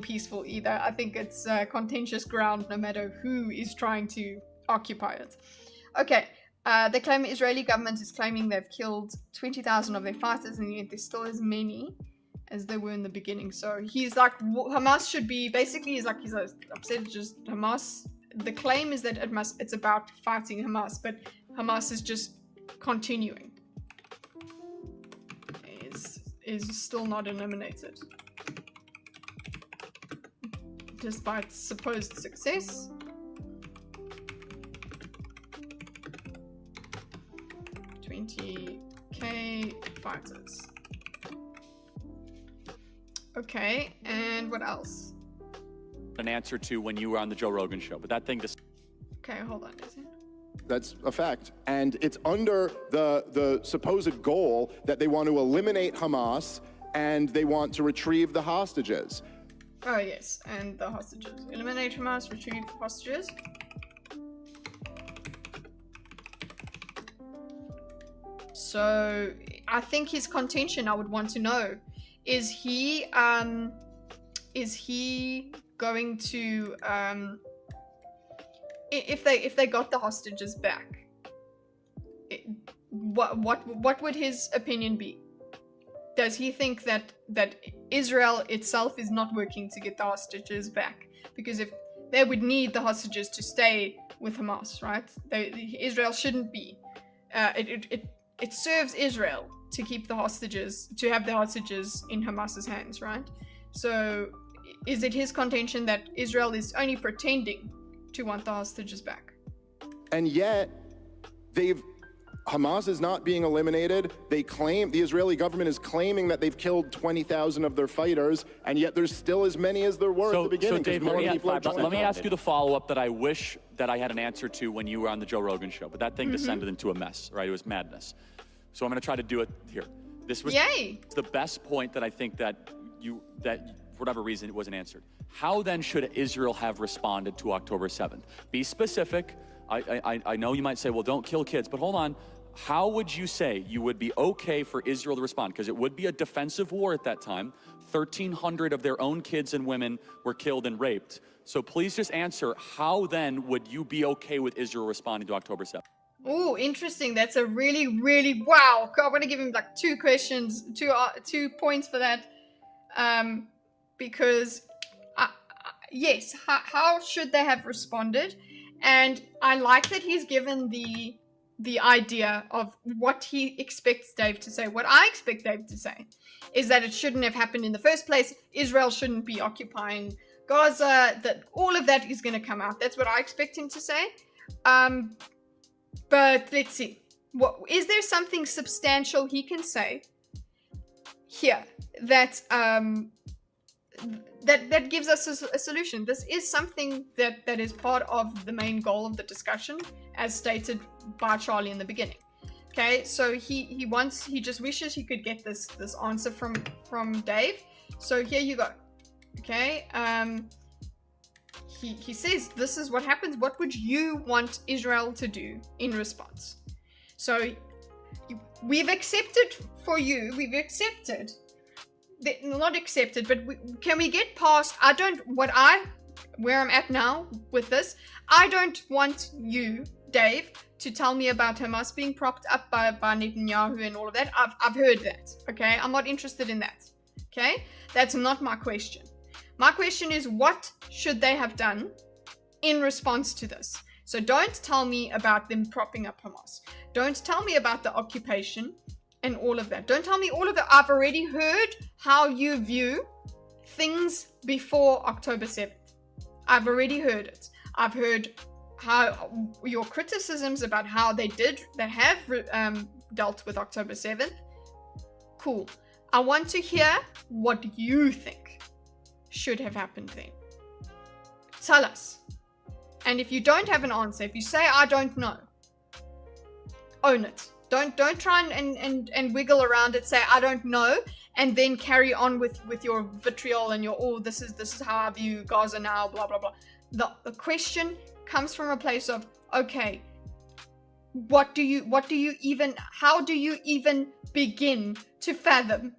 peaceful either. I think it's contentious ground no matter who is trying to occupy it. Okay, they claim the Israeli government is claiming they've killed 20,000 of their fighters, and yet there's still as many as there were in the beginning. So he's like, Hamas should be, basically he's upset just Hamas. The claim is that it's about fighting Hamas, but Hamas is just continuing. Is still not eliminated. Despite supposed success. $20,000 fighters. Okay, and what else? An answer to when you were on the Joe Rogan show, but that thing just... Okay, hold on, Desi. That's a fact. And it's under the supposed goal that they want to eliminate Hamas and they want to retrieve the hostages. Oh, yes, and the hostages. Eliminate Hamas, retrieve hostages. So, I think his contention, I would want to know, is he going to, if they got the hostages back, what would his opinion be? Does he think that Israel itself is not working to get the hostages back? Because if they would need the hostages to stay with Hamas, right? Israel shouldn't be. It serves Israel to keep the hostages, to have the hostages in Hamas's hands, right? So is it his contention that Israel is only pretending to want the hostages back? And yet, Hamas is not being eliminated. They claim, the Israeli government is claiming that they've killed 20,000 of their fighters, and yet there's still as many as there were at the beginning. So Dave, more let people are joining. me ask you the follow-up that I wish that I had an answer to when you were on the Joe Rogan show, but that thing descended into a mess, right? It was madness. So I'm going to try to do it here. This was the best point that I think that for whatever reason it wasn't answered. How then should Israel have responded to October 7th? Be specific. I know you might say, well, don't kill kids, but hold on. How would you say you would be okay for Israel to respond? Because it would be a defensive war at that time. 1,300 of their own kids and women were killed and raped. So please just answer, how then would you be okay with Israel responding to October 7th? Oh, interesting. That's a really, really, wow. I want to give him like two questions, two points for that. Because, yes, how should they have responded? And I like that he's given the idea of what he expects Dave to say. What I expect Dave to say is that it shouldn't have happened in the first place. Israel shouldn't be occupying Gaza. That all of that is going to come out. That's what I expect him to say. But let's see. Is there something substantial he can say here that that gives us a solution? This is something that is part of the main goal of the discussion, as stated by Charlie in the beginning. Okay, so he just wishes he could get this answer from Dave. So here you go. Okay, he says this is what happens. What would you want Israel to do in response? So we've accepted for you. We've accepted. Not accepted, but can we get past? Where I'm at now with this, I don't want you, Dave, to tell me about Hamas being propped up by Netanyahu and all of that. I've heard that. Okay, I'm not interested in that. Okay, that's not my question. My question is, what should they have done in response to this? So don't tell me about them propping up Hamas. Don't tell me about the occupation and all of that. Don't tell me all of it. I've already heard how you view things before October 7th. I've already heard it. I've heard how your criticisms about how they have dealt with October 7th. Cool. I want to hear what you think should have happened then. Tell us. And if you don't have an answer, if you say I don't know, own it. Don't try and wiggle around it, say I don't know, and then carry on with your vitriol and your this is how I view Gaza now, blah blah blah. The question comes from a place of, okay, how do you even begin to fathom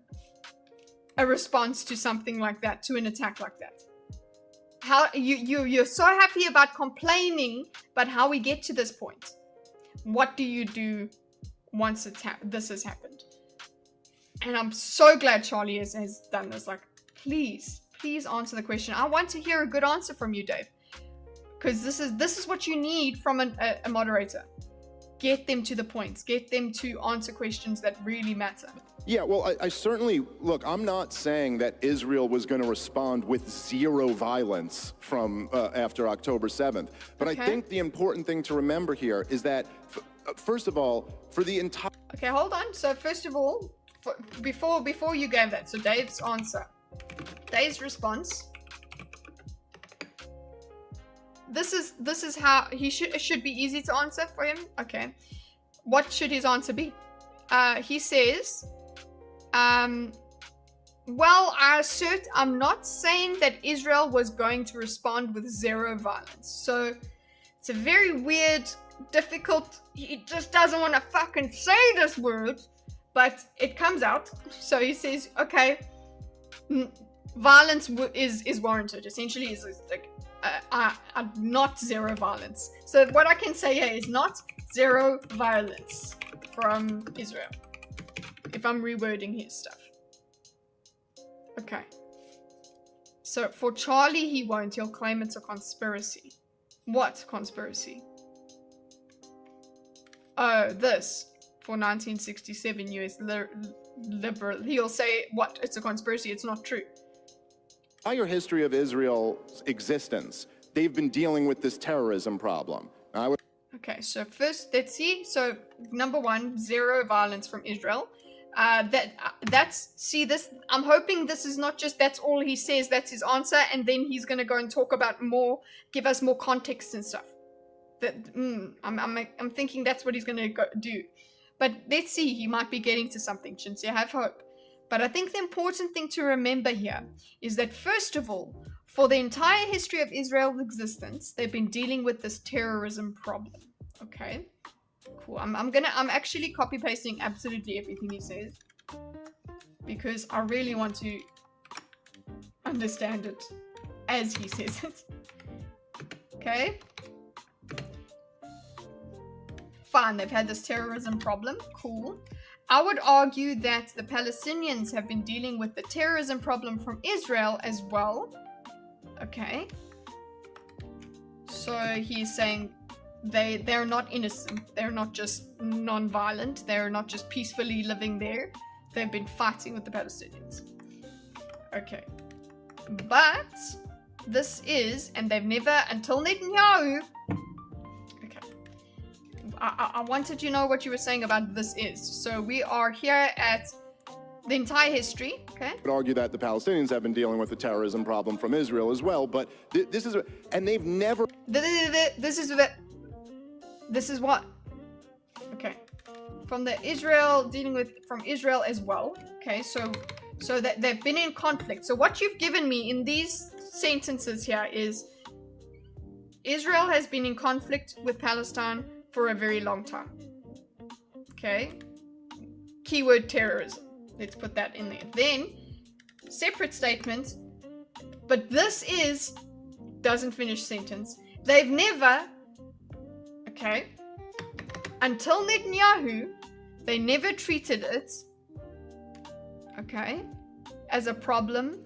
a response to something like that, to an attack like that? How you're so happy about complaining about how we get to this point. What do you do once this has happened? And I'm so glad Charlie has done this. Like, please answer the question. I want to hear a good answer from you, Dave, because this is what you need from a moderator. Get them to the points. Get them to answer questions that really matter. Yeah, well, I certainly, look, I'm not saying that Israel was going to respond with zero violence from after October 7th. But okay. I think the important thing to remember here is that, first of all, for the entire... Okay, hold on. So first of all, before you gave that, so Dave's answer. Dave's response. This is how it should be easy to answer for him. Okay. What should his answer be? He says... well, I assert I'm not saying that Israel was going to respond with zero violence. So it's a very weird, difficult, he just doesn't want to fucking say this word, but it comes out. So he says, okay, violence is warranted. Essentially, is like not zero violence. So what I can say here is not zero violence from Israel, if I'm rewording his stuff. Okay. So for Charlie, he won't. He'll claim it's a conspiracy. What conspiracy? Oh, this. For 1967 US liberal. He'll say, what? It's a conspiracy. It's not true. Entire history of Israel's existence, they've been dealing with this terrorism problem. Okay, so first, let's see. So, number one, zero violence from Israel. See this, I'm hoping this is not just that's all he says, that's his answer, and then he's going to go and talk about more, give us more context and stuff. I'm thinking that's what he's going to do. But let's see, he might be getting to something, Shinsi. I have hope. But I think the important thing to remember here is that, first of all, for the entire history of Israel's existence, they've been dealing with this terrorism problem. Okay, cool. I'm actually copy pasting absolutely everything he says, because I really want to understand it as he says it. Okay. Fine, they've had this terrorism problem. Cool. I would argue that the Palestinians have been dealing with the terrorism problem from Israel as well. Okay. So he's saying they're not innocent. They're not just non-violent. They're not just peacefully living there. They've been fighting with the Palestinians. Okay. But this is, and they've never, until Netanyahu... I wanted to know what you were saying about this is. So we are here at the entire history, okay? I would argue that the Palestinians have been dealing with the terrorism problem from Israel as well, but this is, and they've never... This is what? Okay. From Israel as well, okay? So that they've been in conflict. So what you've given me in these sentences here is Israel has been in conflict with Palestine for a very long time. Okay. Keyword terrorism. Let's put that in there. Then, separate statement, but this is, doesn't finish sentence. They've never, okay, until Netanyahu, they never treated it, okay, as a problem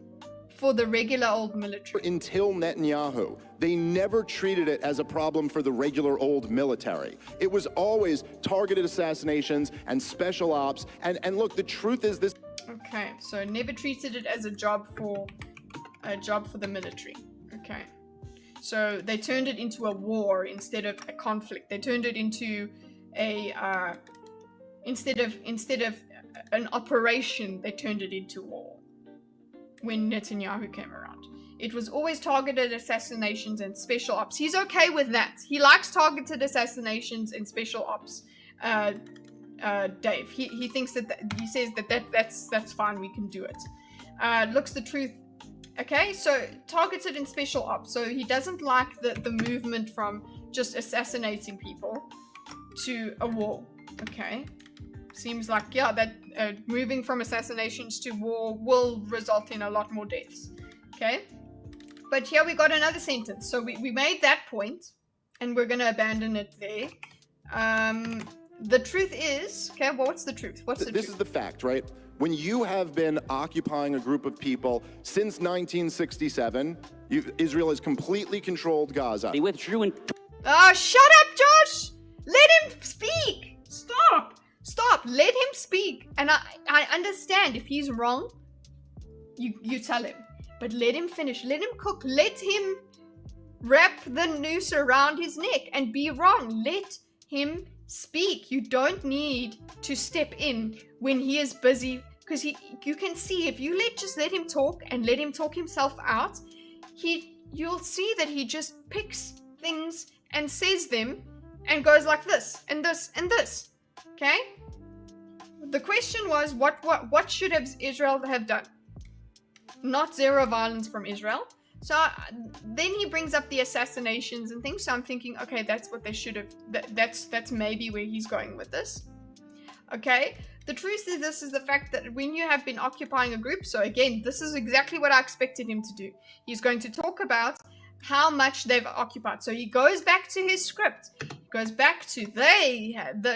for the regular old military. Until Netanyahu, they never treated it as a problem for the regular old military. It was always targeted assassinations and special ops. And look, the truth is this. Okay, so never treated it as a job for the military. Okay. So they turned it into a war instead of a conflict. They turned it into a instead of an operation, they turned it into war when Netanyahu came around. It was always targeted assassinations and special ops. He's okay with that. He likes targeted assassinations and special ops. Dave, he thinks he says that's fine. We can do it. Looks the truth. Okay, so targeted and special ops. So he doesn't like the movement from just assassinating people to a war. Okay, seems like, yeah, that moving from assassinations to war will result in a lot more deaths. Okay, but here we got another sentence. So we made that point, and we're going to abandon it there. The truth is, okay, well, what's the truth? What's the truth? This is the fact, right? When you have been occupying a group of people since 1967, Israel has completely controlled Gaza. They withdrew in... Oh, shut up, Josh! Let him speak! Stop! Let him speak. And I understand if he's wrong, you tell him. But let him finish. Let him cook. Let him wrap the noose around his neck and be wrong. Let him speak. You don't need to step in when he is busy, because you can see if you just let him talk and let him talk himself out, you'll see that he just picks things and says them and goes like this and this and this. Okay? The question was what should Israel have done? Not zero violence from Israel. So then he brings up the assassinations and things. So I'm thinking, okay, that's what they should have. That's maybe where he's going with this. Okay. The truth is, this is the fact that when you have been occupying a group. So again, this is exactly what I expected him to do. He's going to talk about how much they've occupied. So he goes back to his script. He goes back to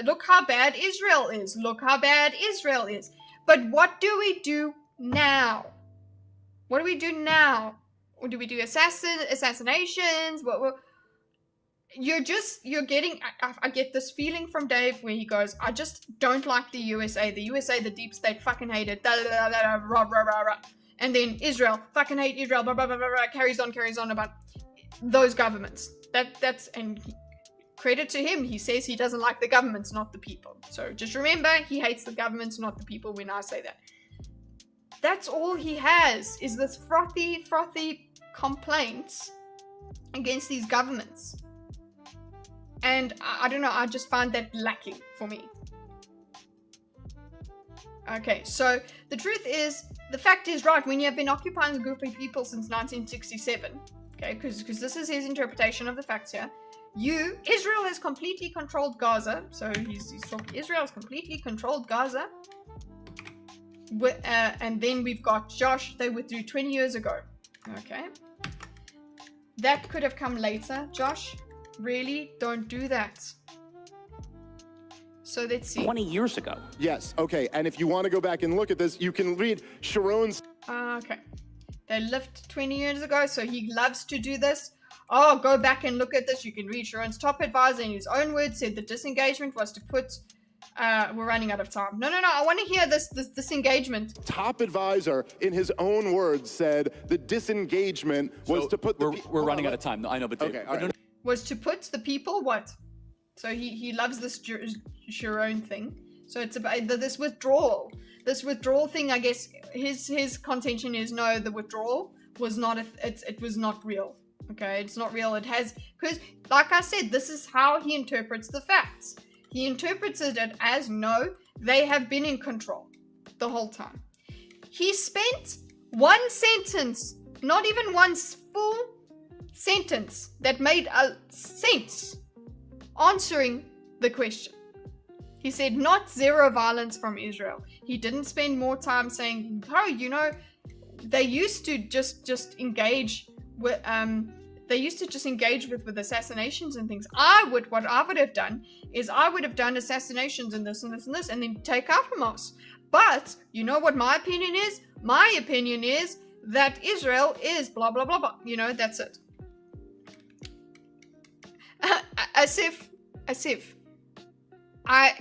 look how bad Israel is. Look how bad Israel is. But what do we do now? What do we do now? Or do we do assassinations? You're getting, I get this feeling from Dave where he goes, I just don't like the USA. The USA, the deep state, fucking hate it. And then Israel, fucking hate Israel, blah, blah, blah, blah, blah, carries on about those governments. And credit to him, he says he doesn't like the governments, not the people. So just remember, he hates the governments, not the people when I say that. That's all he has, is this frothy complaints against these governments. And I don't know, I just find that lacking for me. Okay, so the truth is, the fact is, right, when you have been occupying a group of people since 1967, okay, because this is his interpretation of the facts here, Israel has completely controlled Gaza. So he's talking, Israel has completely controlled Gaza. And then we've got Josh, they withdrew 20 years ago. Okay. That could have come later, Josh. Really? Don't do that. So let's see. 20 years ago. Yes, okay, and if you want to go back and look at this, you can read Sharon's... Okay. They lived 20 years ago, so he loves to do this. Oh, go back and look at this. You can read Sharon's top advisor in his own words said the disengagement was to put... we're running out of time. No, I want to hear this disengagement. Top advisor, in his own words, said the disengagement was to put the... We're running out of time. No, I know, but... Okay, all right. Was to put the people what? So he loves this Sharon thing. So it's about this withdrawal. This withdrawal thing, I guess, his contention is no, the withdrawal was not, it was not real. Okay, it's not real. It has, because like I said, this is how he interprets the facts. He interprets it as no, they have been in control the whole time. He spent one sentence, not even one full sentence that made a sense answering the question. He said not zero violence from Israel. He didn't spend more time saying, oh, you know, they used to just engage with with assassinations and things. What I would have done is I would have done assassinations and this and this and this and then take out Hamas. But you know what my opinion is? My opinion is that Israel is blah blah blah blah. You know, that's it.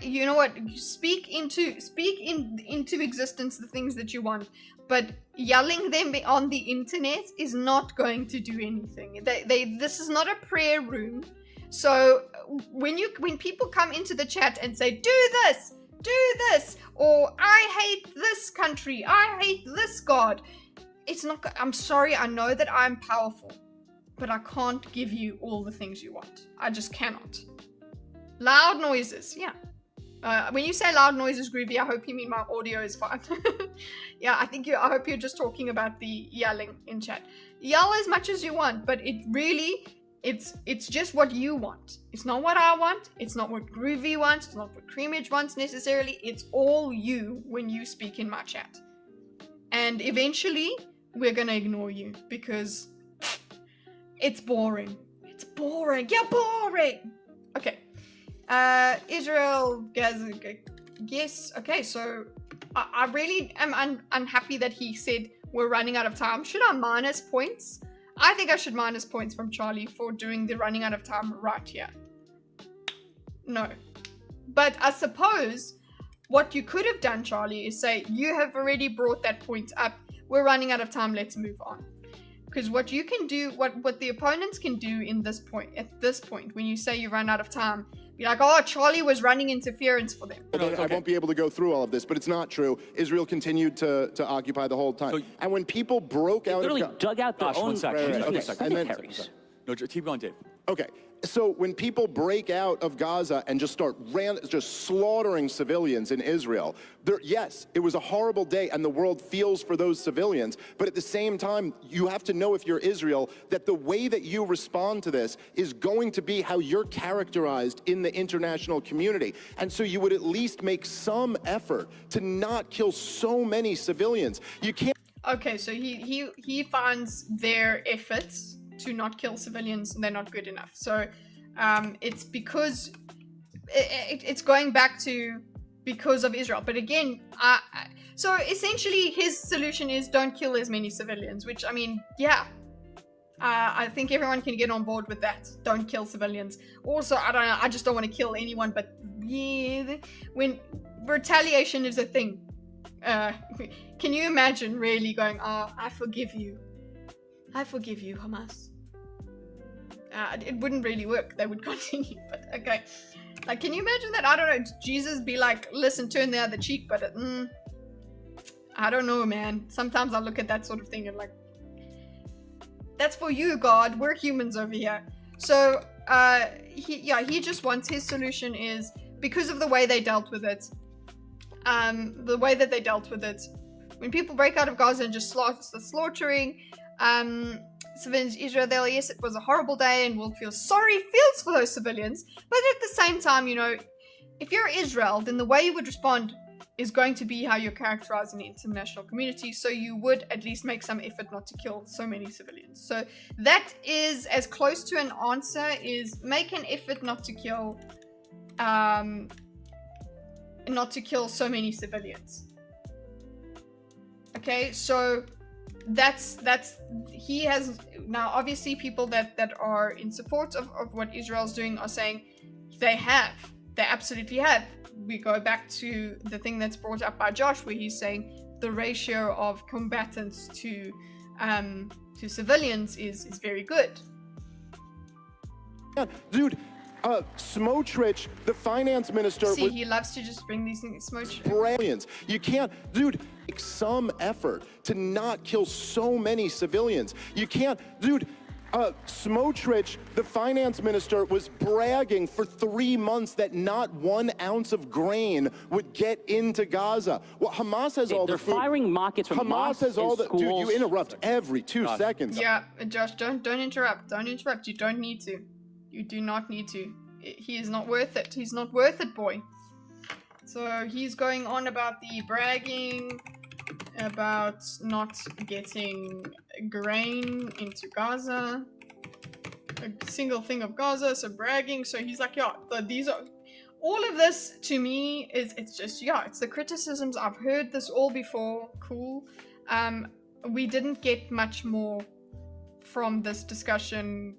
you know what? Speak into existence the things that you want, but yelling them on the internet is not going to do anything. This is not a prayer room. So when people come into the chat and say, do this, or I hate this country, I hate this God, it's not, I'm sorry, I know that I'm powerful, but I can't give you all the things you want. I just cannot. Loud noises, yeah. When you say loud noises, Groovy, I hope you mean my audio is fine. Yeah, I hope you're just talking about the yelling in chat. Yell as much as you want, but it's just what you want. It's not what I want. It's not what Groovy wants. It's not what Creamage wants necessarily. It's all you when you speak in my chat. And eventually, we're gonna ignore you because it's boring. It's boring. You're boring. Okay. Israel, Gaza, yes. Okay, so I really am unhappy that he said we're running out of time. Should I minus points? I think I should minus points from Charlie for doing the running out of time right here. No. But I suppose what you could have done, Charlie, is say, you have already brought that point up. We're running out of time. Let's move on. Because what you can do, what the opponents can do at this point, when you say you run out of time, be like, oh, Charlie was running interference for them. I won't be able to go through all of this, but it's not true. Israel continued to occupy the whole time. And when people broke out literally of... dug out their own... One second. cemeteries. No, keep going, Dave. Okay, so when people break out of Gaza and just start slaughtering civilians in Israel, yes, it was a horrible day and the world feels for those civilians, but at the same time, you have to know if you're Israel that the way that you respond to this is going to be how you're characterized in the international community. And so you would at least make some effort to not kill so many civilians. You can't... Okay, so he finds their efforts to not kill civilians, they're not good enough. So it's because it's going back to because of Israel. But again, so essentially his solution is don't kill as many civilians, which, I mean, yeah, I think everyone can get on board with that. Don't kill civilians. Also, I don't know, I just don't want to kill anyone, but yeah, when retaliation is a thing, can you imagine really going, oh, I forgive you, Hamas? It wouldn't really work. They would continue, but okay. Like, can you imagine that? I don't know. Jesus be like, listen, turn the other cheek, but I don't know, man. Sometimes I look at that sort of thing and like, that's for you, God. We're humans over here. So, he just wants, his solution is, because of the way they dealt with it, the way that they dealt with it, when people break out of Gaza and just slaughtering, civilians, Israel, yes, it was a horrible day and we'll feels for those civilians, but at the same time, you know, if you're Israel, then the way you would respond is going to be how you're characterized in the international community, so you would at least make some effort not to kill so many civilians. So that is as close to an answer, is make an effort not to kill so many civilians. Okay, so that's he has now, obviously people that are in support of what Israel's doing are saying they absolutely have. We go back to the thing that's brought up by Josh, where he's saying the ratio of combatants to civilians is very good. Yeah, dude, Smotrich, the finance minister... See, he loves to just bring these things, Smotrich. Brilliant. You can't... Dude, make some effort to not kill so many civilians. You can't... Dude, Smotrich, the finance minister, was bragging for 3 months that not 1 ounce of grain would get into Gaza. Well, Hamas has all the food. They're firing rockets from Hamas has all the... schools. Dude, you interrupt every 2 seconds. Yeah, Josh, don't interrupt. Don't interrupt. You don't need to. You do not need to. He is not worth it. He's not worth it, boy. So he's going on about the bragging, about not getting grain into Gaza, a single thing of Gaza, so bragging. So he's like, yeah, these are... All of this, to me, it's just, yeah, it's the criticisms. I've heard this all before. Cool. We didn't get much more from this discussion.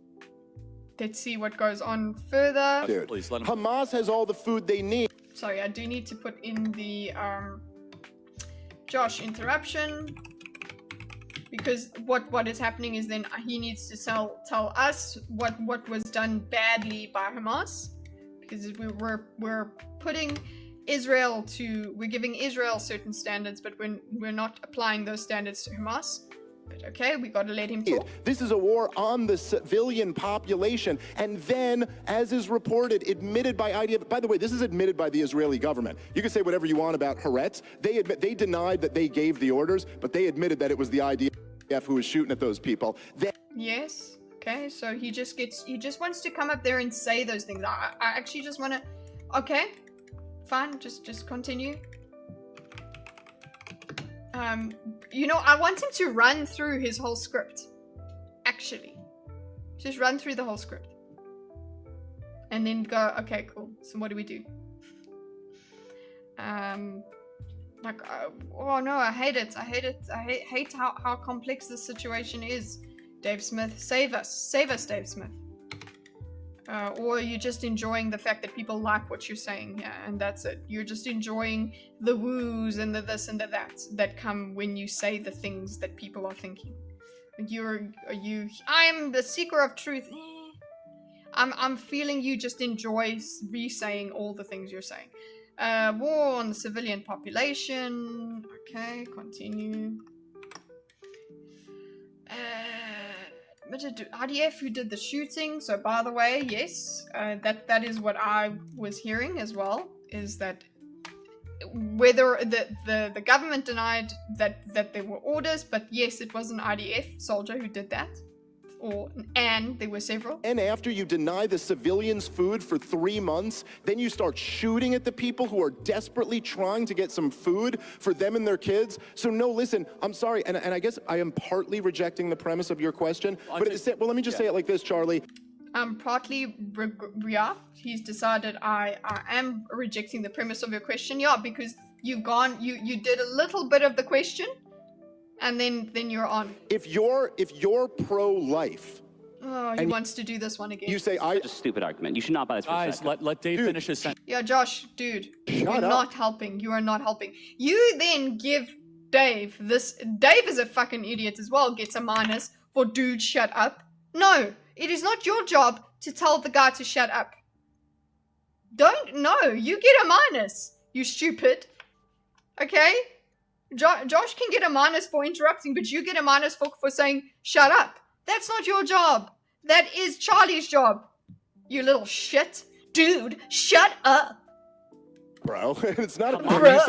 Let's see what goes on further. Dude, Please let him... Hamas has all the food they need. sorry, I do need to put in the Josh interruption, because what is happening is then he needs to tell us what was done badly by Hamas, because we're putting Israel we're giving Israel certain standards, but we're not applying those standards to Hamas. But okay, we got to let him talk. This is a war on the civilian population. And then, as is reported, admitted by IDF, by the way, this is admitted by the Israeli government. You can say whatever you want about Haaretz. They denied that they gave the orders, but they admitted that it was the IDF who was shooting at those people. Yes. Okay, so he just wants to come up there and say those things. I actually just want to, okay, fine, just continue. You know, I want him to run through his whole script. Actually. Just run through the whole script. And then go, okay, cool. So what do we do? Like, oh no, I hate it. I hate how complex this situation is. Dave Smith, save us. Save us, Dave Smith. Or you're just enjoying the fact that people like what you're saying, yeah, and that's it. You're just enjoying the woos and the this and the that come when you say the things that people are thinking. I am the seeker of truth. I'm feeling you just enjoy re-saying all the things you're saying. War on the civilian population. Okay, continue. IDF who did the shooting. So by the way, yes, that is what I was hearing as well, is that whether the government denied that there were orders, but yes, it was an IDF soldier who did that. And there were several. And after you deny the civilians food for 3 months, then you start shooting at the people who are desperately trying to get some food for them and their kids. So no, listen, I'm sorry, and I guess I am partly rejecting the premise of your question, but let me just say it like this, Charlie. Partly, yeah, he's decided I am rejecting the premise of your question, yeah, because you did a little bit of the question, and then you're on. If you're pro-life. Oh, he wants to do this one again. You say It's a stupid argument. You should not buy this for a second. Let Dave finish his sentence. Yeah, Josh, dude, you're up. not helping. You are not helping. You then give Dave this. Dave is a fucking idiot as well. Gets a minus for dude, shut up. No, it is not your job to tell the guy to shut up. You get a minus, you stupid. Okay? Josh can get a minus for interrupting, but you get a minus for saying, shut up. That's not your job. That is Charlie's job. You little shit. Dude, shut up. Bro, it's not a bro.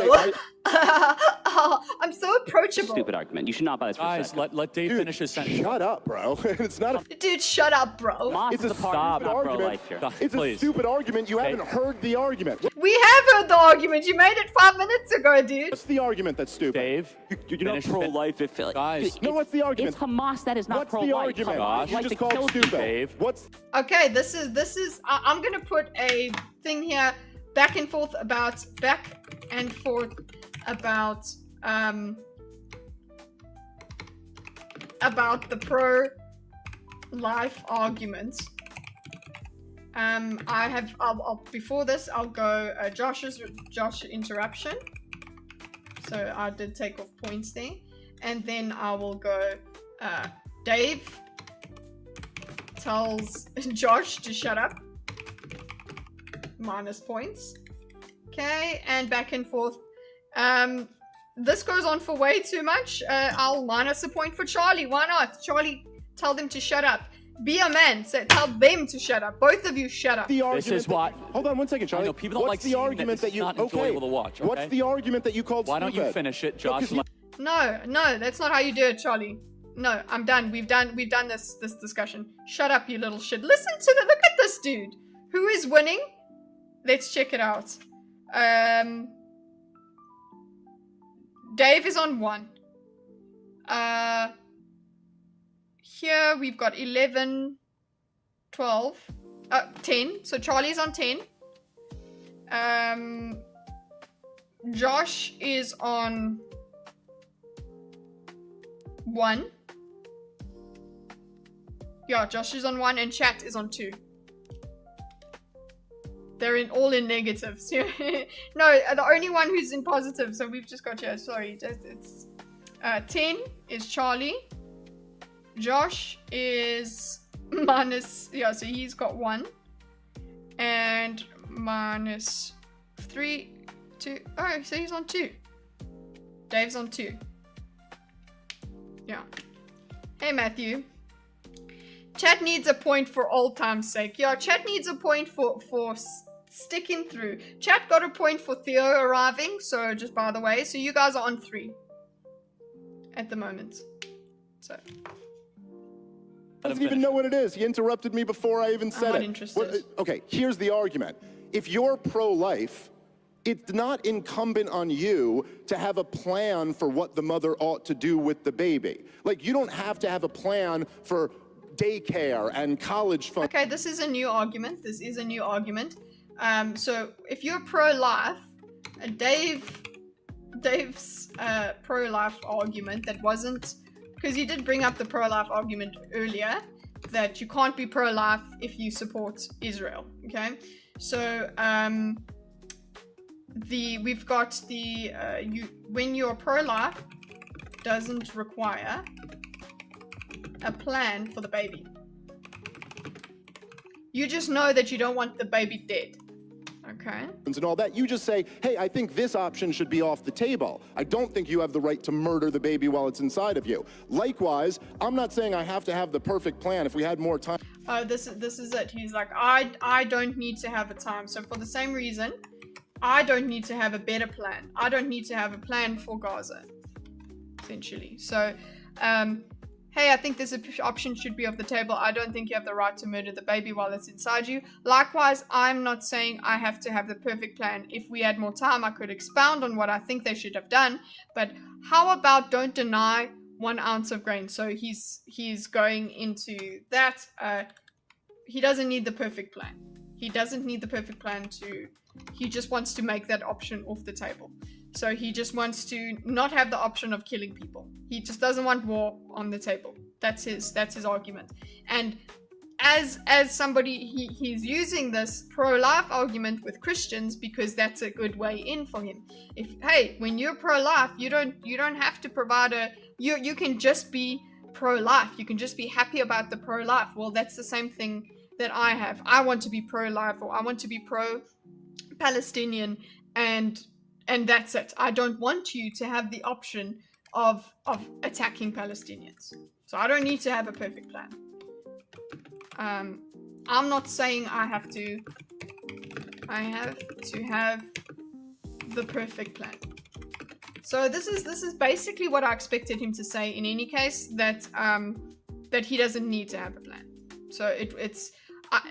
I'm so approachable. Stupid argument. You should not buy this for a second. Let Dave finish his sentence. Shut up, bro. It's not a... Dude, shut up, bro. Hamas is a part of pro-life here. It's a stupid argument. You haven't heard the argument. We have heard the argument. You made it 5 minutes ago, dude. What's the argument that's stupid? Dave, you're not pro-life. Guys. No, what's the argument? It's Hamas that is not pro-life. What's the argument? You just called stupid. Dave. Okay, this is. I'm gonna put a thing here, back and forth about the pro-life argument. Before this, I'll go Josh interruption. So I did take off points there, and then I will go. Dave tells Josh to shut up. Minus points. Okay, and back and forth. This goes on for way too much. I'll minus a point for Charlie. Why not? Charlie, tell them to shut up. Be a man. Tell them to shut up. Both of you shut up. This is what... Hold on 1 second, Charlie. I know, people don't like the argument that you... not enjoyable to watch, okay? What's the argument that you called Why stupid? don't you finish it, Josh? No, that's not how you do it, Charlie. No, I'm done. We've done this discussion. Shut up, you little shit. Listen to look at this dude. Who is winning? Let's check it out. Dave is on 1. Here we've got 11, 12, 10. So Charlie's on 10. Josh is on 1. Yeah, Josh is on 1 and chat is on 2. They're all in negatives. No, the only one who's in positive, so we've just got here. Sorry, it's 10 is Charlie. Josh is minus, yeah, so he's got 1. And minus 3, 2. Oh, so he's on 2. Dave's on 2. Yeah. Hey, Matthew. Chat needs a point for old time's sake. Yeah, chat needs a point for sticking through. Chat got a point for Theo arriving, so just by the way. So you guys are on 3 at the moment. So. Doesn't even know what it is. He interrupted me before I even said I'm not it. interested. Okay, here's the argument. If you're pro-life, it's not incumbent on you to have a plan for what the mother ought to do with the baby. Like, you don't have to have a plan for daycare and college fund. Okay, this is a new argument. This is a new argument. So if you're pro-life, Dave's pro-life argument that wasn't, because he did bring up the pro-life argument earlier, that you can't be pro-life if you support Israel. Okay, so we've got the when you're pro-life doesn't require a plan for the baby. You just know that you don't want the baby dead. Okay. And all that, you just say, hey, I think this option should be off the table. I don't think you have the right to murder the baby while it's inside of you. Likewise, I'm not saying I have to have the perfect plan if we had more time. This is it. He's like, I don't need to have a time. So for the same reason, I don't need to have a better plan. I don't need to have a plan for Gaza, essentially. So, hey, I think this option should be off the table. I don't think you have the right to murder the baby while it's inside you. Likewise, I'm not saying I have to have the perfect plan. If we had more time, I could expound on what I think they should have done. But how about don't deny 1 ounce of grain? So he's going into that. He doesn't need the perfect plan. He doesn't need the perfect plan to... He just wants to make that option off the table. So he just wants to not have the option of killing people. He just doesn't want war on the table. That's his argument. And as somebody, he's using this pro-life argument with Christians because that's a good way in for him. Hey, when you're pro-life, you don't have to provide you can just be pro-life. You can just be happy about the pro-life. Well, that's the same thing that I have. I want to be pro-life, or I want to be pro-Palestinian, and that's it. I don't want you to have the option of attacking Palestinians. So I don't need to have a perfect plan. I'm not saying I have to have the perfect plan. So this is basically what I expected him to say in any case, that he doesn't need to have a plan. So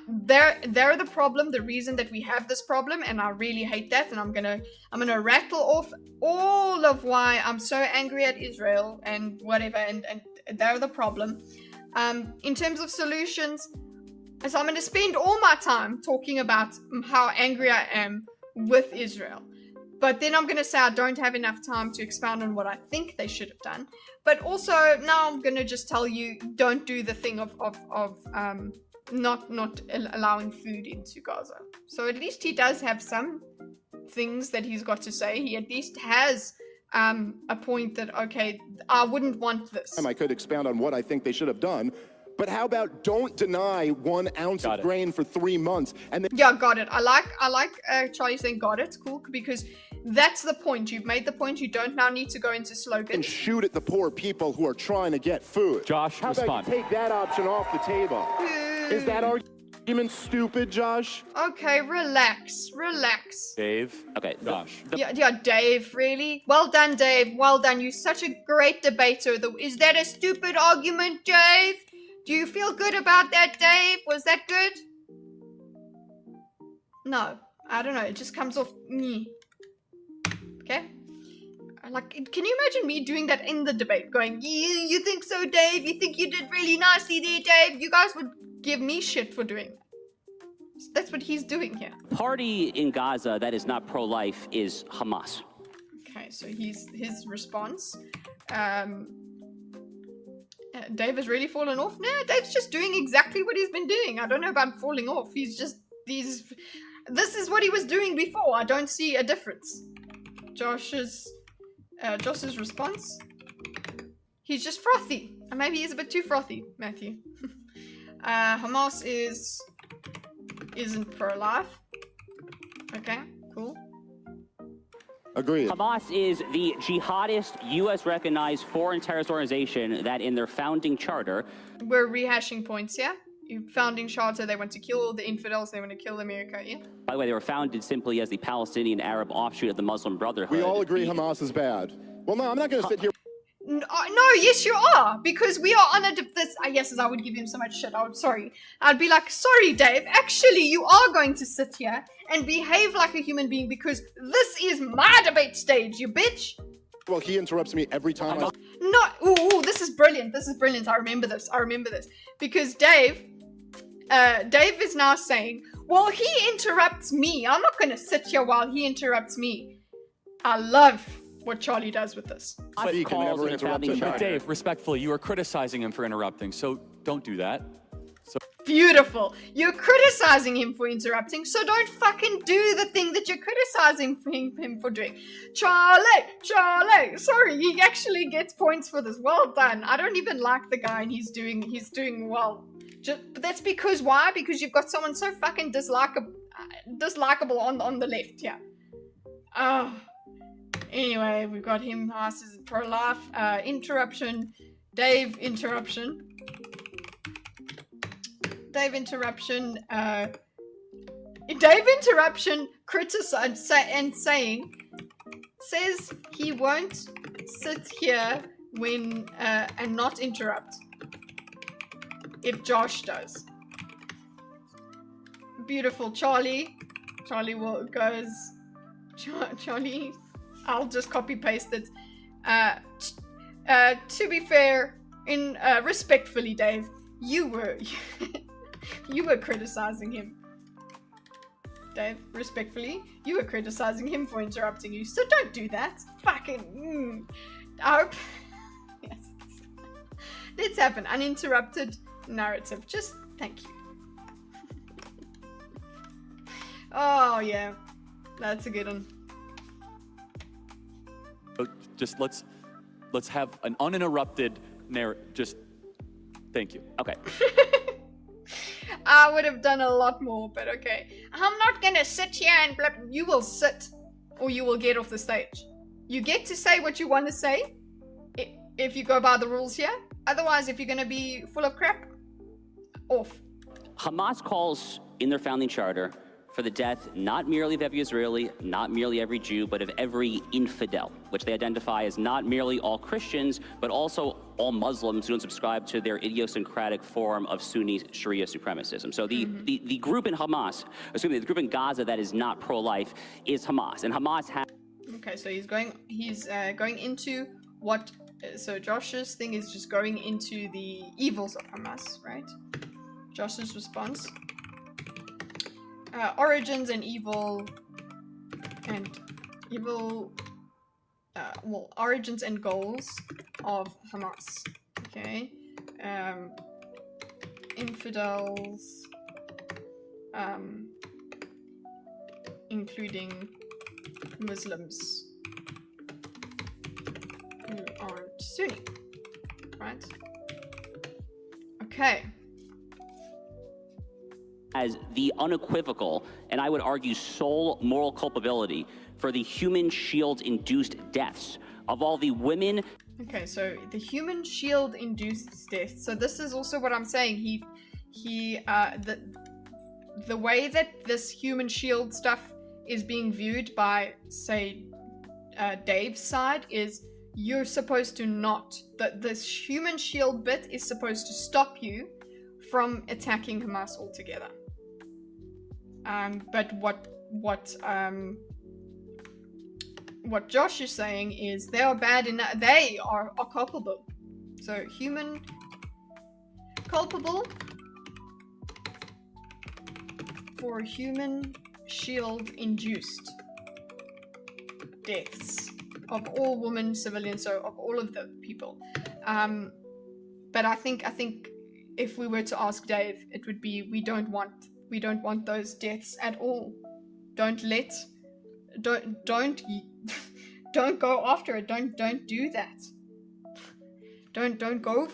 they're the problem, the reason that we have this problem, and I really hate that, and I'm gonna rattle off all of why I'm so angry at Israel and whatever, and they're the problem. In terms of solutions, so I'm gonna spend all my time talking about how angry I am with Israel, but then I'm gonna say I don't have enough time to expound on what I think they should have done. But also now I'm gonna just tell you, don't do the thing of not allowing food into Gaza. So at least he does have some things that he's got to say. He at least has a point that, okay, I wouldn't want this. I could expound on what I think they should have done, but how about don't deny 1 ounce of grain for 3 months and then... Yeah, got it. I like Charlie saying got it. Cool, because that's the point. You've made the point. You don't now need to go into slogans and shoot at the poor people who are trying to get food. Josh, how respond. about you take that option off the table? Is that argument stupid, Josh? Okay, relax. Dave. Okay. Josh. Yeah, Dave, really? Well done, Dave. Well done. You're such a great debater. Is that a stupid argument, Dave? Do you feel good about that, Dave? Was that good? No, I don't know. It just comes off me. Okay? Like, can you imagine me doing that in the debate? Going, you think so, Dave? You think you did really nicely there, Dave? You guys would give me shit for doing that. That's what he's doing here. Party in Gaza that is not pro-life is Hamas. Okay, so his response. Dave has really fallen off. Nah, Dave's just doing exactly what he's been doing. I don't know about falling off. This is what he was doing before. I don't see a difference. Josh's response. He's just frothy. Or maybe he's a bit too frothy, Matthew. Hamas isn't pro-life. Okay, cool. Agreed. Hamas is the jihadist, U.S.-recognized foreign terrorist organization that in their founding charter... We're rehashing points, yeah? Founding charter, they want to kill all the infidels, they want to kill America, yeah? By the way, they were founded simply as the Palestinian Arab offshoot of the Muslim Brotherhood. We all agree Hamas is bad. Well, no, I'm not going to sit here. No, yes you are, because we are on this. Yes, I would give him so much shit. I'd be like, sorry, Dave. Actually, you are going to sit here and behave like a human being because this is my debate stage, you bitch. Well, he interrupts me every time. No, ooh, this is brilliant. This is brilliant. I remember this. Because Dave is now saying, well, he interrupts me. I'm not going to sit here while he interrupts me. I love what Charlie does with this. But Dave, respectfully, you are criticizing him for interrupting, so don't do that. Beautiful. You're criticizing him for interrupting, so don't fucking do the thing that you're criticizing him for doing. Charlie, sorry, he actually gets points for this. Well done. I don't even like the guy, and he's doing well. But that's because why? Because you've got someone so fucking dislikable on the left, yeah. Oh. Anyway, we've got him. Hamas is pro-life. Interruption. Dave interruption. Criticize and says he won't sit here when and not interrupt if Josh does. Beautiful, Charlie. Charlie goes. Charlie. I'll just copy paste it. To be fair, respectfully, Dave, you were criticizing him. Dave, respectfully, you were criticizing him for interrupting you, so don't do that. Fucking. Yes. Let's have an uninterrupted narrative. Just thank you. Oh yeah, that's a good one. Just let's have an uninterrupted narrative. Just thank you. Okay. I would have done a lot more, but okay. I'm not gonna sit here and blah. You will sit, or you will get off the stage. You get to say what you want to say, if you go by the rules here. Otherwise, if you're gonna be full of crap, off. Hamas calls in their founding charter for the death not merely of every Israeli, not merely every Jew, but of every infidel, which they identify as not merely all Christians, but also all Muslims who don't subscribe to their idiosyncratic form of Sunni Sharia supremacism. So the group in Hamas, the group in Gaza that is not pro-life is Hamas, and Hamas has. Okay, so he's going into what? So Josh's thing is just going into the evils of Hamas, right? Josh's response. Origins and origins and goals of Hamas. Okay. Infidels, including Muslims who aren't Sunni, right? Okay. As the unequivocal, and I would argue sole moral culpability for the human shield-induced deaths of all the women. Okay, so the human shield-induced deaths. So this is also what I'm saying. The way that this human shield stuff is being viewed by, say, Dave's side is you're supposed to not. This human shield bit is supposed to stop you from attacking Hamas altogether. But what Josh is saying is they are bad in that they are culpable. So human culpable for human shield induced deaths of all women civilians, so of all of the people. But I think if we were to ask Dave, it would be we don't want those deaths at all. don't go after it. Don't do that. Don't go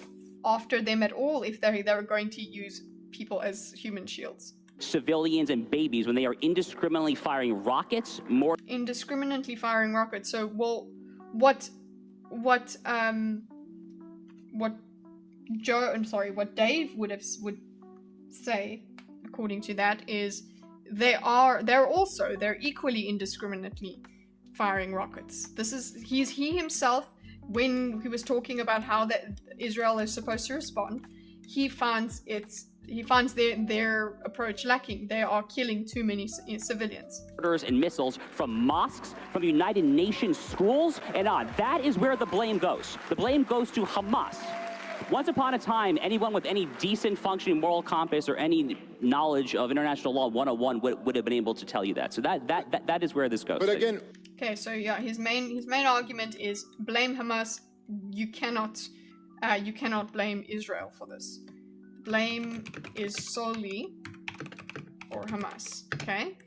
after them at all if they're going to use people as human shields. Civilians and babies when they are indiscriminately firing rockets, Indiscriminately firing rockets. So, well, what Dave would say, according to that, is they're equally indiscriminately firing rockets. He himself, when he was talking about how that Israel is supposed to respond, he finds their approach lacking. They are killing too many civilians. Mortars and missiles from mosques, from the United Nations schools, and on. That is where the blame goes. The blame goes to Hamas. Once upon a time, anyone with any decent functioning moral compass or any knowledge of international law 101 would have been able to tell you that. So that is where this goes. But again, okay, so yeah, his main argument is blame Hamas. You cannot blame Israel for this. Blame is solely for Hamas. Okay,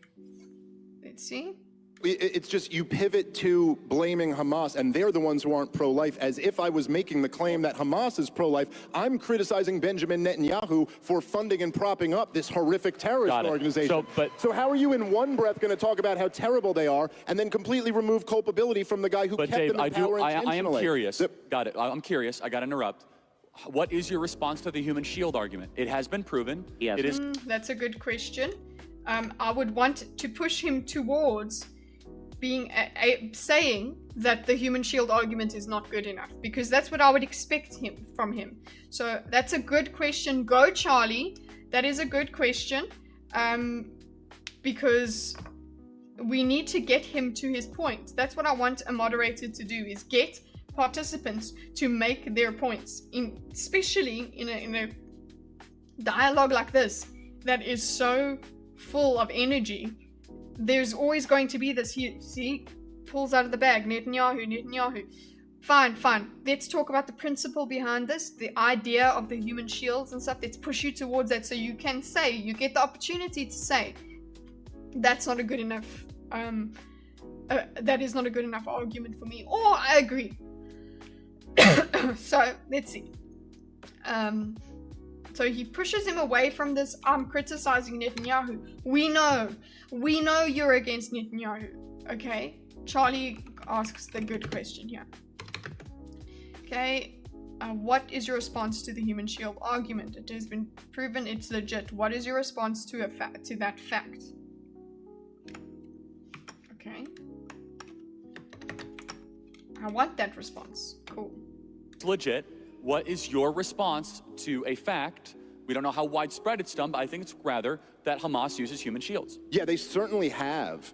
let's see. it's just you pivot to blaming Hamas, and they're the ones who aren't pro-life, as if I was making the claim that Hamas is pro-life. I'm criticizing Benjamin Netanyahu for funding and propping up this horrific terrorist organization. So how are you in one breath going to talk about how terrible they are and then completely remove culpability from the guy who kept them in power intentionally? I am curious. Got it. I'm curious. I got to interrupt. What is your response to the human shield argument? It has been proven. Yes. It is. That's a good question. I would want to push him towards being saying that the human shield argument is not good enough, because that's what I would expect from him. So that's a good question. Go, Charlie. That is a good question, because we need to get him to his point. That's what I want a moderator to do, is get participants to make their points, especially in a dialogue like this that is so full of energy. There's always going to be this, see, pulls out of the bag, Netanyahu. Fine. Let's talk about the principle behind this, the idea of the human shields and stuff. Let's push you towards that, so you can say, you get the opportunity to say, that's not a good enough, that is not a good enough argument for me, or I agree. So let's see. So he pushes him away from this. I'm criticizing Netanyahu. We know you're against Netanyahu. Okay, Charlie asks the good question here. Okay, what is your response to the human shield argument? It has been proven it's legit. What is your response to that fact? Okay, I want that response. Cool. Legit. What is your response to a fact? We don't know how widespread it's done, but I think it's rather that Hamas uses human shields. Yeah, they certainly have.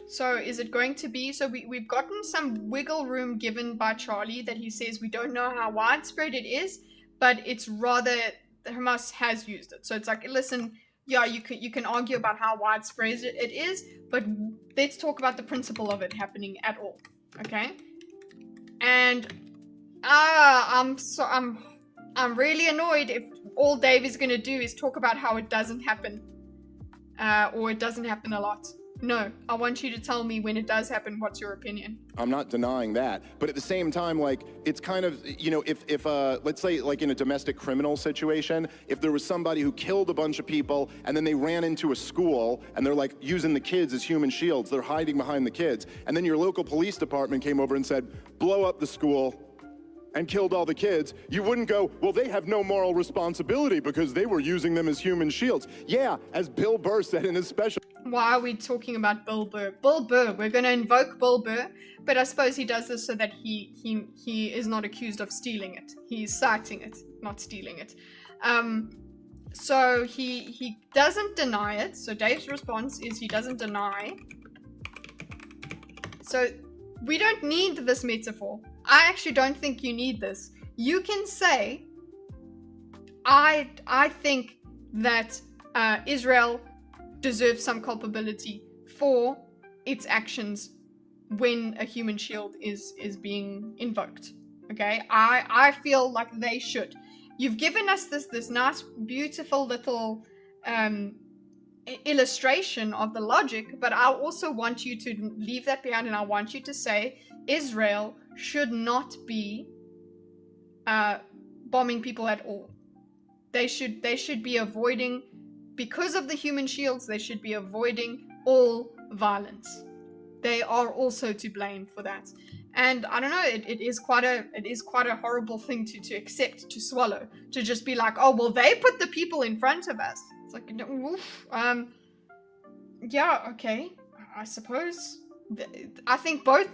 So is it going to be, so we've gotten some wiggle room given by Charlie that he says we don't know how widespread it is, but it's rather Hamas has used it. So it's like, listen, yeah, you can argue about how widespread it is, but let's talk about the principle of it happening at all. Okay? And I'm really annoyed if all Dave is going to do is talk about how it doesn't happen, or it doesn't happen a lot. No, I want you to tell me when it does happen. What's your opinion? I'm not denying that, but at the same time, like, it's kind of, you know, if let's say, like, in a domestic criminal situation, if there was somebody who killed a bunch of people and then they ran into a school and they're like using the kids as human shields, they're hiding behind the kids, and then your local police department came over and said, blow up the school and killed all the kids, you wouldn't go, well, they have no moral responsibility because they were using them as human shields. Yeah, as Bill Burr said in his special. Why are we talking about Bill Burr? Bill Burr, we're going to invoke Bill Burr, but I suppose he does this so that he is not accused of stealing it. He's citing it, not stealing it. So he doesn't deny it. So Dave's response is he doesn't deny. So we don't need this metaphor. I actually don't think you need this. You can say, I think that Israel deserves some culpability for its actions when a human shield is being invoked. Okay, I feel like they should. You've given us this nice, beautiful little illustration of the logic, but I also want you to leave that behind, and I want you to say Israel should not be bombing people at all. They should be avoiding, because of the human shields, they should be avoiding all violence. They are also to blame for that. And I don't know, it is quite a horrible thing to accept, to swallow, to just be like, oh well, they put the people in front of us. It's like, oof. Yeah, okay, I suppose. I think both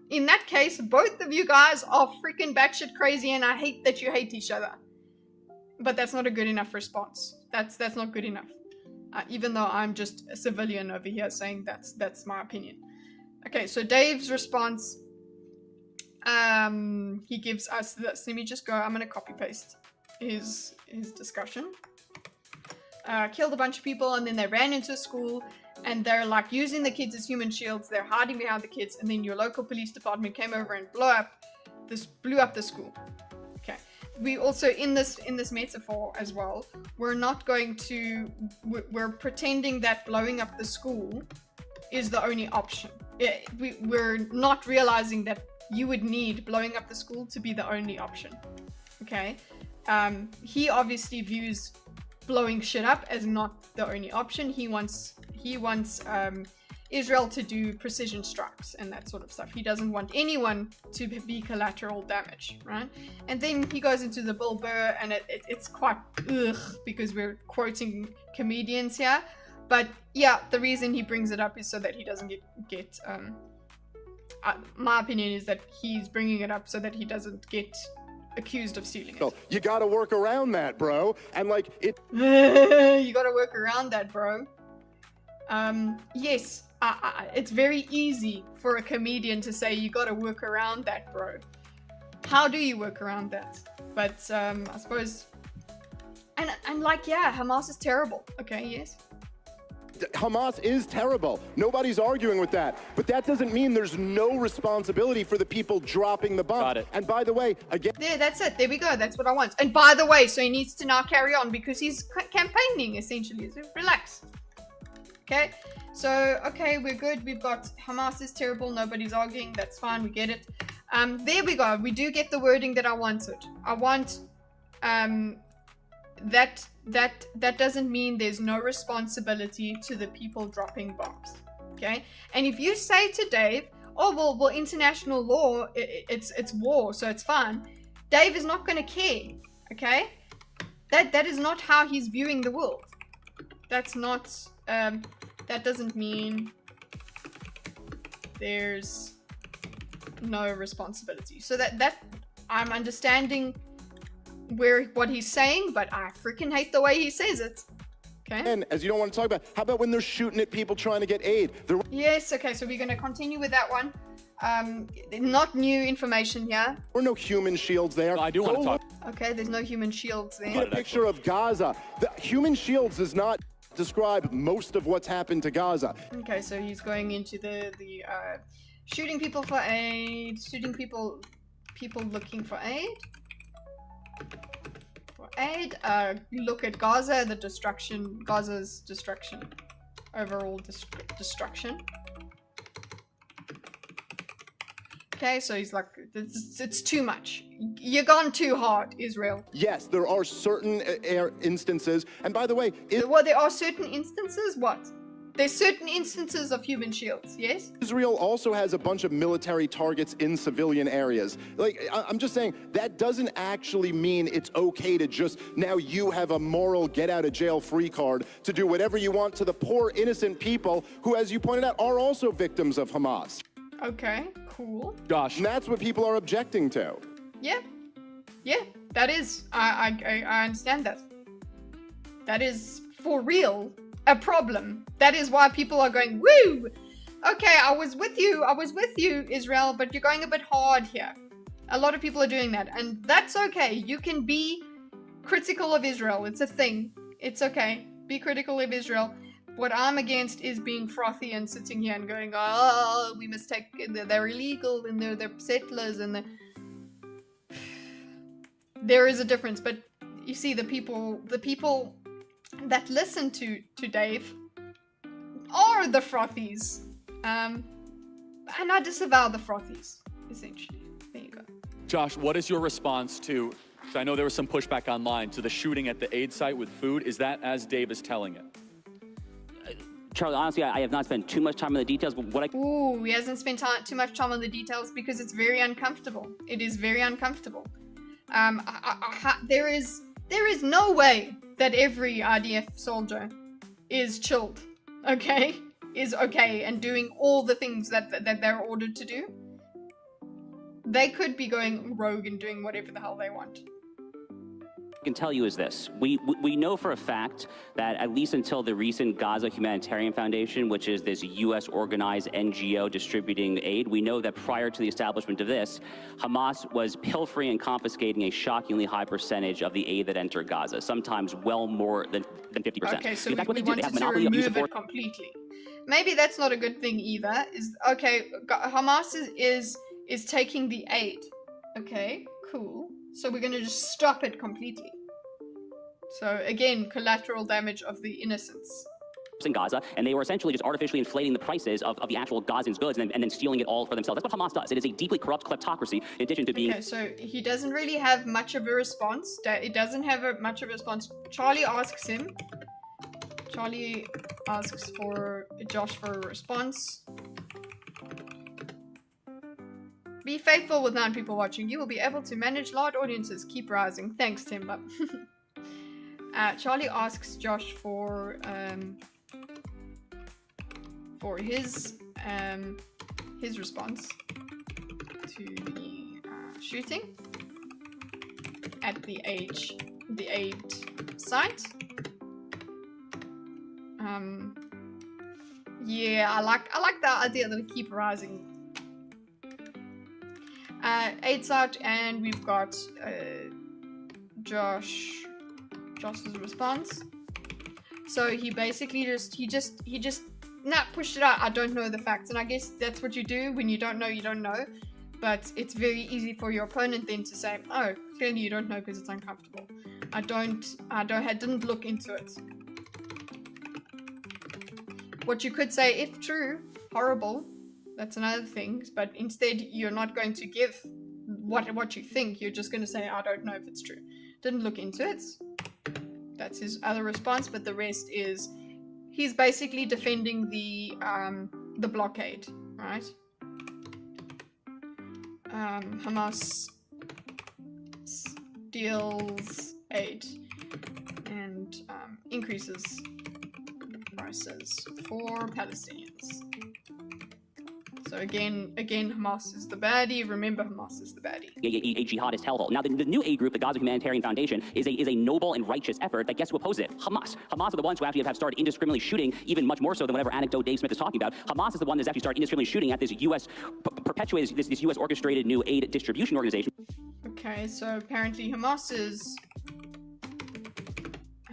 in that case, both of you guys are freaking batshit crazy, and I hate that you hate each other. But that's not a good enough response. That's not good enough. Even though I'm just a civilian over here saying that's my opinion. Okay, so Dave's response, he gives us this. Let me just go. I'm gonna copy paste his discussion. Killed a bunch of people, and then they ran into a school, and they're like using the kids as human shields. They're hiding behind the kids, and then your local police department came over and blew up the school. Okay. We also, in this metaphor as well, we're pretending that blowing up the school is the only option. We're not realizing that you would need blowing up the school to be the only option. Okay. He obviously views blowing shit up as not the only option. He wants Israel to do precision strikes and that sort of stuff. He doesn't want anyone to be collateral damage, right? And then he goes into the Bill Burr, and it's quite ugh, because we're quoting comedians here. But yeah, the reason he brings it up is so that he doesn't get my opinion is that he's bringing it up so that he doesn't get accused of stealing it. You gotta work around that, bro. And like it. You gotta work around that, bro. Yes, it's very easy for a comedian to say you gotta work around that, bro. How do you work around that? But I suppose, and like, yeah, Hamas is terrible. Okay, yes. Hamas is terrible. Nobody's arguing with that. But that doesn't mean there's no responsibility for the people dropping the bomb. Got it. And by the way, again... There, that's it. There we go. That's what I want. And by the way, so he needs to now carry on because he's campaigning, essentially. So relax. Okay? So, okay, we're good. We've got Hamas is terrible. Nobody's arguing. That's fine. We get it. There we go. We do get the wording that I wanted. I want... That doesn't mean there's no responsibility to the people dropping bombs, okay? And if you say to Dave, oh well international law, it's war, so it's fine, Dave is not going to care, okay? That is not how he's viewing the world. That's not that doesn't mean there's no responsibility. So that I'm understanding what he's saying, but I freaking hate the way he says it. Okay. And as you don't want to talk about, how about when they're shooting at people trying to get aid? Yes, okay, so we're going to continue with that one. Not new information here. There were no human shields there. I do want to talk. Okay, there's no human shields there. Get a picture of Gaza. The human shields does not describe most of what's happened to Gaza. Okay, so he's going into the shooting people for aid, shooting people looking for aid. Look at Gaza, Gaza's destruction, overall destruction. Okay, so he's like, it's too much. You're gone too hard, Israel. Yes, there are certain instances, and by the way, there are certain instances. What? There's certain instances of human shields, yes? Israel also has a bunch of military targets in civilian areas. Like, I'm just saying, that doesn't actually mean it's okay to just, now you have a moral get-out-of-jail-free card to do whatever you want to the poor, innocent people who, as you pointed out, are also victims of Hamas. Okay, cool. Josh. And that's what people are objecting to. Yeah, that is, I understand that. That is, for real, a problem. That is why people are going, woo! Okay, I was with you, Israel, but you're going a bit hard here. A lot of people are doing that, and that's okay. You can be critical of Israel. It's a thing. It's okay. Be critical of Israel. What I'm against is being frothy and sitting here and going, oh, we must take, they're illegal, and they're settlers, and there is a difference, but you see, the people that listen to Dave are the frothies. And I disavow the frothies, essentially. There you go. Josh, what is your response to, 'cause I know there was some pushback online, to the shooting at the aid site with food? Is that as Dave is telling it? Charlie, honestly, I have not spent too much time on the details, but what I... Ooh, he hasn't spent too much time on the details because it's very uncomfortable. It is very uncomfortable. There is no way that every IDF soldier is chilled, okay? Is okay and doing all the things that they're ordered to do. They could be going rogue and doing whatever the hell they want. can tell you is this. We know for a fact that at least until the recent Gaza Humanitarian Foundation, which is this US organized NGO distributing aid, we know that prior to the establishment of this, Hamas was pilfering and confiscating a shockingly high percentage of the aid that entered Gaza, sometimes well more than 50%. Okay, so that's what we they do. They wanted have to monopoly of use of remove force. it completely. Maybe that's not a good thing either. Hamas is taking the aid. Okay, cool. So we're gonna just stop it completely. So again, collateral damage of the innocents. In Gaza, and they were essentially just artificially inflating the prices of the actual Gazans' goods and then stealing it all for themselves. That's what Hamas does. It is a deeply corrupt kleptocracy, in addition to being... Okay, so he doesn't really have much of a response. It doesn't have much of a response. Charlie asks for Josh for a response. Be faithful with 9 people watching. You will be able to manage large audiences. Keep rising. Thanks, Timber. Charlie asks Josh for his response to the shooting at the aid site. Yeah, I like the idea that we keep rising. Aid site, and we've got Josh's response. So he basically just pushed it out. I don't know the facts, and I guess that's what you do when you don't know, you don't know. But it's very easy for your opponent then to say, "Oh, clearly you don't know because it's uncomfortable." I didn't look into it. What you could say, if true, horrible. That's another thing. But instead, you're not going to give what you think. You're just going to say, "I don't know if it's true." Didn't look into it. That's his other response, but the rest is he's basically defending the blockade, right? Hamas steals aid and increases prices for Palestinians. So again, Hamas is the baddie. Remember, Hamas is the baddie. A jihadist hellhole. Now, the new aid group, the Gaza Humanitarian Foundation, is a noble and righteous effort that gets to oppose it. Hamas are the ones who actually have started indiscriminately shooting, even much more so than whatever anecdote Dave Smith is talking about. Hamas is the one that's actually started indiscriminately shooting at this U.S. perpetuated this U.S. orchestrated new aid distribution organization. Okay, so apparently Hamas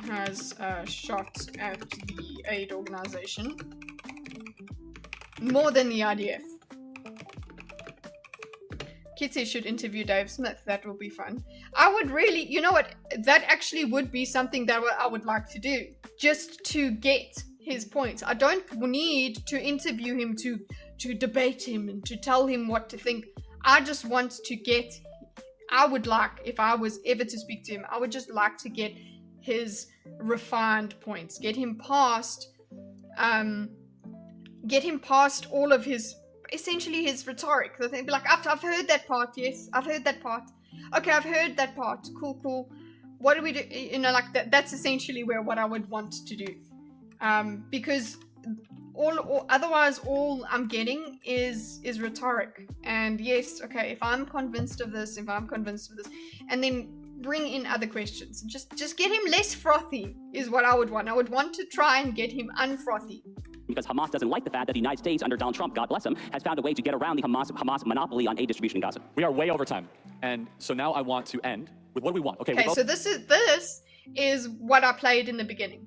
has shot at the aid organization more than the IDF. Kitty should interview Dave Smith. That will be fun. I would really, you know what? That actually would be something that I would like to do, just to get his points. I don't need to interview him to debate him and to tell him what to think. I just want to get. I would like, if I was ever to speak to him, I would just like to get his refined points, get him past all of his, essentially his rhetoric. So they'd be like, I've heard that part, yes, I've heard that part. Okay, I've heard that part, cool. What do we do? You know, like that's essentially what I would want to do. Because otherwise all I'm getting is rhetoric. And yes, okay, if I'm convinced of this, and then bring in other questions. Just get him less frothy is what I would want. I would want to try and get him unfrothy. Because Hamas doesn't like the fact that the United States, under Donald Trump, God bless him, has found a way to get around the Hamas monopoly on aid distribution in Gaza. We are way over time. And so now I want to end with what do we want? Okay, so this is what I played in the beginning.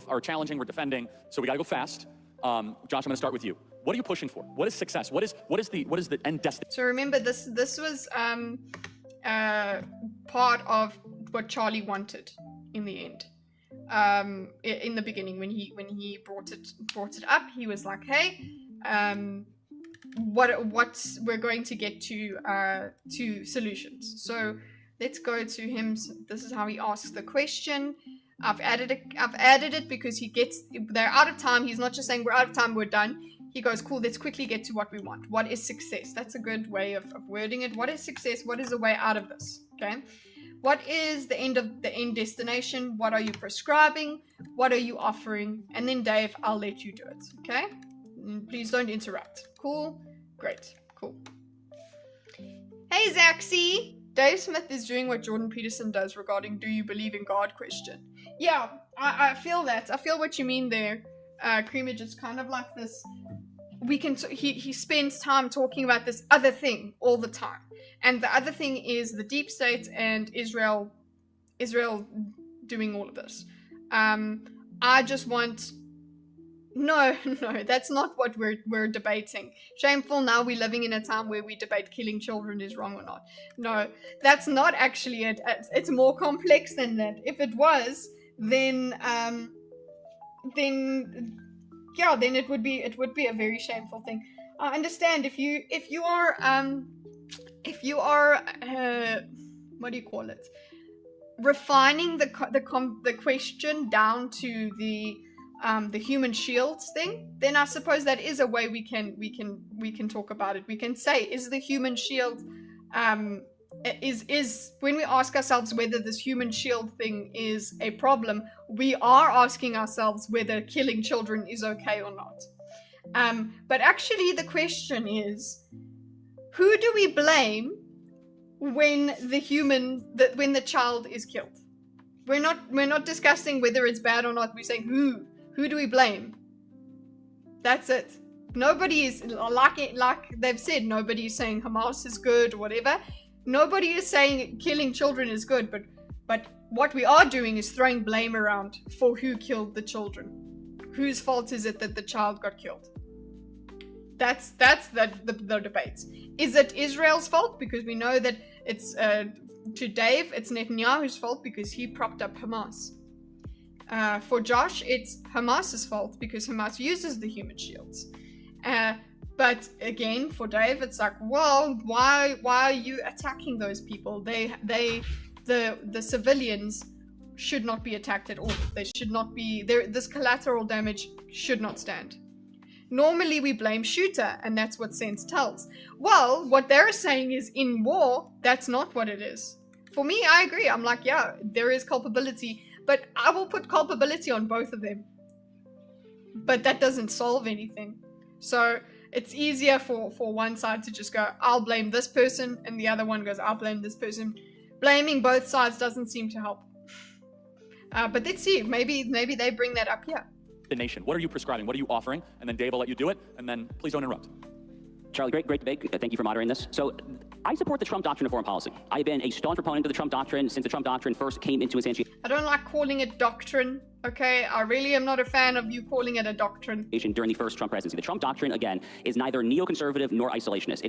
Are challenging, we're defending, so we gotta go fast. Josh, I'm gonna start with you. What are you pushing for? What is success? What is the end destiny? So remember, this was part of what Charlie wanted in the end. in the beginning when he brought it up. He was like, hey, what we're going to get to solutions. So let's go to him. This is how he asks the question. I've added it because they're out of time. He's not just saying we're out of time, we're done. He goes, cool, let's quickly get to what we want. What is success? That's a good way of wording it. What is success? What is the way out of this? Okay. What is the end destination? What are you prescribing? What are you offering? And then Dave, I'll let you do it. Okay. Please don't interrupt. Cool. Great. Cool. Hey, Zaxi. Dave Smith is doing what Jordan Peterson does regarding do you believe in God question. Yeah, I feel that. I feel what you mean there. Creamage is kind of like this. He spends time talking about this other thing all the time. And the other thing is the deep state and Israel doing all of this. I just want... No, that's not what we're debating. Shameful, now we're living in a time where we debate killing children is wrong or not. No, that's not actually it. It's more complex than that. If it was, then it would be a very shameful thing. I understand if you are what do you call it? Refining the question down to the human shields thing, then I suppose that is a way we can talk about it. We can say, is the human shield is when we ask ourselves whether this human shield thing is a problem, we are asking ourselves whether killing children is okay or not. But actually the question is, who do we blame when the child is killed? We're not discussing whether it's bad or not. We're saying who do we blame? That's it. Nobody is like they've said, nobody is saying Hamas is good or whatever. Nobody is saying killing children is good, but what we are doing is throwing blame around for who killed the children. Whose fault is it that the child got killed? That's the debate. Is it Israel's fault? Because we know that it's to Dave, it's Netanyahu's fault because he propped up Hamas. For Josh, it's Hamas's fault because Hamas uses the human shields. But again, for Dave, it's like, well, why are you attacking those people? The civilians should not be attacked at all. They should not be there. This collateral damage should not stand. Normally we blame shooter, and that's what sense tells. Well, what they're saying is in war, that's not what it is. For me, I agree. I'm like, yeah, there is culpability, but I will put culpability on both of them. But that doesn't solve anything. So it's easier for one side to just go, I'll blame this person, and the other one goes, I'll blame this person. Blaming both sides doesn't seem to help. But let's see, maybe they bring that up here. The nation. What are you prescribing? What are you offering? And then Dave will let you do it, and then please don't interrupt. Charlie, great debate. Thank you for moderating this. So I support the Trump doctrine of foreign policy. I've been a staunch proponent of the Trump doctrine since the Trump doctrine first came into instantiation. I don't like calling it doctrine, okay? I really am not a fan of you calling it a doctrine. During the first Trump presidency. The Trump doctrine, again, is neither neoconservative nor isolationist.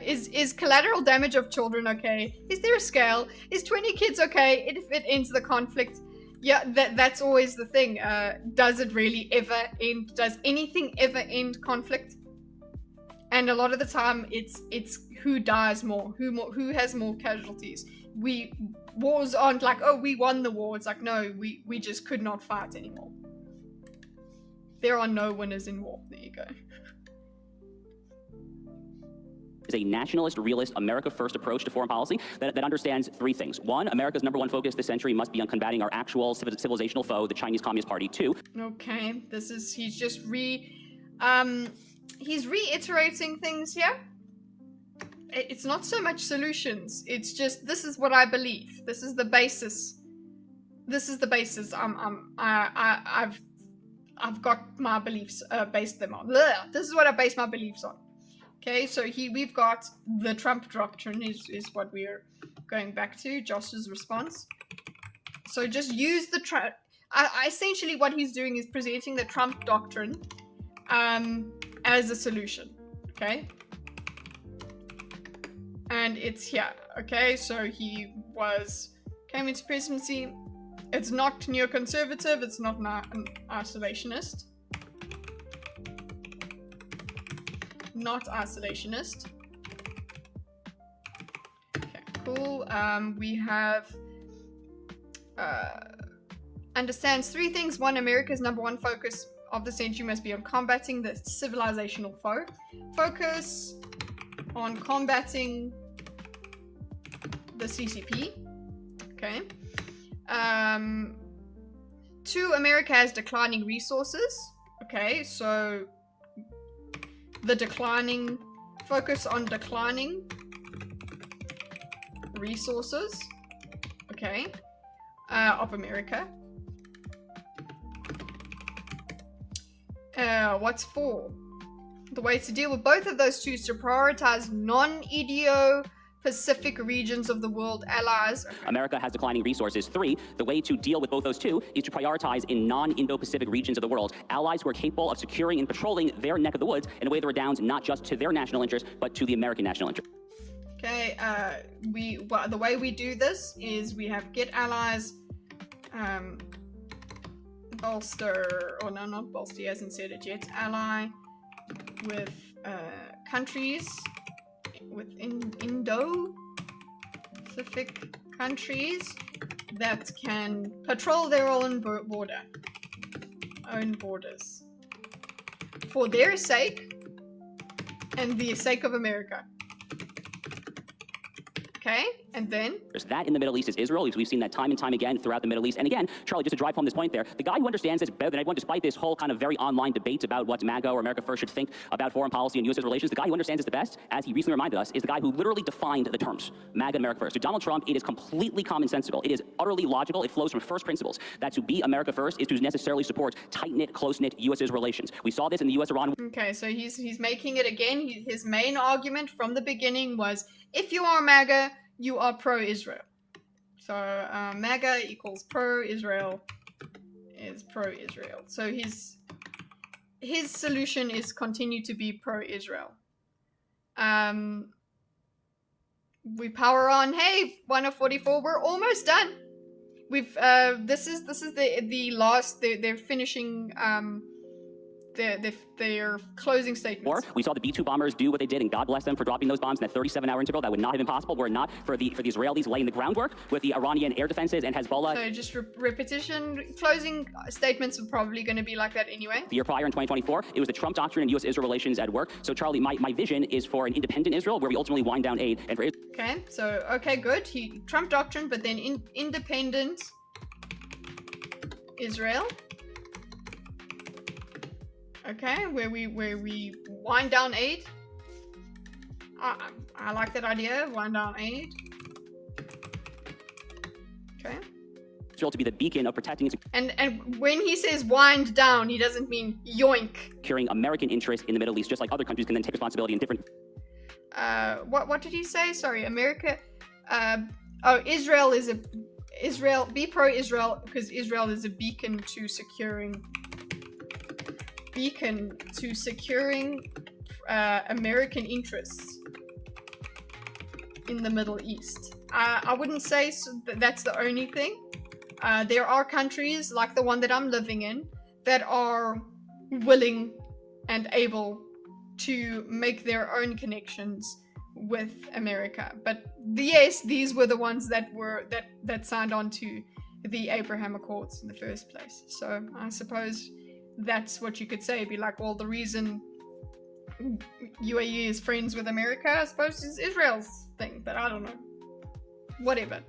Is collateral damage of children okay? Is there a scale? Is 20 kids okay if it ends the conflict? Yeah, that's always the thing. Does it really ever end? Does anything ever end conflict? And a lot of the time, it's who dies more, who has more casualties. Wars aren't like, oh, we won the war. It's like, no, we just could not fight anymore. There are no winners in war. There you go. Is a nationalist, realist, America-first approach to foreign policy that understands three things. One, America's #1 focus this century must be on combating our actual civilizational foe, the Chinese Communist Party. Two. Okay, he's just he's reiterating things here. It's not so much solutions. It's just, this is what I believe. This is the basis. This is the basis. I've got my beliefs based them on. This is what I base my beliefs on. Okay, so we've got the Trump doctrine is what we're going back to. Josh's response. So just use the essentially what he's doing is presenting the Trump doctrine as a solution. Okay, and it's here. Okay, so he came into presidency It's not neoconservative. It's not an isolationist. Not isolationist. Okay, cool. We have understands 3 things. 1, America's #1 focus of the century must be on combating the civilizational foe. Focus on combating the CCP. Okay. 2, America has declining resources. Okay, so the declining, focus on declining resources, okay, of America. What's 4? The way to deal with both of those 2 is to prioritize non-Indo-Pacific regions of the world allies. America has declining resources. 3, the way to deal with both those 2 is to prioritize in non-Indo-Pacific regions of the world allies who are capable of securing and patrolling their neck of the woods in a way that redounds not just to their national interest, but to the American national interest. Okay, the way we do this is we have get allies, bolster, or no, not bolster, he hasn't said it yet, ally with countries within Indo-Pacific countries that can patrol their own borders for their sake and the sake of America. Okay, and then? That in the Middle East is Israel. We've seen that time and time again throughout the Middle East. And again, Charlie, just to drive home this point there, the guy who understands this better than everyone, despite this whole kind of very online debate about what MAGA or America First should think about foreign policy and U.S. relations, the guy who understands this the best, as he recently reminded us, is the guy who literally defined the terms, MAGA and America First. To Donald Trump, it is completely commonsensical. It is utterly logical. It flows from first principles. That to be America First is to necessarily support tight-knit, close-knit U.S. relations. We saw this in the U.S.-Iran. Okay, so he's making it again. His main argument from the beginning was, if you are MAGA, you are pro-Israel. So MAGA equals pro-Israel is pro-Israel. So his solution is continue to be pro-Israel. We power on. Hey, 1 of 44. We're almost done. We've this is the last. They're finishing their closing statements. We saw the B-2 bombers do what they did, and God bless them for dropping those bombs in that 37-hour interval. That would not have been possible were it not for the Israelis laying the groundwork with the Iranian air defenses and Hezbollah. So just repetition. Closing statements are probably going to be like that anyway. The year prior in 2024, it was the Trump doctrine and U.S.-Israel relations at work. So Charlie, my vision is for an independent Israel where we ultimately wind down aid. And for okay, so okay, good. Trump doctrine, but then independent Israel. Okay, where we wind down aid. I like that idea. Wind down aid. Okay. Israel to be the beacon of protecting and and when he says wind down, he doesn't mean yoink. Securing American interests in the Middle East, just like other countries can then take responsibility in different. What did he say? Sorry, America. Israel is be pro-Israel because Israel is a beacon to securing American interests in the Middle East. I wouldn't say that's the only thing. There are countries like the one that I'm living in that are willing and able to make their own connections with America. But yes, these were the ones that signed on to the Abraham Accords in the first place. So I suppose that's what you could say. Be like, well, the reason UAE is friends with America, I suppose, is Israel's thing. But I don't know. Whatever.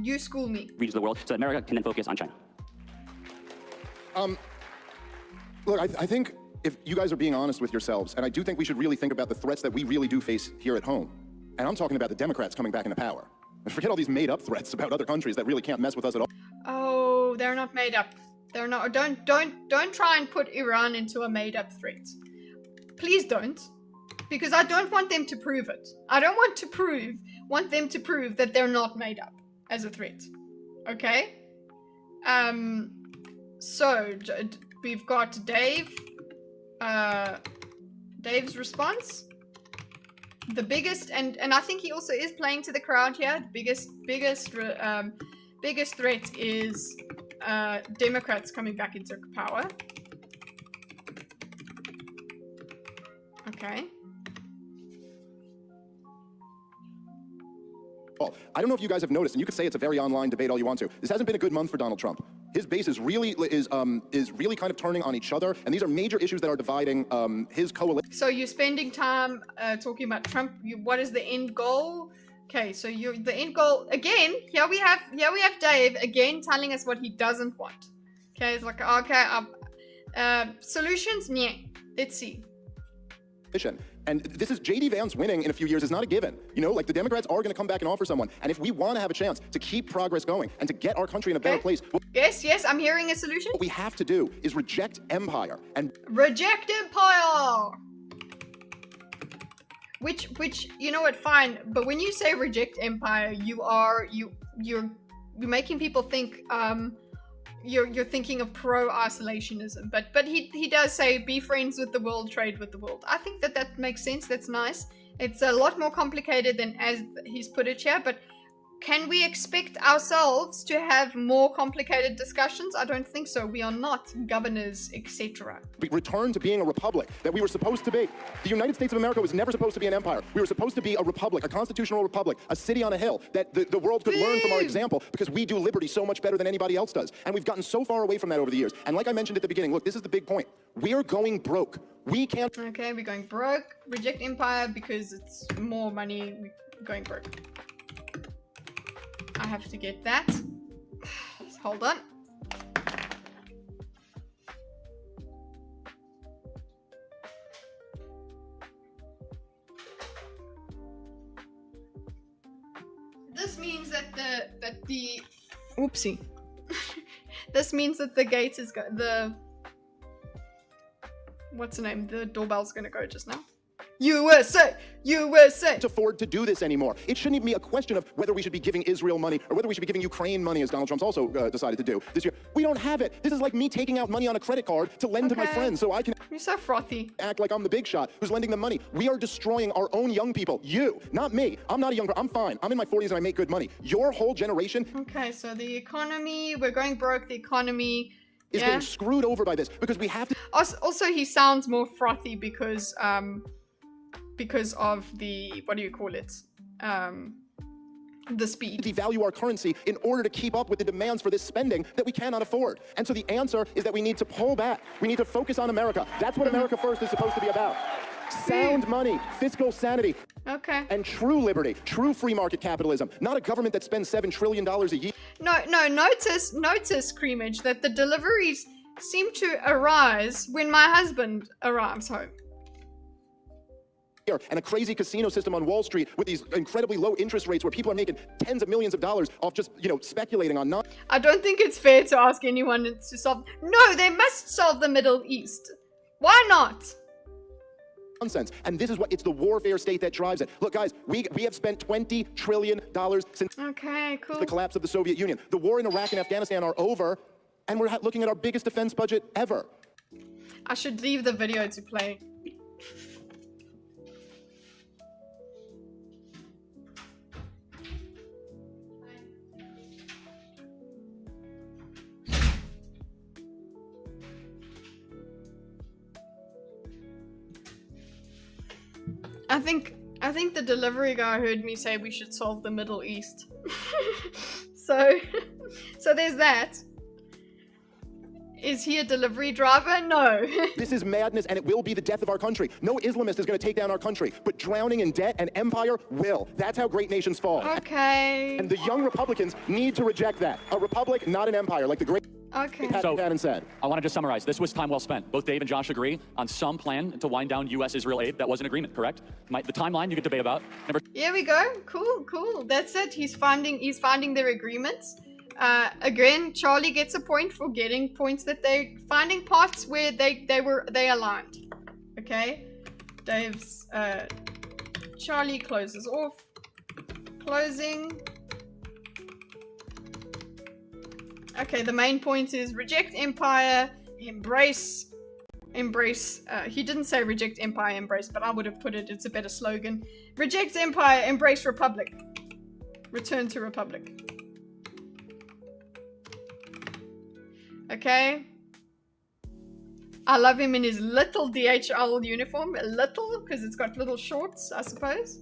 You school me. Regions of the world, so that America can then focus on China. Look, I think if you guys are being honest with yourselves, and I do think we should really think about the threats that we really do face here at home. And I'm talking about the Democrats coming back into power. Forget all these made-up threats about other countries that really can't mess with us at all. Oh, they're not made up. They're not. Don't try and put Iran into a made-up threat. Please don't, because I don't want them to prove it. I don't want them to prove that they're not made up as a threat. Okay. So we've got Dave. Dave's response. The biggest, and I think he also is playing to the crowd here. The biggest threat is Democrats coming back into power. Okay. I don't know if you guys have noticed, and you could say it's a very online debate all you want to. This hasn't been a good month for Donald Trump. His base is really kind of turning on each other, and these are major issues that are dividing his coalition. So you're spending time talking about Trump. What is the end goal? Okay, so the end goal again. Here we have Dave again telling us what he doesn't want. Okay, it's like okay, solutions. Yeah, let's see. And this is J.D. Vance winning in a few years is not a given. You know, like the Democrats are going to come back and offer someone. And if we want to have a chance to keep progress going and to get our country in a better place, yes, I'm hearing a solution. What we have to do is reject empire and reject empire. Which you know what? Fine, but when you say reject empire, you're making people think you're thinking of pro-isolationism, but he does say be friends with the world, trade with the world. I think that makes sense. That's nice. It's a lot more complicated than as he's put it here, but can we expect ourselves to have more complicated discussions? I don't think so. We are not governors, etc. We return to being a republic that we were supposed to be. The United States of America was never supposed to be an empire. We were supposed to be a republic, a constitutional republic, a city on a hill that the world could learn from our example because we do liberty so much better than anybody else does. And we've gotten so far away from that over the years. And like I mentioned at the beginning, look, this is the big point. We're going broke. We can't. Okay, we're going broke. Reject empire because it's more money. We're going broke. I have to get that. Hold on. This means that the oopsie. This means that the gate is what's the name? The doorbell's gonna go just now. USA! USA! Afford to do this anymore. It shouldn't even be a question of whether we should be giving Israel money or whether we should be giving Ukraine money, as Donald Trump's also decided to do this year. We don't have it. This is like me taking out money on a credit card to lend to my friends so I can You're so frothy. Act like I'm the big shot who's lending them money. We are destroying our own young people. You, not me. I'm not a young person. I'm fine. I'm in my 40s and I make good money. Your whole generation. Okay, so the economy, we're going broke. The economy is getting screwed over by this because we have to. Also, he sounds more frothy because of the, what do you call it? The speed. Devalue our currency in order to keep up with the demands for this spending that we cannot afford. And so the answer is that we need to pull back. We need to focus on America. That's what America First is supposed to be about. Sound money, fiscal sanity, and true liberty, true free market capitalism, not a government that spends $7 trillion a year. No, notice, Creamage, that the deliveries seem to arise when my husband arrives home. And a crazy casino system on Wall Street with these incredibly low interest rates where people are making tens of millions of dollars off just, speculating on not. I don't think it's fair to ask anyone to solve. No, they must solve the Middle East. Why not? Nonsense. And this is it's the warfare state that drives it. Look, guys, we have spent $20 trillion since the collapse of the Soviet Union. The war in Iraq and Afghanistan are over, and we're looking at our biggest defense budget ever. I should leave the video to play. I think the delivery guy heard me say we should solve the Middle East. so there's that. Is he a delivery driver? No. This is madness, and it will be the death of our country. No Islamist is going to take down our country, but drowning in debt and empire will. That's how great nations fall. Okay. And the young Republicans need to reject that. A republic, not an empire, like the great. So, said. I want to just summarize. This was time well spent. Both Dave and Josh agree on some plan to wind down U.S.-Israel aid. That was an agreement, correct? The timeline you could debate about. Here we go. Cool. That's it. He's finding their agreements. Again, Charlie gets a point for getting points that they finding parts where they aligned. Okay. Dave's Charlie closes off. Closing. Okay, the main point is reject empire, embrace. He didn't say reject empire, embrace, but I would have put it, it's a better slogan. Reject empire, embrace republic. Return to republic. Okay? I love him in his little DHL uniform. A little, because it's got little shorts, I suppose.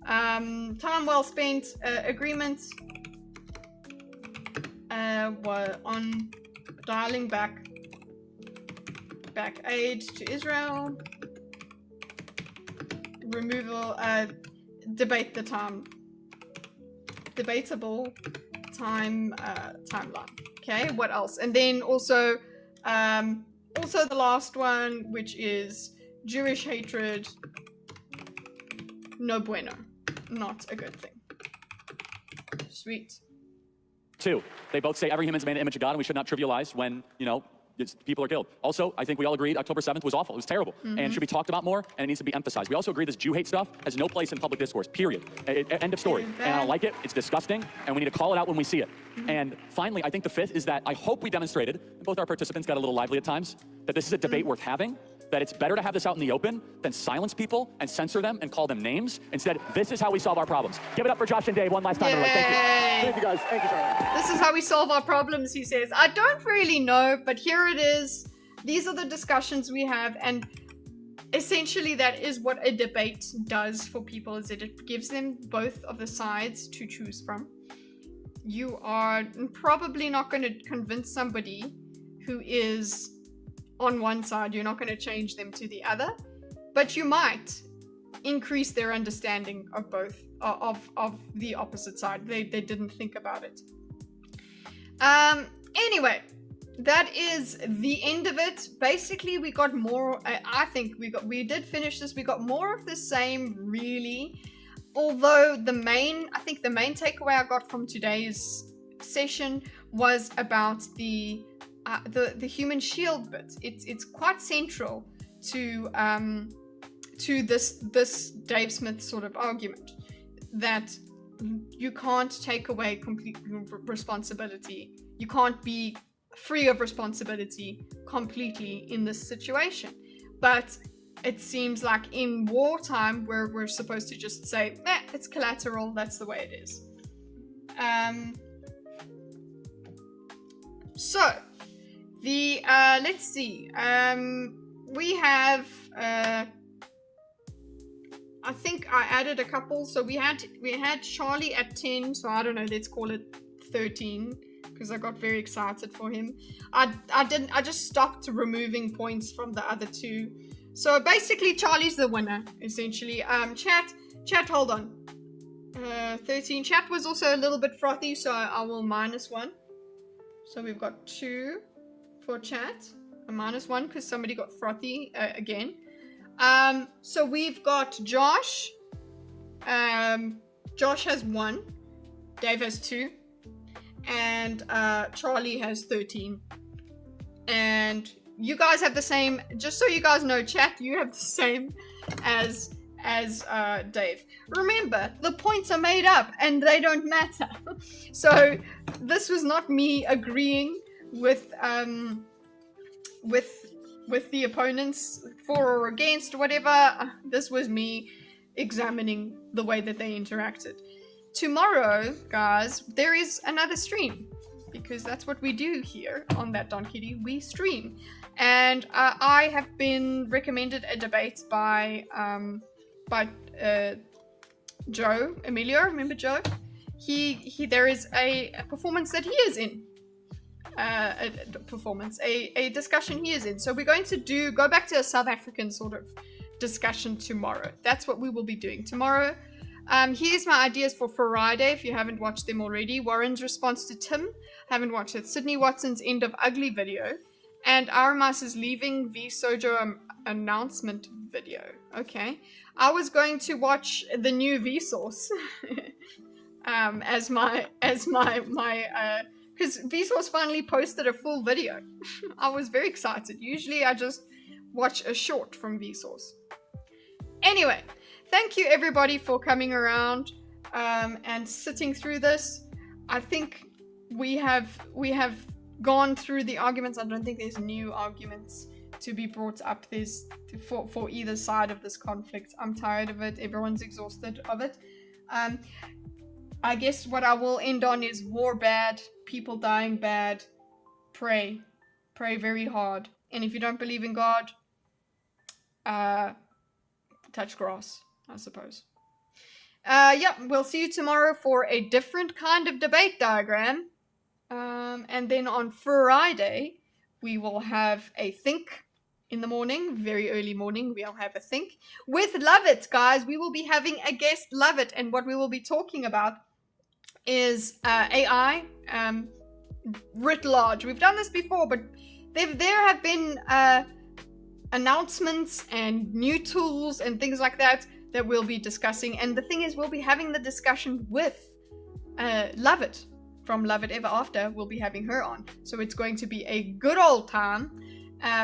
Time well spent. Agreement on dialing back aid to Israel. Removal, debate the time. Debatable timeline. Okay, what else? And then also the last one, which is Jewish hatred. No bueno. Not a good thing. Sweet. 2, they both say every human is made in the image of God, and we should not trivialize when, people are killed. Also, I think we all agreed October 7th was awful. It was terrible and should be talked about more, and it needs to be emphasized. We also agree this Jew hate stuff has no place in public discourse, period. End of story. And I don't like it. It's disgusting, and we need to call it out when we see it. And finally, I think the 5th is that I hope we demonstrated, and both our participants got a little lively at times, that this is a debate worth having, that it's better to have this out in the open than silence people and censor them and call them names. Instead, this is how we solve our problems. Give it up for Josh and Dave one last time. Everyone. Thank you. Thank you, guys. Thank you, Charlie. This is how we solve our problems, he says. I don't really know, but here it is. These are the discussions we have, and essentially that is what a debate does for people, is that it gives them both of the sides to choose from. You are probably not going to convince somebody who is on one side. You're not going to change them to the other, but you might increase their understanding of both of the opposite side. They didn't think about it. Anyway, that is the end of it. Basically, we got more. I think we did finish this. We got more of the same, really. Although I think the main takeaway I got from today's session was about the human shield bit. It's quite central to this Dave Smith sort of argument that you can't take away complete responsibility. You can't be free of responsibility completely in this situation. But it seems like in wartime, where we're supposed to just say, it's collateral, that's the way it is. So, let's see. We have, I think I added a couple. So we had Charlie at 10. So I don't know, let's call it 13. Because I got very excited for him. I just stopped removing points from the other two. So basically Charlie's the winner, essentially. Chat, hold on. 13. Chat was also a little bit frothy, so I will -1. So we've got 2 for chat. A -1 because somebody got frothy again. So we've got Josh. Josh has 1. Dave has 2. And Charlie has 13. And you guys have the same, just so you guys know, chat, you have the same as Dave. Remember, the points are made up and they don't matter. So this was not me agreeing with the opponents for or against, whatever. This was me examining the way that they interacted. Tomorrow, guys, there is another stream, because that's what we do here on That Don Kitty. We stream, and I have been recommended a debate by Joe Emilio. Remember Joe? There is a performance that he is in. A discussion he is in. So we're going to go back to a South African sort of discussion tomorrow. That's what we will be doing tomorrow. Here's my ideas for Friday, if you haven't watched them already. Warren's response to Tim, haven't watched it. Sydney Watson's End of Ugly video. And Aramas's Leaving V Sojo announcement video. Okay. I was going to watch the new Vsauce. Because Vsauce finally posted a full video. I was very excited. Usually I just watch a short from Vsauce. Anyway. Thank you everybody for coming around and sitting through this. I think we have gone through the arguments. I don't think there's new arguments to be brought up. There's for either side of this conflict. I'm tired of it. Everyone's exhausted of it. I guess what I will end on is war bad, people dying bad. Pray Pray very hard. And if you don't believe in God, touch grass, I suppose. Yeah, we'll see you tomorrow for a different kind of debate diagram. And then on Friday, we will have a think in the morning, very early morning. We'll have a think with Lovett, guys. We will be having a guest, Lovett, and what we will be talking about is AI writ large. We've done this before, but there have been announcements and new tools and things like that we'll be discussing. And the thing is, we'll be having the discussion with Lovett from Love It Ever After. We'll be having her on. So it's going to be a good old time.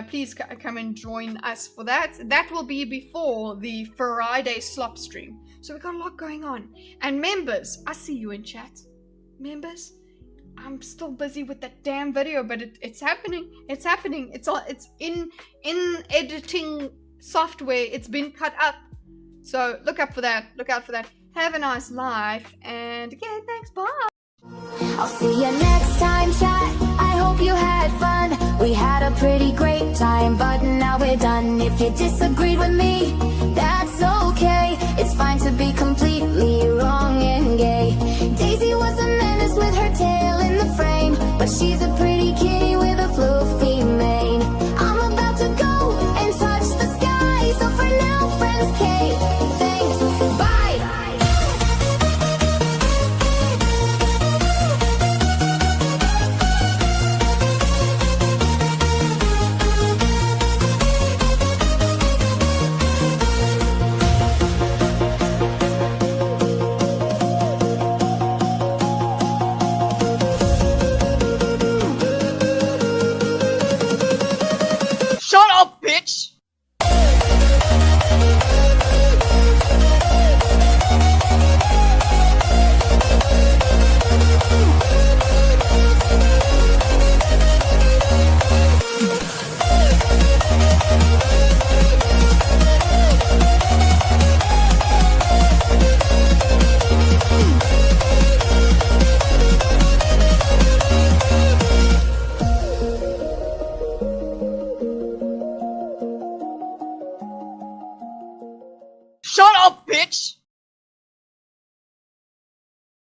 Please come and join us for that. That will be before the Friday slop stream. So we've got a lot going on. And members, I see you in chat. Members, I'm still busy with that damn video, but it's happening. It's happening. It's in editing software. It's been cut up. So look up for that. Look out for that. Have a nice life. And again, thanks. Bye. I'll see you next time, chat. I hope you had fun. We had a pretty great time, but now we're done. If you disagreed with me,